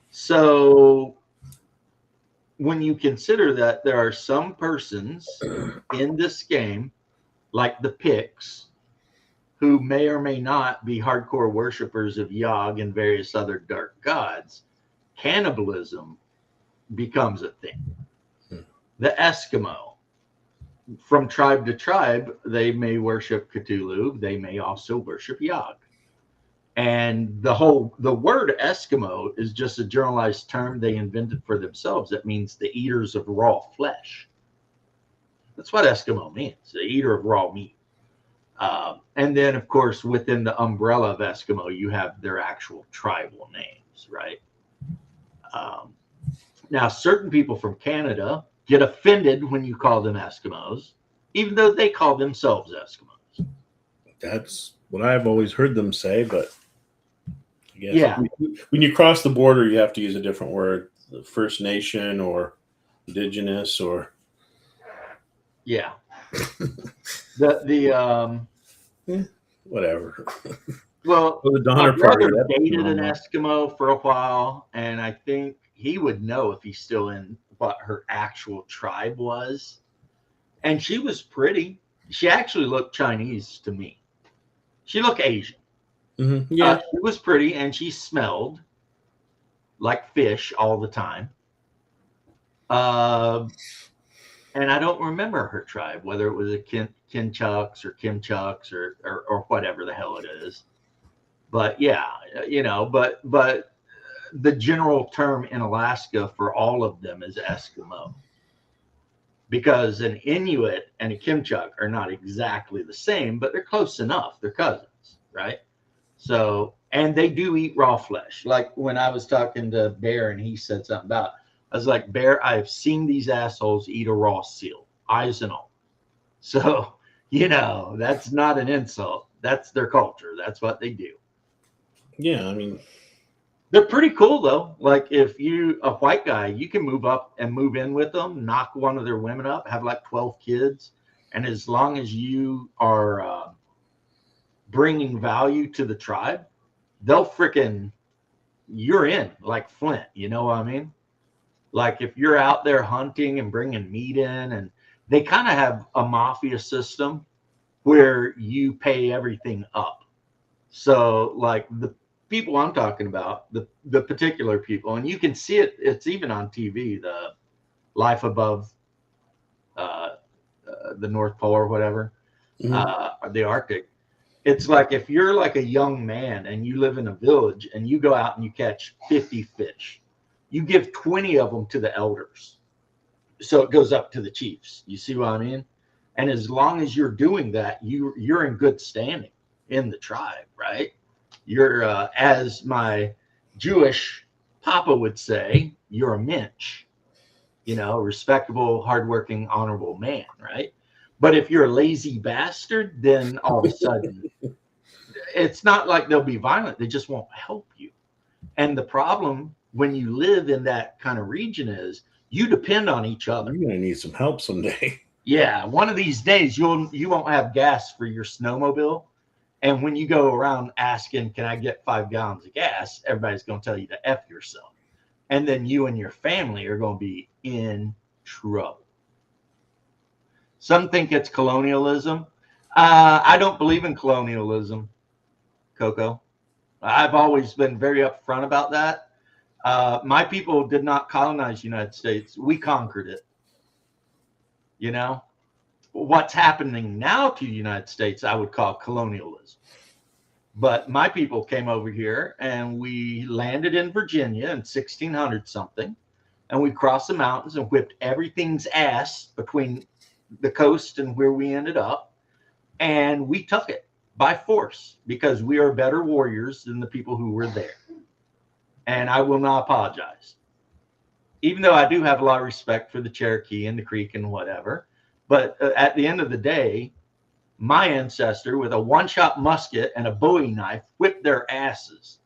So when you consider that there are some persons in this game, like the Picts, who may or may not be hardcore worshipers of Yog and various other dark gods, cannibalism becomes a thing. The Eskimo, from tribe to tribe, they may worship Cthulhu. They may also worship Yog. And the word Eskimo is just a generalized term they invented for themselves. That means the eaters of raw flesh. That's what Eskimo means, the eater of raw meat. And then, of course, within the umbrella of Eskimo, you have their actual tribal names, right? Now, certain people from Canada get offended when you call them Eskimos, even though they call themselves Eskimos. That's what I've always heard them say, but I guess Yeah. when you cross the border, you have to use a different word, First Nation or Indigenous or Yeah. whatever. Well, The my Donner Party. brother that's dated an normal. Eskimo for a while, and I think he would know if he's still in what her actual tribe was. And she was pretty. She actually looked Chinese to me. She looked Asian. Mm-hmm. Yeah. She was pretty, and she smelled like fish all the time. And I don't remember her tribe, whether it was a Kinchucks or Kimchucks or whatever the hell it is. But yeah, you know, but the general term in Alaska for all of them is Eskimo. Because an Inuit and a Kimchuk are not exactly the same, but they're close enough. They're cousins, right? So, and they do eat raw flesh. Like when I was talking to Bear and he said something about, I was like, Bear, I've seen these assholes eat a raw seal, eyes and all. So, you know, that's not an insult. That's their culture. That's what they do. Yeah, I mean, they're pretty cool though. Like if you a white guy, you can move up and move in with them, knock one of their women up, have like 12 kids, and as long as you are bringing value to the tribe, they'll freaking you're in like Flint. You know what I mean? Like if you're out there hunting and bringing meat in, and they kind of have a mafia system where you pay everything up. So like the people I'm talking about, the particular people, and you can see it, it's even on TV, the Life Above the North Pole or whatever, the Arctic. It's like if you're like a young man and you live in a village and you go out and you catch 50 fish, you give 20 of them to the elders. So it goes up to the chiefs. You see what I mean? And as long as you're doing that, you're in good standing in the tribe, right? You're, as my Jewish papa would say, you're a mensch, you know, respectable, hardworking, honorable man, right? But if you're a lazy bastard, then all of a sudden, it's not like they'll be violent. They just won't help you. And the problem when you live in that kind of region is you depend on each other. You're gonna need some help someday. Yeah, one of these days you won't have gas for your snowmobile. And when you go around asking, can I get 5 gallons of gas? Everybody's going to tell you to F yourself. And then you and your family are going to be in trouble. Some think it's colonialism. I don't believe in colonialism, Coco. I've always been very upfront about that. My people did not colonize the United States. We conquered it. You know? What's happening now to the United States, I would call colonialism. But my people came over here and we landed in Virginia in 1600 something, and we crossed the mountains and whipped everything's ass between the coast and where we ended up. And we took it by force because we are better warriors than the people who were there. And I will not apologize. Even though I do have a lot of respect for the Cherokee and the Creek and whatever. But at the end of the day, my ancestor with a one-shot musket and a Bowie knife whipped their asses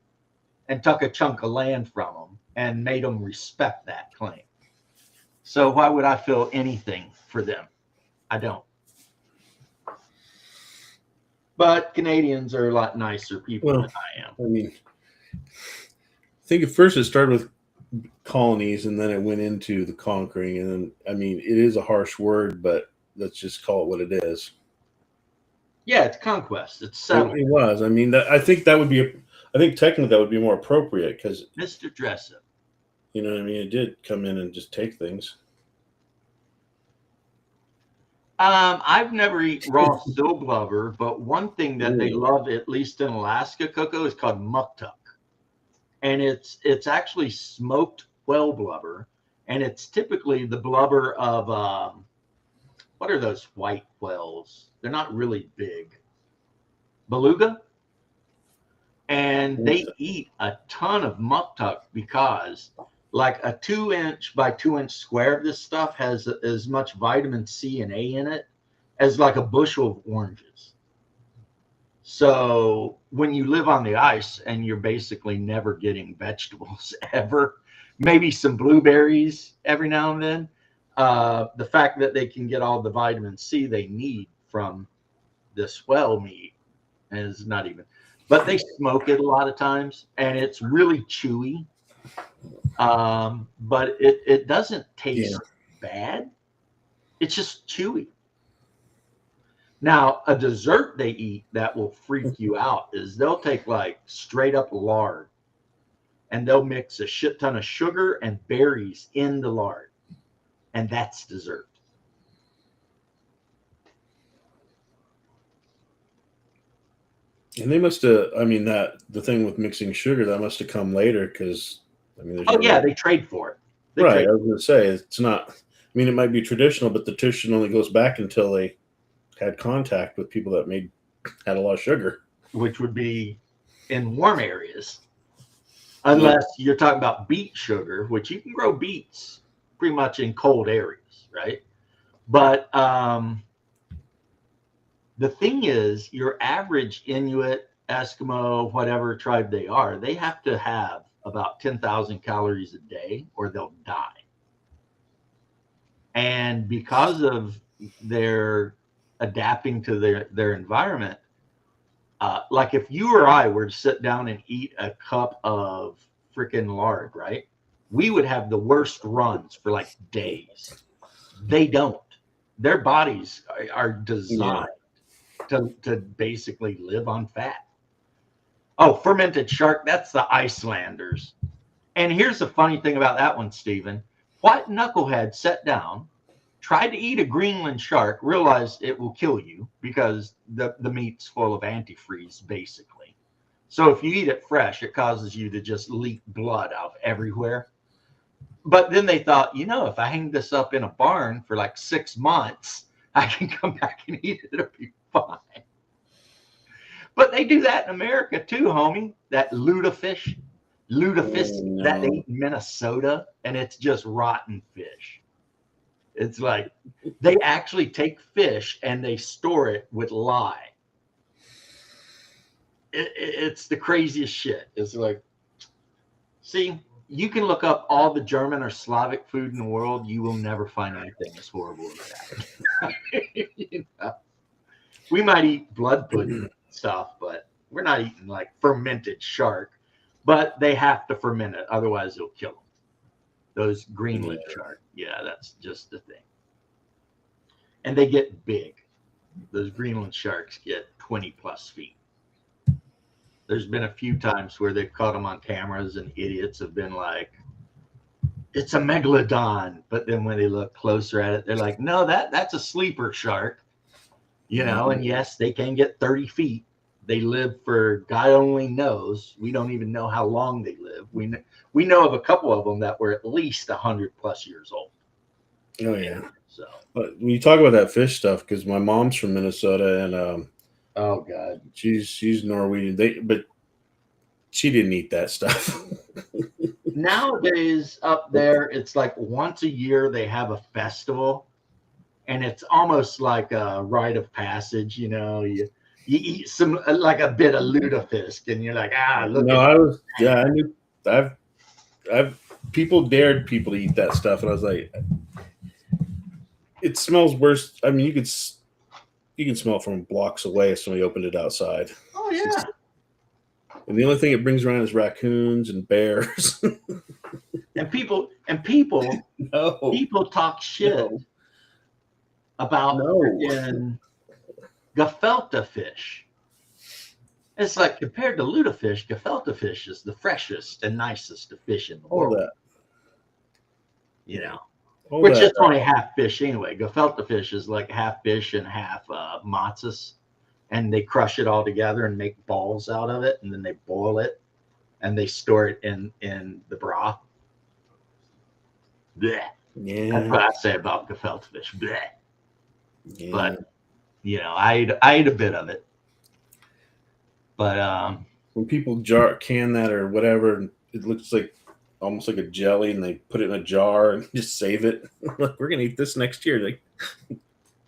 and took a chunk of land from them and made them respect that claim. So why would I feel anything for them? I don't. But Canadians are a lot nicer people than I am. I mean, I think at first it started with colonies and then it went into the conquering. And then, I mean, it is a harsh word, but let's just call it what it is. Yeah, it's conquest. It's settlement. It was. I mean, I think that would be, I think technically that would be more appropriate because, Mr. Dressup. you know what I mean? It did come in and just take things. I've never eaten raw still blubber, but one thing that they love, at least in Alaska, Coco, is called muktuk. And it's actually smoked whale blubber. And it's typically the blubber of, what are those white whales? They're not really big. Beluga? And they eat a ton of muktuk because like a 2-inch by 2-inch square of this stuff has as much vitamin C and A in it as like a bushel of oranges. So when you live on the ice and you're basically never getting vegetables ever, maybe some blueberries every now and then, the fact that they can get all the vitamin C they need from this whale meat is not even, but they smoke it a lot of times and it's really chewy. But it doesn't taste bad. It's just chewy. Now, a dessert they eat that will freak you out is they'll take like straight up lard and they'll mix a shit ton of sugar and berries in the lard. And that's dessert. And they must have, I mean, that the thing with mixing sugar, that must have come later because, I mean, Oh, yeah, they trade for it. Right. I was going to say, it's not, I mean, it might be traditional, but the tradition only goes back until they had contact with people that had a lot of sugar. Which would be in warm areas. Unless you're talking about beet sugar, which you can grow beets pretty much in cold areas, right? But the thing is, your average Inuit, Eskimo, whatever tribe they are, they have to have about 10,000 calories a day or they'll die. And because of their adapting to their environment, like if you or I were to sit down and eat a cup of freaking lard, right? We would have the worst runs for like days. They don't. Their bodies are designed to basically live on fat. Oh, fermented shark, that's the Icelanders. And here's the funny thing about that one, Stephen. What knucklehead sat down, tried to eat a Greenland shark, realized it will kill you because the meat's full of antifreeze, basically. So if you eat it fresh, it causes you to just leak blood out everywhere. But then they thought, you know, if I hang this up in a barn for like 6 months, I can come back and eat it. It'll be fine. But they do that in America too, homie. That lutefisk that they eat in Minnesota, and it's just rotten fish. It's like they actually take fish and they store it with lye. It's the craziest shit. It's like, see, you can look up all the German or Slavic food in the world. You will never find anything as horrible as that. You know? We might eat blood pudding stuff, but we're not eating like fermented shark. But they have to ferment it, otherwise it'll kill them. Those Greenland shark, yeah, that's just the thing. And they get big. Those Greenland sharks get 20 plus feet. There's been a few times where they've caught them on cameras and idiots have been like, it's a megalodon. But then when they look closer at it, they're like, no, that's a sleeper shark. You know, and yes, they can get 30 feet. They live for God only knows. We don't even know how long they live. We know of a couple of them that were at least 100 plus years old. Oh yeah. So, but when you talk about that fish stuff, because my mom's from Minnesota and oh god, she's Norwegian. But she didn't eat that stuff. Nowadays up there, it's like once a year they have a festival, and it's almost like a rite of passage. You know, you eat some like a bit of lutefisk, and you're like, look. No, I knew. I've people dared people to eat that stuff, and I was like, it smells worse. I mean, you can smell it from blocks away if somebody opened it outside. Oh yeah. And the only thing it brings around is raccoons and bears. and people No. people talk shit about freaking gefilte fish. It's like compared to lutefisk, gefilte fish is the freshest and nicest of fish in the world. That. You know, All which that. is only half fish anyway. Gefilte fish is like half fish and half matzahs, and they crush it all together and make balls out of it, and then they boil it, and they store it in the broth. Blech. Yeah. That's what I say about gefilte fish. Blech. Yeah. But you know, I ate a bit of it. But when people can that or whatever, it looks like almost like a jelly, and they put it in a jar and just save it. Look, we're gonna eat this next year. Like,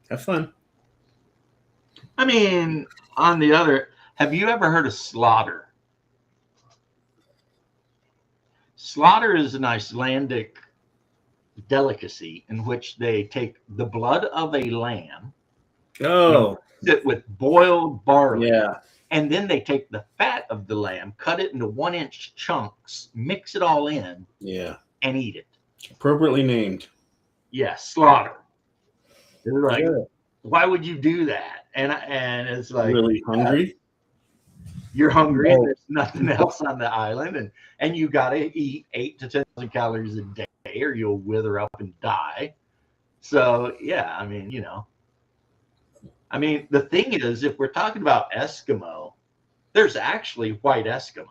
have fun. I mean, have you ever heard of slaughter? Slaughter is an Icelandic delicacy in which they take the blood of a lamb, it with boiled barley, and then they take the fat of the lamb, cut it into 1-inch chunks, mix it all in, and eat it. Appropriately named. Yeah, slaughter. They're like, why would you do that? And it's like, really hungry. You're hungry. And there's nothing else on the island, and you got to eat 8,000 to 10,000 calories a day, or you'll wither up and die. So yeah, I mean, you know. I mean, the thing is, if we're talking about Eskimo, there's actually white Eskimo.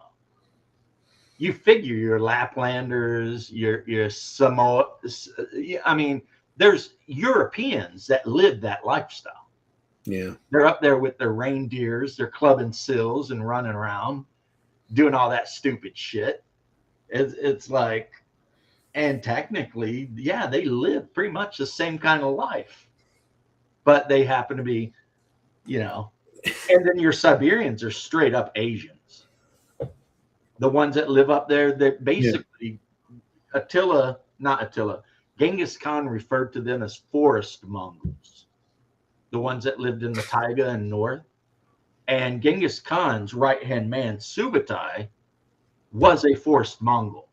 You figure your Laplanders, your Samoa. I mean, there's Europeans that live that lifestyle. Yeah. They're up there with their reindeers, they're clubbing sills and running around, doing all that stupid shit. It's like, and technically, yeah, they live pretty much the same kind of life. But they happen to be, you know, and then your Siberians are straight up Asians. The ones that live up there, they're basically Genghis Khan referred to them as forest Mongols, the ones that lived in the taiga and north. And Genghis Khan's right-hand man, Subutai, was a forest Mongol.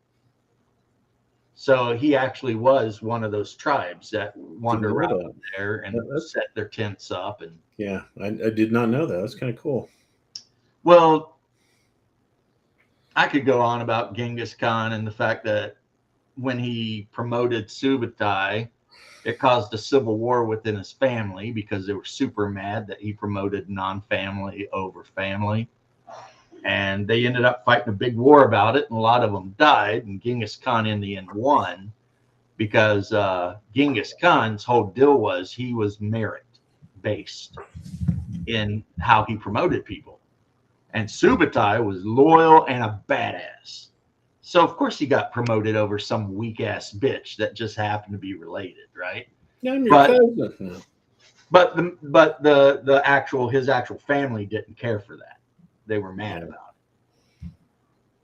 So he actually was one of those tribes that wander around there and set their tents up. And yeah, I did not know that. That's kind of cool. Well, I could go on about Genghis Khan and the fact that when he promoted Subutai, it caused a civil war within his family because they were super mad that he promoted non-family over family. And they ended up fighting a big war about it, and a lot of them died. And Genghis Khan in the end won because Genghis Khan's whole deal was he was merit-based in how he promoted people. And Subutai was loyal and a badass. So of course he got promoted over some weak ass bitch that just happened to be related, right? Yeah, I'm your But- cousin. No. But the actual his actual family didn't care for that. They were mad about it.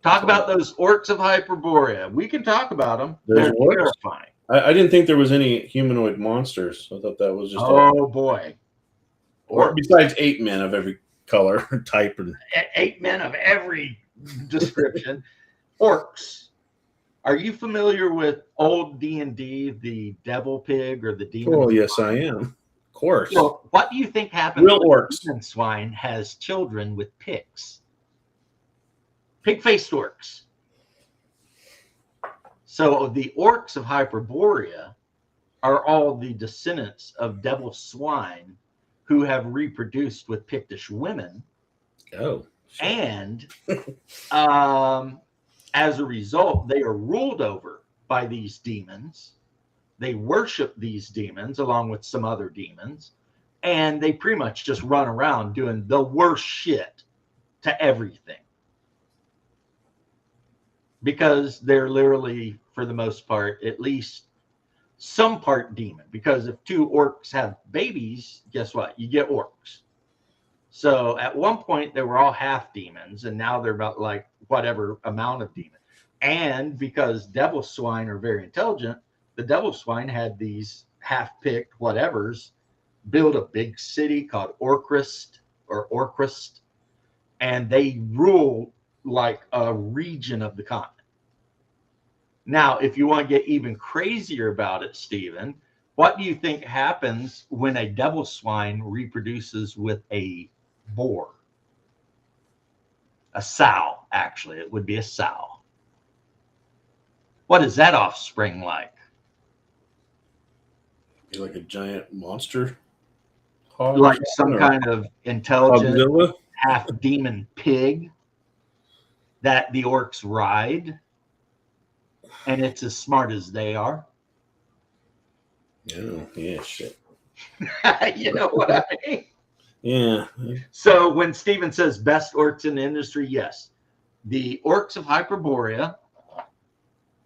Talk about those orcs of Hyperborea. We can talk about them. Those They're orcs? terrifying. I didn't think there was any humanoid monsters. I thought that was just Oh boy. or besides 8 men of every color type and 8 men of every description. Orcs. Are you familiar with old D&D, the devil pig or the demon? oh yes I am. Of course. Well, what do you think happens Real when orcs. demon swine has children with pigs? Pig-faced orcs. So the orcs of Hyperborea are all the descendants of devil swine who have reproduced with Pictish women. Oh. And as a result, they are ruled over by these demons. They worship these demons along with some other demons. And they pretty much just run around doing the worst shit to everything. Because they're literally, for the most part, at least some part demon. Because if 2 orcs have babies, guess what? You get orcs. So at one point they were all half demons, and now they're about like whatever amount of demon. And because devil swine are very intelligent, the devil swine had these half-picked whatevers build a big city called Orcrist, and they rule like a region of the continent. Now, if you want to get even crazier about it, Stephen, what do you think happens when a devil swine reproduces with a boar? A sow, actually. It would be a sow. What is that offspring like? Be like a giant monster hog. Like some kind of intelligent Godzilla? half demon pig that the orcs ride, and it's as smart as they are. Oh, yeah, shit. You know what I mean? Yeah. So when Steven says best orcs in the industry, yes, the orcs of Hyperborea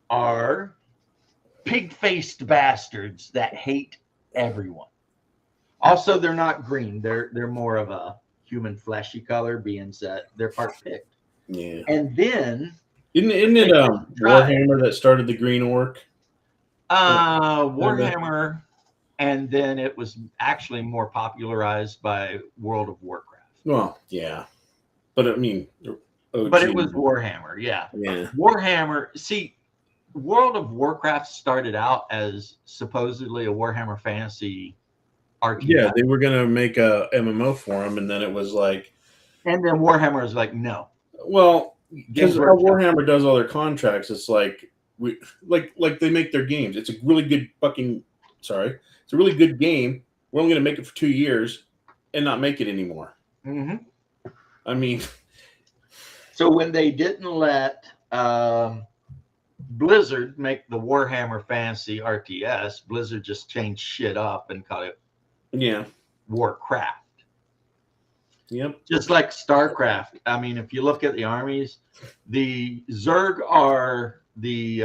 are pig-faced bastards that hate everyone. Also, they're not green; they're more of a human fleshy color, being that they're part pig. Yeah. And then Isn't it Warhammer that started the Green Orc? Warhammer, and then it was actually more popularized by World of Warcraft. Well, yeah. But I mean But it was Warhammer, yeah. Yeah. Warhammer, see, World of Warcraft started out as supposedly a Warhammer Fantasy RPG. Yeah, they were gonna make a MMO for them, and then it was like, And then Warhammer was like, no. well, because Games how Workshop. Warhammer does all their contracts, it's like like they make their games. It's a really good it's a really good game. We're only gonna make it for 2 years and not make it anymore. Mhm. I mean, So when they didn't let Blizzard make the Warhammer Fantasy RTS, Blizzard just changed shit up and called it yeah, Warcraft. yep, Just like StarCraft. I mean, if you look at the armies, the Zerg are the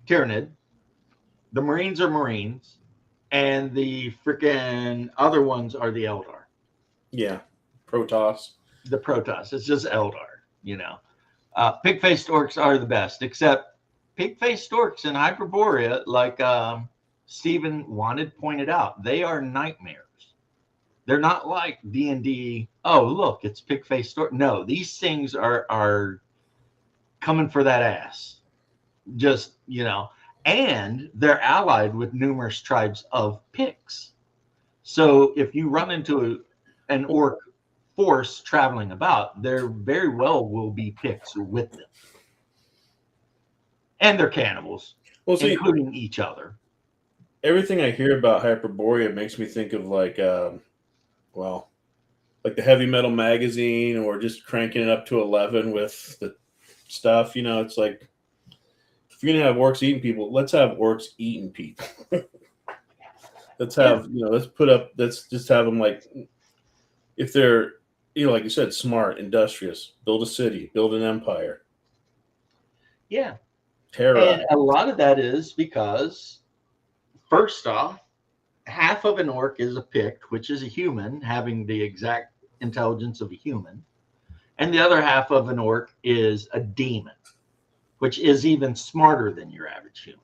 Tyranid, the Marines are Marines, and the freaking other ones are the Eldar. yeah, Protoss. The Protoss. It's just Eldar, you know. Pig-faced orcs are the best, except pig-faced orcs in Hyperborea, like Stephen pointed out, they are nightmares. They're not like D&D. Oh, look, it's pig-faced orc. No, these things are coming for that ass. Just, you know, and they're allied with numerous tribes of pigs. So if you run into an orc force traveling about, there very well will be pigs with them. And they're cannibals, Well, see, including each other. everything I hear about Hyperborea makes me think of like, like the Heavy Metal magazine, or just cranking it up to 11 with the stuff. You know, it's like, if you're gonna have orcs eating people, let's have orcs eating people. Let's have, let's just have them like, if they're like you said, smart, industrious, build a city, build an empire, Yeah. terrorize. And a lot of that is because, first off, half of an orc is a Pict, which is a human having the exact intelligence of a human. And the other half of an orc is a demon, which is even smarter than your average human.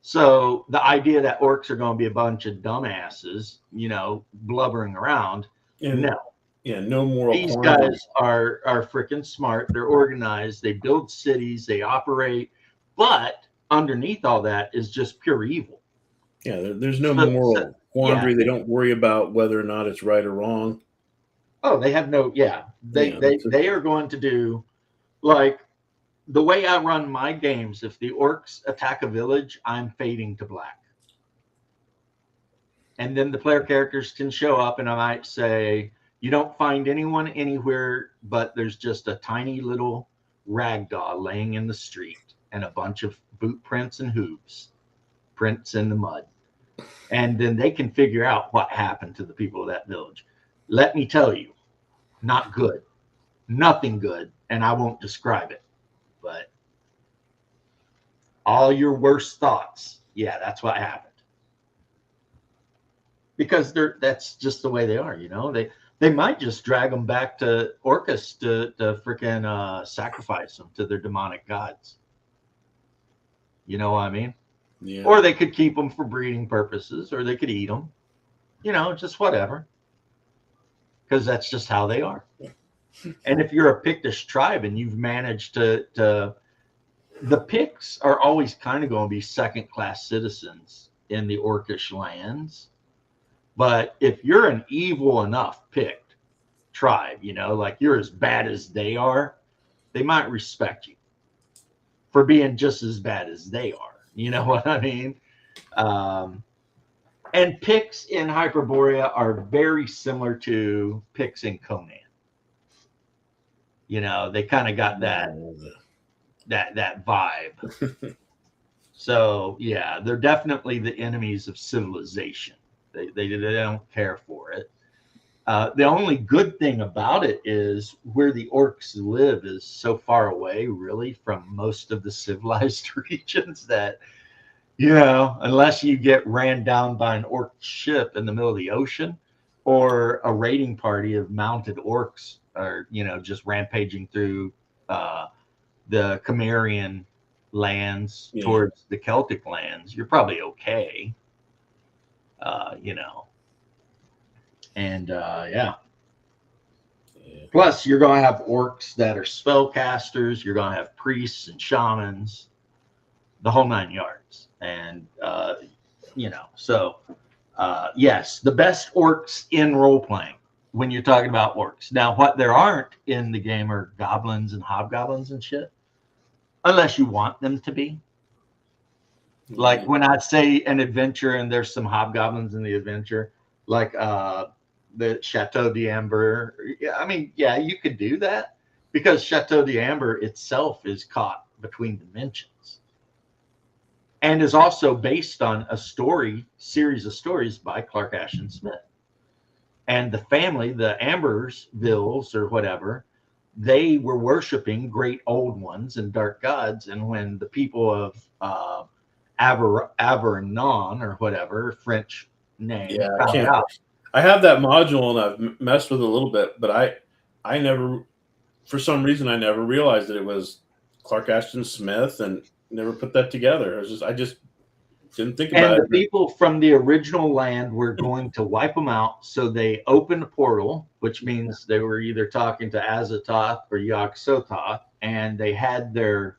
So the idea that orcs are going to be a bunch of dumbasses, blubbering around, And, no. Yeah, no moral These quandary. guys are freaking smart. They're organized. They build cities. They operate. But underneath all that is just pure evil. Yeah, there's no So- moral quandary. yeah. They don't worry about whether or not it's right or wrong. Oh, they have no. Yeah, they are going to do like the way I run my games. If the orcs attack a village, I'm fading to black. And then the player characters can show up, and I might say, you don't find anyone anywhere, but there's just a tiny little rag doll laying in the street and a bunch of boot prints and hooves, prints in the mud. And then they can figure out what happened to the people of that village. Let me tell you, not good, nothing good. And I won't describe it, but all your worst thoughts. Yeah, that's what happened. Because that's just the way they are, They might just drag them back to Orcus to freaking sacrifice them to their demonic gods. You know what I mean? Yeah. Or they could keep them for breeding purposes, or they could eat them. Just whatever. Because that's just how they are. And if you're a Pictish tribe and you've managed to the Picts are always kind of going to be second-class citizens in the Orcish lands. But if you're an evil enough Pict tribe, like you're as bad as they are, they might respect you for being just as bad as they are. You know what I mean? And Picts in Hyperborea are very similar to Picts in Conan. They kind of got that vibe. So yeah, they're definitely the enemies of civilization. They don't care for it. The only good thing about it is where the orcs live is so far away, really, from most of the civilized regions that, unless you get ran down by an orc ship in the middle of the ocean or a raiding party of mounted orcs are, just rampaging through the Cimmerian lands towards the Celtic lands, you're probably okay. And yeah. Plus, you're going to have orcs that are spellcasters. You're going to have priests and shamans, the whole 9 yards. And so yes, the best orcs in role playing when you're talking about orcs. Now, what there aren't in the game are goblins and hobgoblins and shit, unless you want them to be. Like when I say an adventure and there's some hobgoblins in the adventure, like the Chateau d'Amber. I mean, yeah, you could do that because Chateau d'Amber itself is caught between dimensions and is also based on a series of stories by Clark Ashton Smith. And the family, the Ambersvilles or whatever, they were worshiping great old ones and dark gods. And when the people of Avignon or whatever French name, I have that module and I've messed with it a little bit, but I never, for some reason, I never realized that it was Clark Ashton Smith and never put that together. I just didn't think about it. And the people from the original land were going to wipe them out, so they opened a portal, which means they were either talking to Azathoth or Yog-Sothoth, and they had their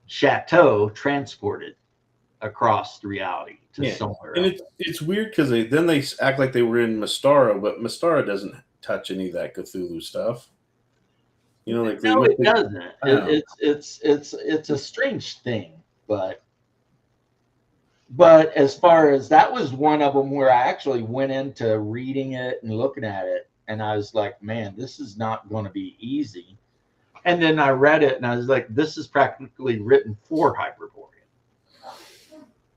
chateau transported across the reality to somewhere else. And it's weird because they act like they were in Mystara, but Mystara doesn't touch any of that Cthulhu stuff. Like no, it doesn't. It's a strange thing, but as far as that was one of them where I actually went into reading it and looking at it, and I was like, man, this is not going to be easy. And then I read it, and I was like, this is practically written for Hyperborea.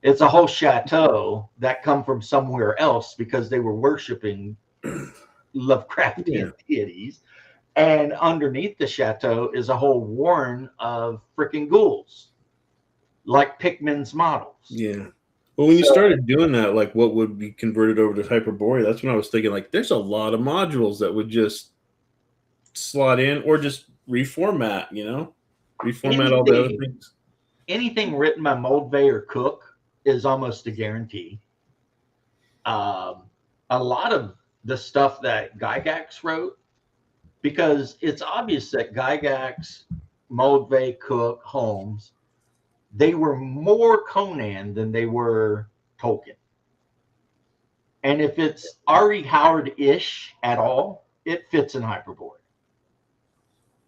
It's a whole chateau that come from somewhere else because they were worshiping, Lovecraftian deities. And underneath the chateau is a whole warren of freaking ghouls, like Pikmin's models. Yeah. Well, when you started doing that, like what would be converted over to Hyperborea, that's when I was thinking, like, there's a lot of modules that would just slot in or just reformat, reformat all the other things. Anything written by Moldvay or Cook is almost a guarantee. A lot of the stuff that Gygax wrote, because it's obvious that Gygax, Moldvay, Cook, Holmes, they were more Conan than they were Tolkien. And if it's R.E. Howard-ish at all, it fits in Hyperborea.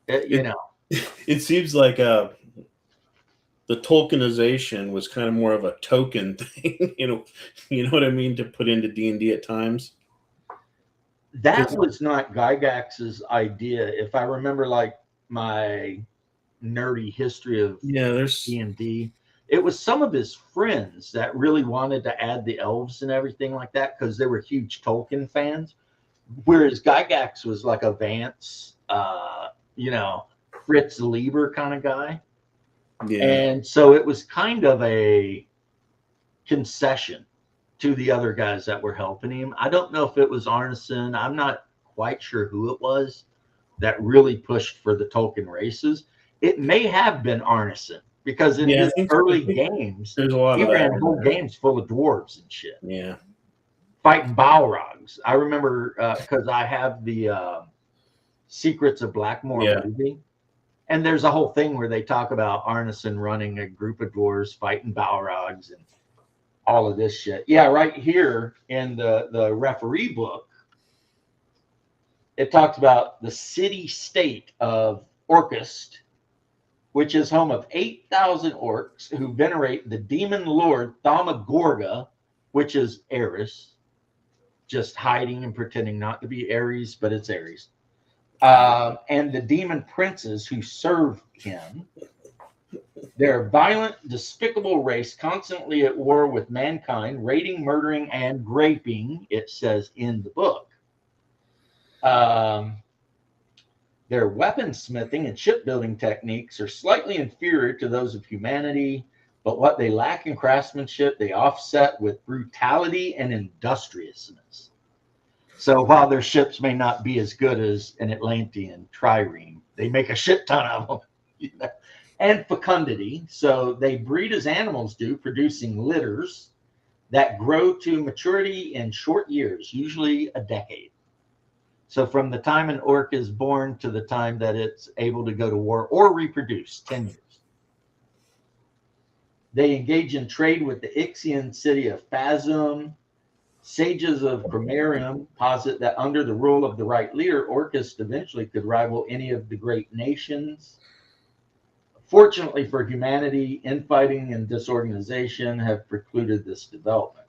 It seems like the Tolkienization was kind of more of a token thing, you know what I mean, to put into D&D at times. That was not Gygax's idea. If I remember, like, my nerdy history of D&D, it was some of his friends that really wanted to add the elves and everything like that because they were huge Tolkien fans. Whereas Gygax was like a Vance, Fritz Lieber kind of guy. Yeah. And so it was kind of a concession to the other guys that were helping him. I don't know if it was Arneson. I'm not quite sure who it was that really pushed for the Tolkien races. It may have been Arneson because in his early games, he ran whole games full of dwarves and shit. Yeah. Fighting Balrogs. I remember because I have the Secrets of Blackmoor movie. And there's a whole thing where they talk about Arneson running a group of dwarves fighting Balrogs and all of this shit. Yeah, right here in the referee book, it talks about the city-state of Orcust, which is home of 8,000 orcs who venerate the demon lord Thaumagoraga, which is Ares, just hiding and pretending not to be Ares, but it's Ares. And the demon princes who serve him. They're a violent, despicable race, constantly at war with mankind, raiding, murdering, and raping, it says in the book. Their weaponsmithing and shipbuilding techniques are slightly inferior to those of humanity, but what they lack in craftsmanship, they offset with brutality and industriousness. So while their ships may not be as good as an Atlantean trireme, they make a shit ton of them. And fecundity. So they breed as animals do, producing litters that grow to maturity in short years, usually a decade. So from the time an orc is born to the time that it's able to go to war or reproduce, 10 years. They engage in trade with the Ixian city of Phasm. Sages of Grammarium posit that under the rule of the right leader, Orcust eventually could rival any of the great nations. Fortunately for humanity, infighting and disorganization have precluded this development.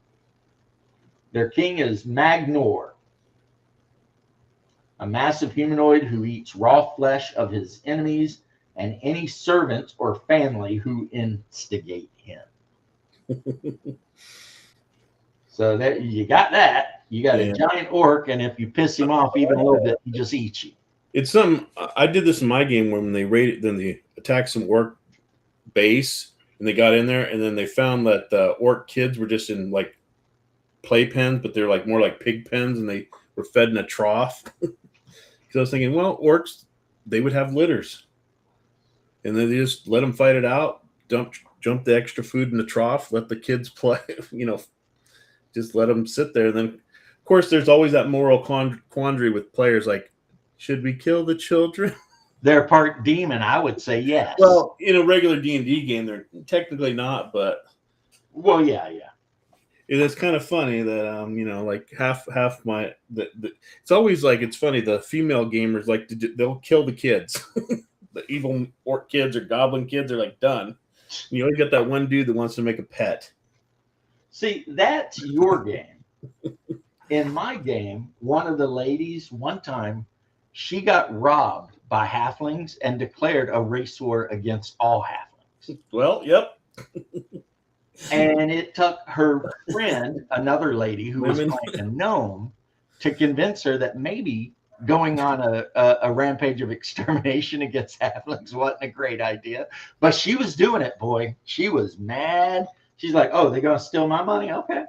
Their king is Magnor, a massive humanoid who eats raw flesh of his enemies and any servants or family who instigate him. So that you got that. You got a giant orc, and if you piss him off even a little bit, he just eats you. It's I did this in my game when they raided, then they attacked some orc base, and they got in there, and then they found that the orc kids were just in like play pens, but they're like more like pig pens, and they were fed in a trough. Because I was thinking, well, orcs, they would have litters, and then they just let them fight it out, jump the extra food in the trough, let the kids play, just let them sit there. And then, of course, there's always that moral quandary with players, like, should we kill the children? They're part demon, I would say yes. Well, in a regular D&D game, they're technically not, but... Well, yeah. It's kind of funny that, like half my... it's always like, it's funny, the female gamers, like, they'll kill the kids. The evil orc kids or goblin kids are, like, done. You always got that one dude that wants to make a pet. See, that's your game. In my game, one of the ladies, one time, she got robbed by halflings and declared a race war against all halflings. Well, yep. And it took her friend, another lady who was playing a gnome, to convince her that maybe going on a rampage of extermination against halflings wasn't a great idea. But she was doing it, boy. She was mad. She's like, oh, they're going to steal my money? Okay.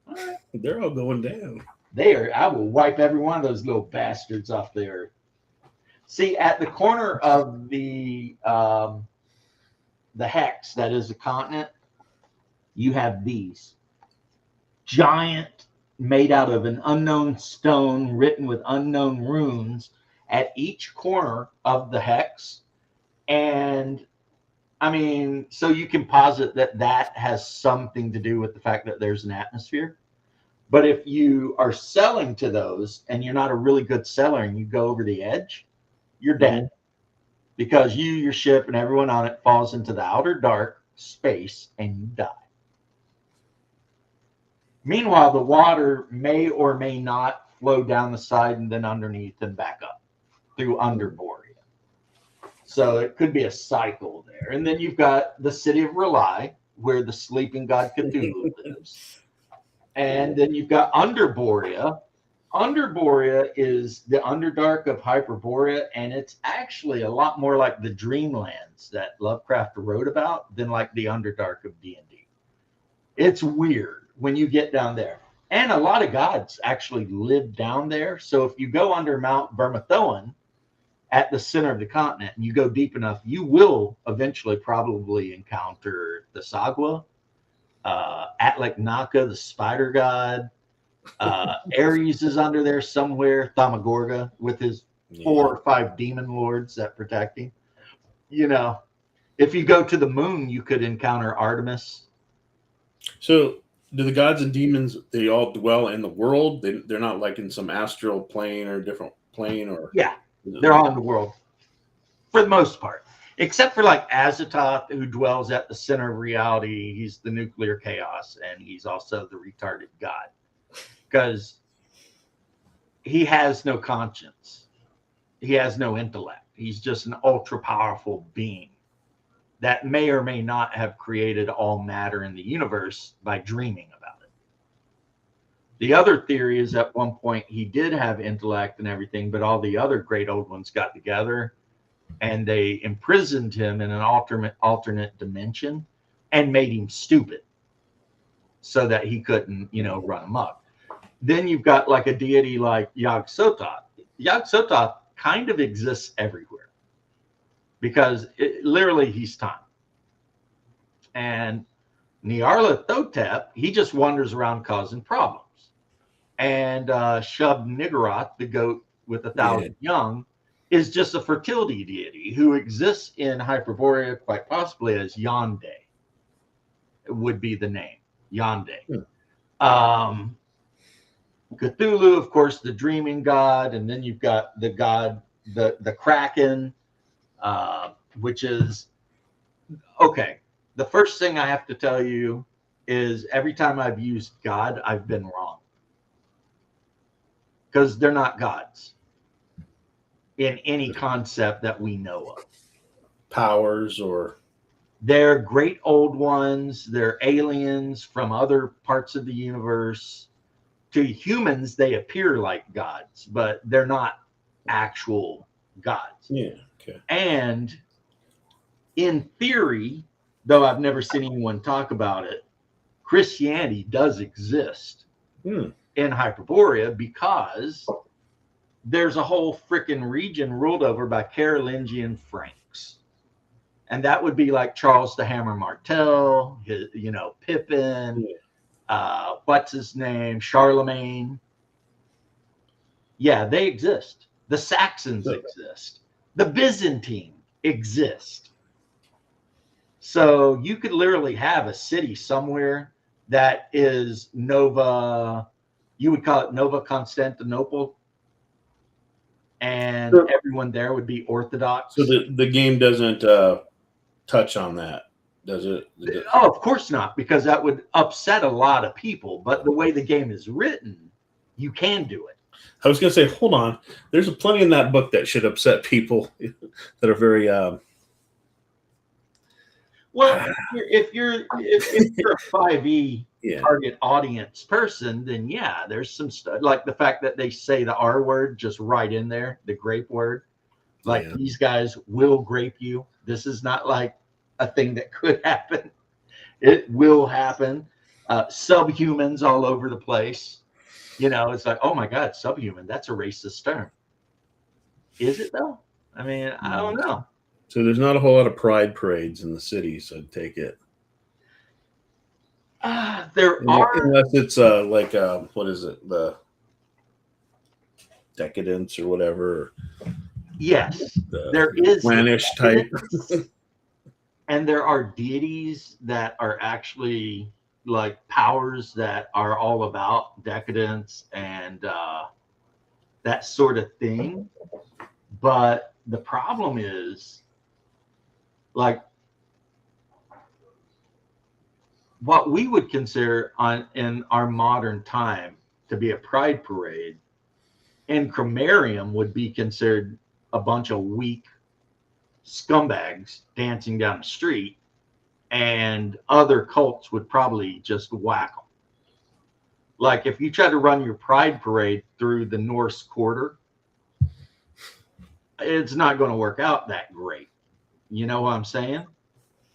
All right. They're all going down. They are. I will wipe every one of those little bastards off the earth. See, at the corner of the hex, that is the continent, you have these giant, made out of an unknown stone, written with unknown runes at each corner of the hex. And I mean, so you can posit that that has something to do with the fact that there's an atmosphere. But if you are selling to those and you're not a really good seller and you go over the edge, you're dead. Because you, your ship, and everyone on it falls into the outer dark space and you die. Meanwhile, the water may or may not flow down the side and then underneath and back up through Underboria. So it could be a cycle there. And then you've got the city of R'lyeh, where the sleeping god Cthulhu lives. And then you've got Underboria. Underboria is the Underdark of Hyperborea, and it's actually a lot more like the Dreamlands that Lovecraft wrote about than like the Underdark of D&D. It's weird when you get down there. And a lot of gods actually live down there. So if you go under Mount Vermithoan at the center of the continent and you go deep enough, you will eventually probably encounter the Sagwa, Atlek Naka, the spider god. Ares is under there somewhere, Thamagorga, with his 4 or 5 demon lords that protect him. You know, if you go to the moon, you could encounter Artemis. So do the gods and demons, they all dwell in the world? They're not like in some astral plane or different plane? Or yeah, they're all in the world for the most part, except for like Azathoth, who dwells at the center of reality. He's the nuclear chaos, and he's also the retarded god because he has no conscience. He has no intellect. He's just an ultra powerful being that may or may not have created all matter in the universe by dreaming about it. The other theory is at one point he did have intellect and everything, but all the other great old ones got together and they imprisoned him in an alternate dimension and made him stupid so that he couldn't, you know, run amok. Then you've got like a deity like Yog-Sothoth. Yog-Sothoth kind of exists everywhere, because literally he's time. And Nyarlathotep, he just wanders around causing problems. And Shub-Niggurath, the goat with 1,000 young, is just a fertility deity who exists in Hyperborea, quite possibly as Yonde. It would be the name, Yonde. Cthulhu, of course, the dreaming god. And then you've got the god, the Kraken, which is okay. The first thing I have to tell you is every time I've used God, I've been wrong, because they're not gods in any concept that we know of. Powers, or they're great old ones. They're aliens from other parts of the universe. To humans, they appear like gods, but they're not actual gods. yeah, okay. And in theory, though I've never seen anyone talk about it, Christianity does exist in Hyperborea, because there's a whole freaking region ruled over by Carolingian Franks. And that would be like Charles the Hammer Martel, Pippin, what's his name, Charlemagne. Yeah, they exist. The Saxons exist. The Byzantine exist. So you could literally have a city somewhere that is Nova, you would call it Nova Constantinople, and everyone there would be Orthodox. So the game doesn't touch on that, does it? Oh, of course not, because that would upset a lot of people. But the way the game is written, you can do it. I was going to say, hold on. There's plenty in that book that should upset people that are very. Well, if you're a 5e Yeah. target audience person, then yeah, there's some stuff like the fact that they say the R word just right in there, the grape word. Like Yeah. these guys will grape you. This is not like a thing that could happen. It will happen. Subhumans all over the place. You know, it's like, oh my God, subhuman. That's a racist term. Is it though? I mean, I don't know. So there's not a whole lot of pride parades in the cities, I'd take it. There are. Unless it's like what is it? The decadence or whatever. Yes, The there is. Spanish type. And there are deities that are actually like powers that are all about decadence and that sort of thing. But the problem is, like, what we would consider in our modern time to be a pride parade in Cromarium would be considered a bunch of weak scumbags dancing down the street, and other cults would probably just whack them. Like if you try to run your pride parade through the Norse Quarter, it's not going to work out that great. You know what I'm saying?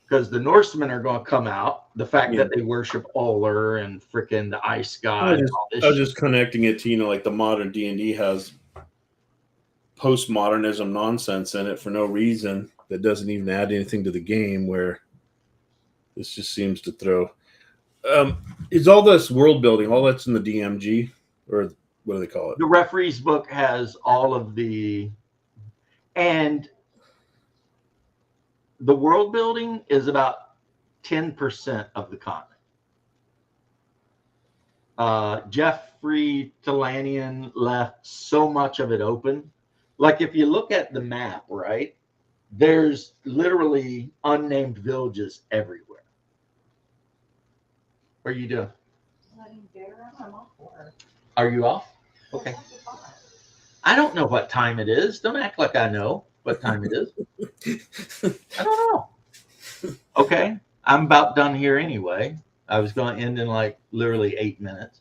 Because the Norsemen are going to come out. The fact that they worship Uller and freaking the ice god. I was just connecting it to, like the modern D&D has postmodernism nonsense in it for no reason that doesn't even add anything to the game, where this just seems to throw. Is all this world building, all that's in the DMG, or what do they call it? The referee's book has all of the, and the world building is about 10% of the content. Jeffrey Talanian left so much of it open. Like if you look at the map, right, there's literally unnamed villages everywhere. What are you doing? I'm off work. Are you off? Okay. I don't know what time it is. Don't act like I know what time it is. I don't know. Okay. I'm about done here anyway. I was going to end in like literally 8 minutes.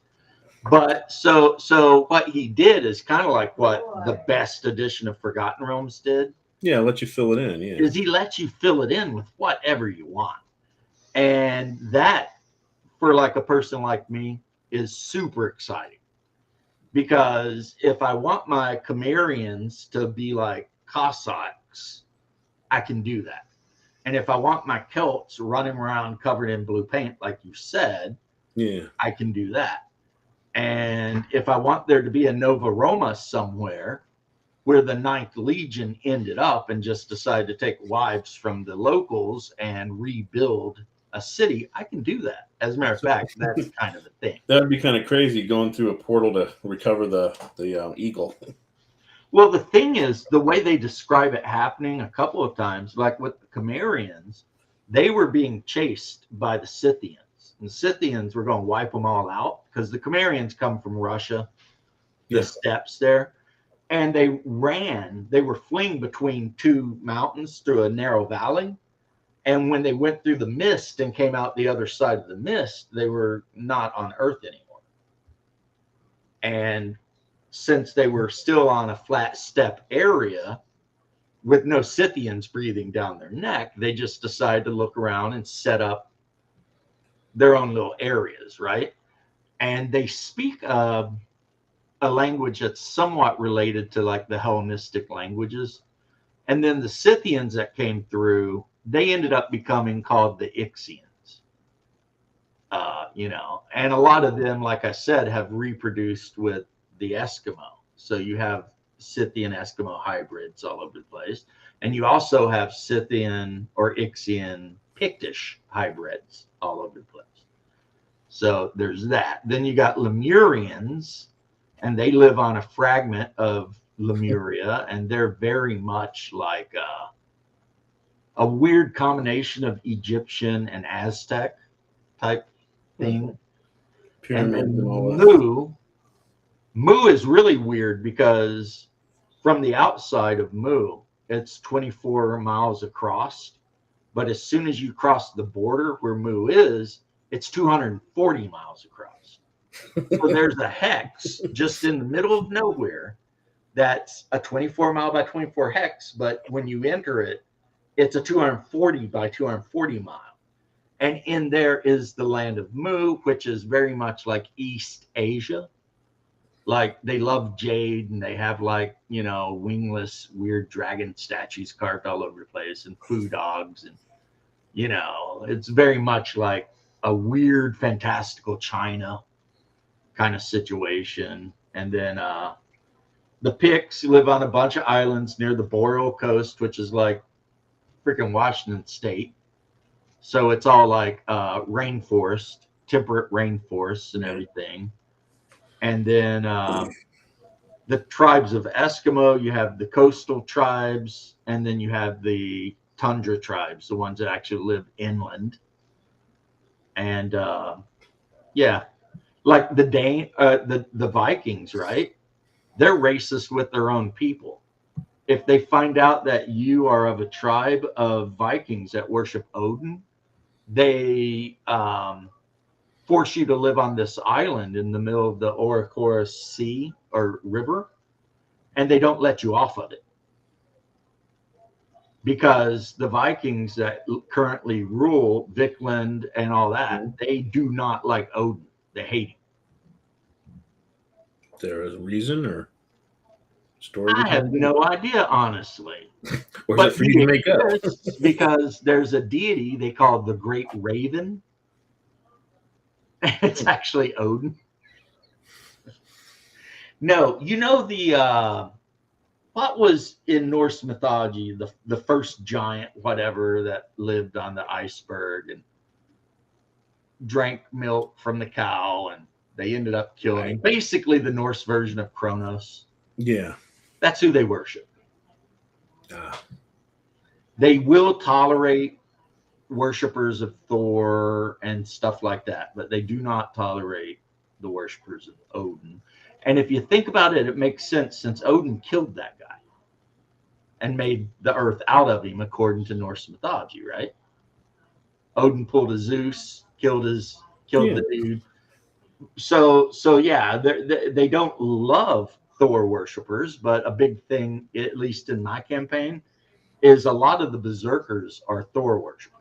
But so what he did is kind of like what the best edition of Forgotten Realms did. Yeah, let you fill it in. Yeah. Is he lets you fill it in with whatever you want. And that, for like a person like me, is super exciting. Because if I want my Chimerians to be like Cossacks, I can do that. And if I want my Celts running around covered in blue paint, like you said, yeah, I can do that. And if I want there to be a Nova Roma somewhere where the 9th Legion ended up and just decided to take wives from the locals and rebuild a city, I can do that. As a matter of fact, that's kind of a thing. That would be kind of crazy, going through a portal to recover the eagle. Well, the thing is, the way they describe it happening a couple of times, like with the Chimerians, they were being chased by the Scythians. And the Scythians were going to wipe them all out because the Chimerians come from Russia, the steppes there. And they were fleeing between two mountains through a narrow valley. And when they went through the mist and came out the other side of the mist, they were not on Earth anymore. And since they were still on a flat steppe area with no Scythians breathing down their neck, they just decided to look around and set up their own little areas, right? And they speak a language that's somewhat related to like the Hellenistic languages. And then the Scythians that came through, they ended up becoming called the Ixians. And a lot of them, like I said, have reproduced with the Eskimo. So you have Scythian Eskimo hybrids all over the place. And you also have Scythian or Ixian Pictish hybrids all over the place. So there's that. Then you got Lemurians, and they live on a fragment of Lemuria, and they're very much like a weird combination of Egyptian and Aztec type thing. Pyramids And and all that. Mu is really weird because from the outside of Mu, it's 24 miles across. But as soon as you cross the border where Mu is, it's 240 miles across. So there's a hex just in the middle of nowhere that's a 24 mile by 24 hex, but when you enter it, it's a 240 by 240 mile. And in there is the land of Mu, which is very much like East Asia. Like they love jade and they have like, you know, wingless, weird dragon statues carved all over the place and foo dogs. And, you know, it's very much like a weird, fantastical China kind of situation. And then the Picts live on a bunch of islands near the Boreal Coast, which is like freaking Washington State. So it's all like rainforest, temperate rainforests and everything. And then the tribes of Eskimo, you have the coastal tribes, and then you have the tundra tribes, the ones that actually live inland. And yeah, like the Vikings, right? They're racist with their own people. If they find out that you are of a tribe of Vikings that worship Odin, they force you to live on this island in the middle of the Oricora Sea or river, and they don't let you off of it. Because the Vikings that currently rule Vikland and all that, they do not like Odin. They hate him. There is a reason or story? I have no idea, honestly. Or is it for you to make up? Because there's a deity they call the Great Raven. It's actually Odin. No, you know the what was in Norse mythology the first giant whatever that lived on the iceberg and drank milk from the cow and they ended up killing him. Basically the Norse version of Kronos. Yeah. That's who they worship. They will tolerate worshipers of Thor and stuff like that, but they do not tolerate the worshipers of Odin. And if you think about it, it makes sense since Odin killed that guy and made the earth out of him, according to Norse mythology, right? Odin pulled a Zeus, killed the dude. So yeah, they don't love Thor worshipers, but a big thing, at least in my campaign, is a lot of the berserkers are Thor worshipers.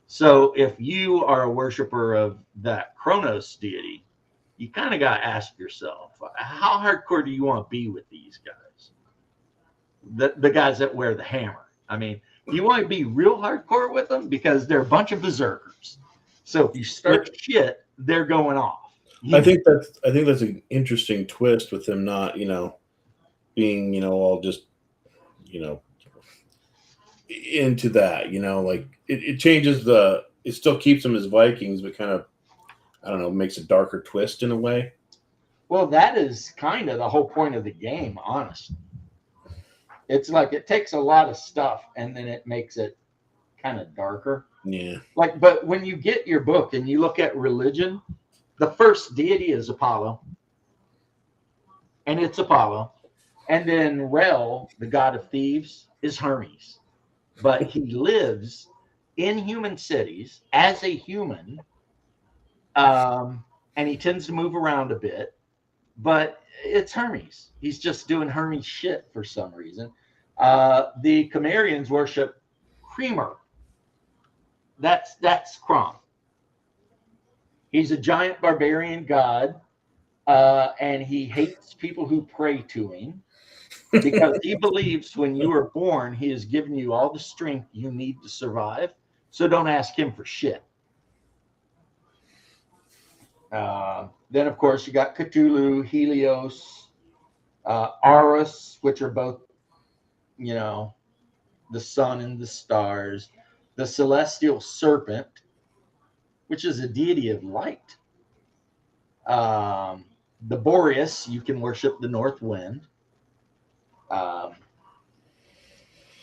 So if you are a worshiper of that Kronos deity, you kind of got to ask yourself, how hardcore do you want to be with these guys? The guys that wear the hammer. I mean, you want to be real hardcore with them because they're a bunch of berserkers. So if you start shit, they're going off. I think that's an interesting twist with them not, being, all just, into that, like it changes it still keeps them as Vikings, but kind of, I don't know, makes a darker twist in a way. Well, that is kind of the whole point of the game, honestly. It's like it takes a lot of stuff and then it makes it kind of darker. Yeah. But when you get your book and you look at religion, the first deity is Apollo. And it's Apollo. And then Rel, the god of thieves, is Hermes. But he lives in human cities as a human. And he tends to move around a bit. But it's Hermes. He's just doing Hermes shit for some reason. The Cimmerians worship Cremer. That's Crom. He's a giant barbarian god, and he hates people who pray to him because he believes when you are born, he has given you all the strength you need to survive. So don't ask him for shit. Then, of course, you got Cthulhu, Helios, Ares, which are both, the sun and the stars, the celestial serpent, which is a deity of light. The Boreas, you can worship the north wind.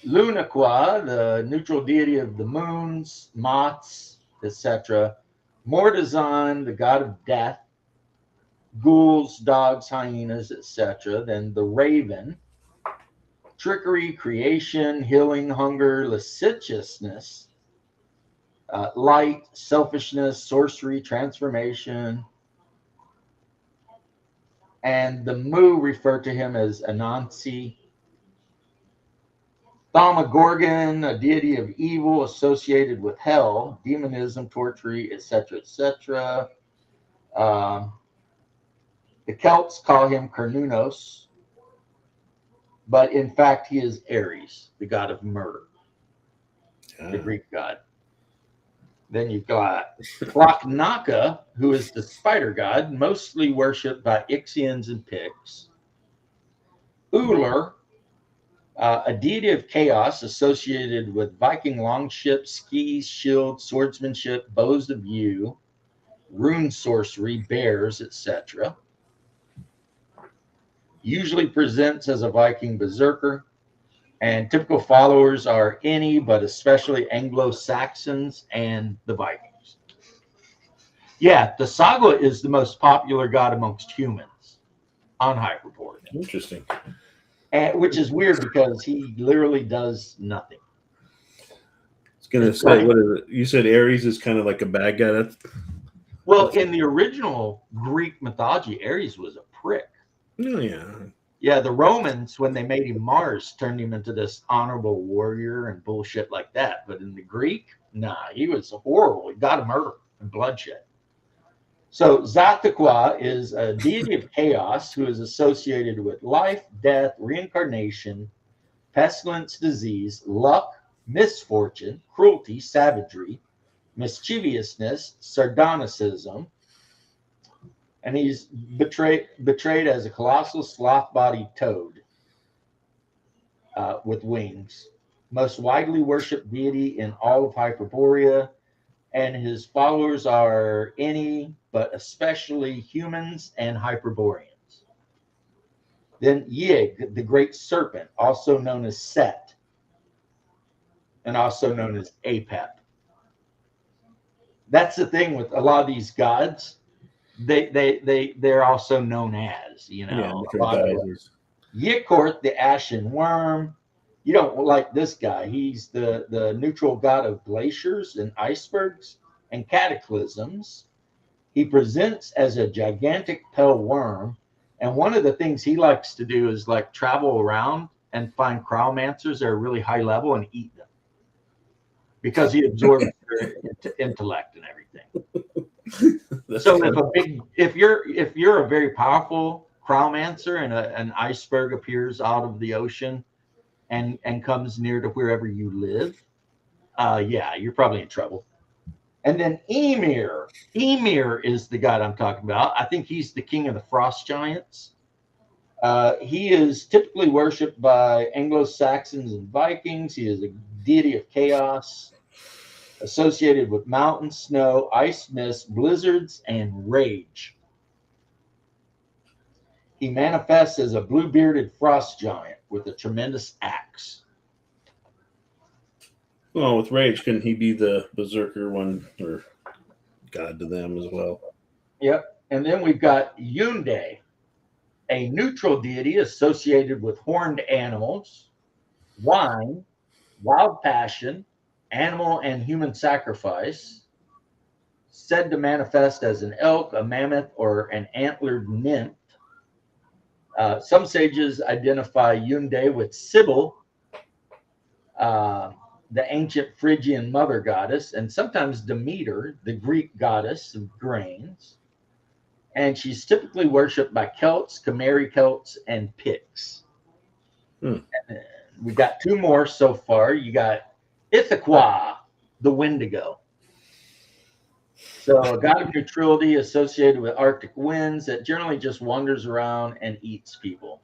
Lunaqua, the neutral deity of the moons, Mots, etc. Mordazan, the god of death. Ghouls, dogs, hyenas, etc. Then the raven. Trickery, creation, healing, hunger, lasciviousness. light, selfishness, sorcery, transformation. And the Mu refer to him as Anansi. Thaumagoran, a deity of evil associated with hell, demonism, torture, etc., etc. The Celts call him Cernunnos, but in fact he is Ares, the god of murder, the Greek god. Then you've got Tlaknaka, who is the spider god, mostly worshipped by Ixians and Picts. Uller, a deity of chaos associated with Viking longships, skis, shields, swordsmanship, bows of yew, rune sorcery, bears, etc. Usually presents as a Viking berserker, and typical followers are any, but especially Anglo-Saxons and the Vikings. Yeah, the Saga is the most popular god amongst humans on Hyperboard. Interesting. And, which is weird because he literally does nothing. I was gonna say, what is it? You said Ares is kind of like a bad guy. Well, in the original Greek mythology, Ares was a prick. Oh yeah. Yeah, the Romans, when they made him Mars, turned him into this honorable warrior and bullshit like that. But in the Greek, nah, he was horrible. He got a murder and bloodshed. So Zatakwa is a deity of chaos who is associated with life, death, reincarnation, pestilence, disease, luck, misfortune, cruelty, savagery, mischievousness, sardonicism, and he's betrayed as a colossal sloth-bodied toad with wings. Most widely worshipped deity in all of Hyperborea, and his followers are any, but especially humans and Hyperboreans. Then Yig, the great serpent, also known as Set, and also known as Apep. That's the thing with a lot of these gods. They're also known as, you know, Yikort, the ashen worm. You don't like this guy. He's the neutral god of glaciers and icebergs and cataclysms. He presents as a gigantic pale worm, and one of the things he likes to do is like travel around and find cryomancers that are really high level and eat them because he absorbs their intellect and everything. So if you're a very powerful cryomancer and an iceberg appears out of the ocean and comes near to wherever you live, yeah, you're probably in trouble. And then Ymir. Ymir is the god I'm talking about. I think he's the king of the frost giants. He is typically worshipped by Anglo-Saxons and Vikings. He is a deity of chaos, associated with mountain snow, ice mist, blizzards, and rage. He manifests as a blue-bearded frost giant with a tremendous axe. Well, with rage, couldn't he be the berserker one or god to them as well? Yep. And then we've got Yunde, a neutral deity associated with horned animals, wine, wild passion, animal and human sacrifice, said to manifest as an elk, a mammoth, or an antlered nymph. Some sages identify Yunde with Sybil, the ancient Phrygian mother goddess, and sometimes Demeter, the Greek goddess of grains. And she's typically worshipped by Celts, Chimeri Celts, and Picts. And we've got two more so far. You got Ithaquah, the Wendigo. So a god of neutrality associated with Arctic winds that generally just wanders around and eats people.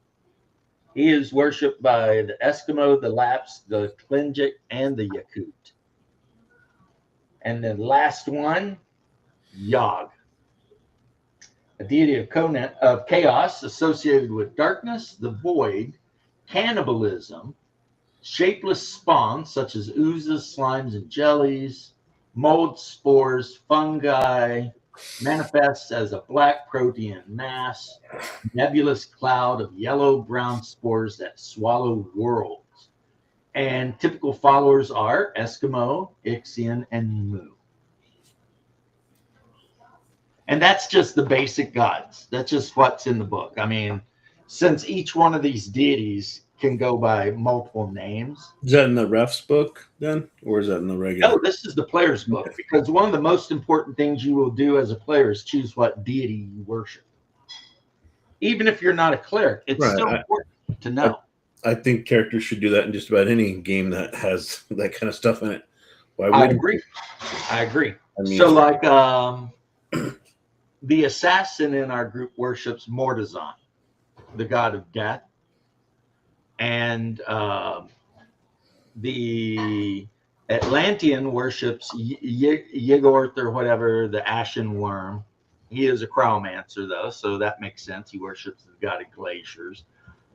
He is worshipped by the Eskimo, the Lapps, the Tlingit, and the Yakut. And then last one, Yog, a deity of chaos associated with darkness, the void, cannibalism, shapeless spawns such as oozes, slimes, and jellies, mold, spores, fungi, manifests as a black protein mass, nebulous cloud of yellow-brown spores that swallow worlds. And typical followers are Eskimo, Ixian, and Mu. And that's just the basic gods. That's just what's in the book. I mean, since each one of these deities can go by multiple names. Is that in the ref's book then, or is that in the regular? No, this is the player's book, because one of the most important things you will do as a player is choose what deity you worship. Even if you're not a cleric, it's Right. still important to know. I think characters should do that in just about any game that has that kind of stuff in it. Why I wouldn't? agree. I agree. I mean, So, like, the assassin in our group worships Mordazan, the god of death, and the Atlantean worships Yigorth or whatever, the ashen worm. He is a cryomancer, though, so that makes sense. He worships the god of glaciers.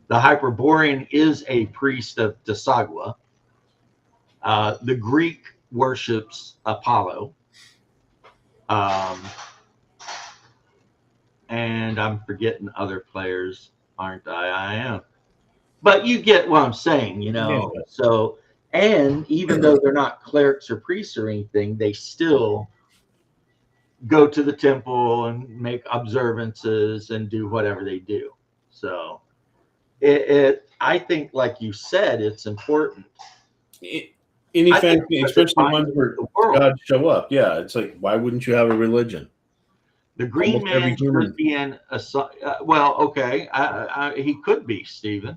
The Hyperborean is a priest of Desagua. The Greek worships Apollo. And I'm forgetting other players, aren't I? I am. But you get what I'm saying, you know. Yeah. So, and even though they're not clerics or priests or anything, they still go to the temple and make observances and do whatever they do. So, I think, like you said, it's important. Any I think fantasy, because especially it ones where the world. gods show up. Yeah, it's like, why wouldn't you have a religion? The Green Almost every Man human. should be in a. Well, okay, he could be, Stephen.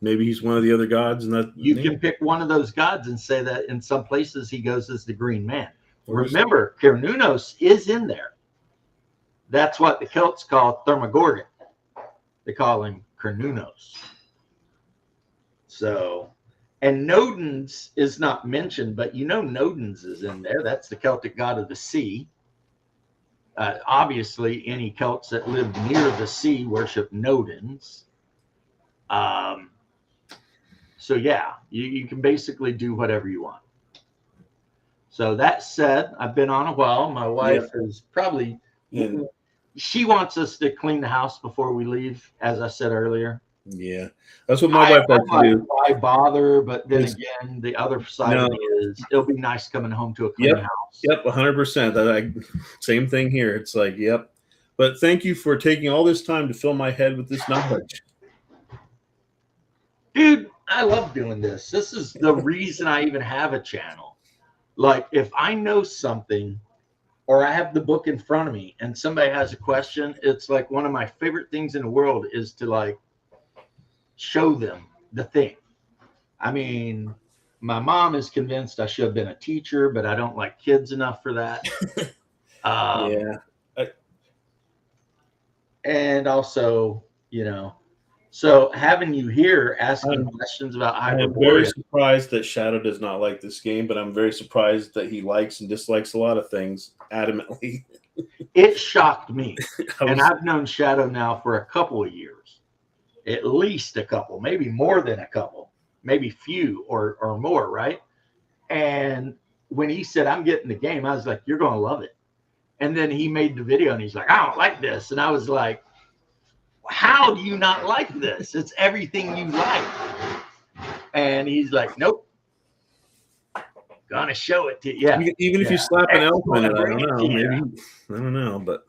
Maybe he's one of the other gods, and that You can pick one of those gods and say that in some places he goes as the Green Man. Or is- Remember, Cernunnos is in there. That's what the Celts call Thermagorgon. They call him Cernunnos. So, and Nodens is not mentioned, but you know Nodens is in there. That's the Celtic god of the sea. Obviously, any Celts that lived near the sea worship Nodens. So yeah, you can basically do whatever you want. So that said, I've been on a while. My wife is probably, And she wants us to clean the house before we leave, as I said earlier. yeah, that's what my wife likes to do. Why bother? But then It's- again, the other side of No. it is it'll be nice coming home to a clean Yep. house. Yep, 100%. Same thing here. It's like, yep. But thank you for taking all this time to fill my head with this knowledge. Dude, I love doing this. This is the reason I even have a channel. Like, if I know something or I have the book in front of me and somebody has a question, it's like one of my favorite things in the world is to like show them the thing. I mean, my mom is convinced I should have been a teacher, but I don't like kids enough for that. Yeah. And also, you know, so having you here asking questions about I am very Hyperborea, surprised that Shadow does not like this game, but I'm very surprised that he likes and dislikes a lot of things adamantly. it shocked me. I And was- I've known Shadow now for a couple of years, at least a couple, maybe more than a couple, maybe few or more, right? And when he said, I'm getting the game, I was like, you're going to love it. And then he made the video and he's like, I don't like this. And I was like, how do you not like this? It's everything you like. And he's like, nope. Gonna show it to you. Yeah. even if you Yeah. slap an elf in it, I Bring don't it know. to you. Maybe I don't know, but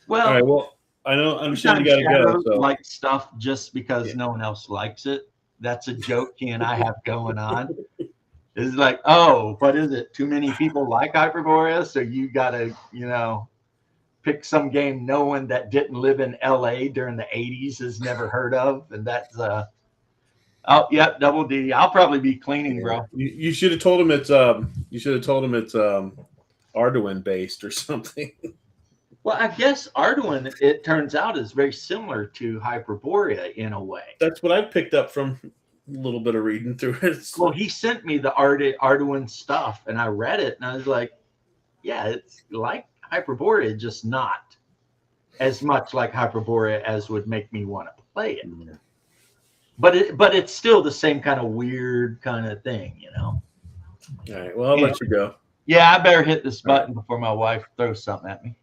Well, all right. Well, I understand you got to Shadow go. So like stuff just because Yeah. no one else likes it. That's a joke he and I have going on. It's like, oh, what is it? Too many people like Hyperborea, so you gotta, you know, pick some game no one that didn't live in LA during the 80s has never heard of. And that's oh yep, Double D. I'll probably be cleaning, bro. you should have told him it's Arduin based or something. Well, I guess Arduin, it turns out, is very similar to Hyperborea in a way. That's what I picked up from a little bit of reading through it. Well, he sent me the Arduin stuff, and I read it, and I was like, yeah, it's like Hyperborea, just not as much like Hyperborea as would make me want to play it. Yeah. But it's still the same kind of weird kind of thing, you know? All right. Well, I'll let you go. Yeah, I better hit this button before my wife throws something at me.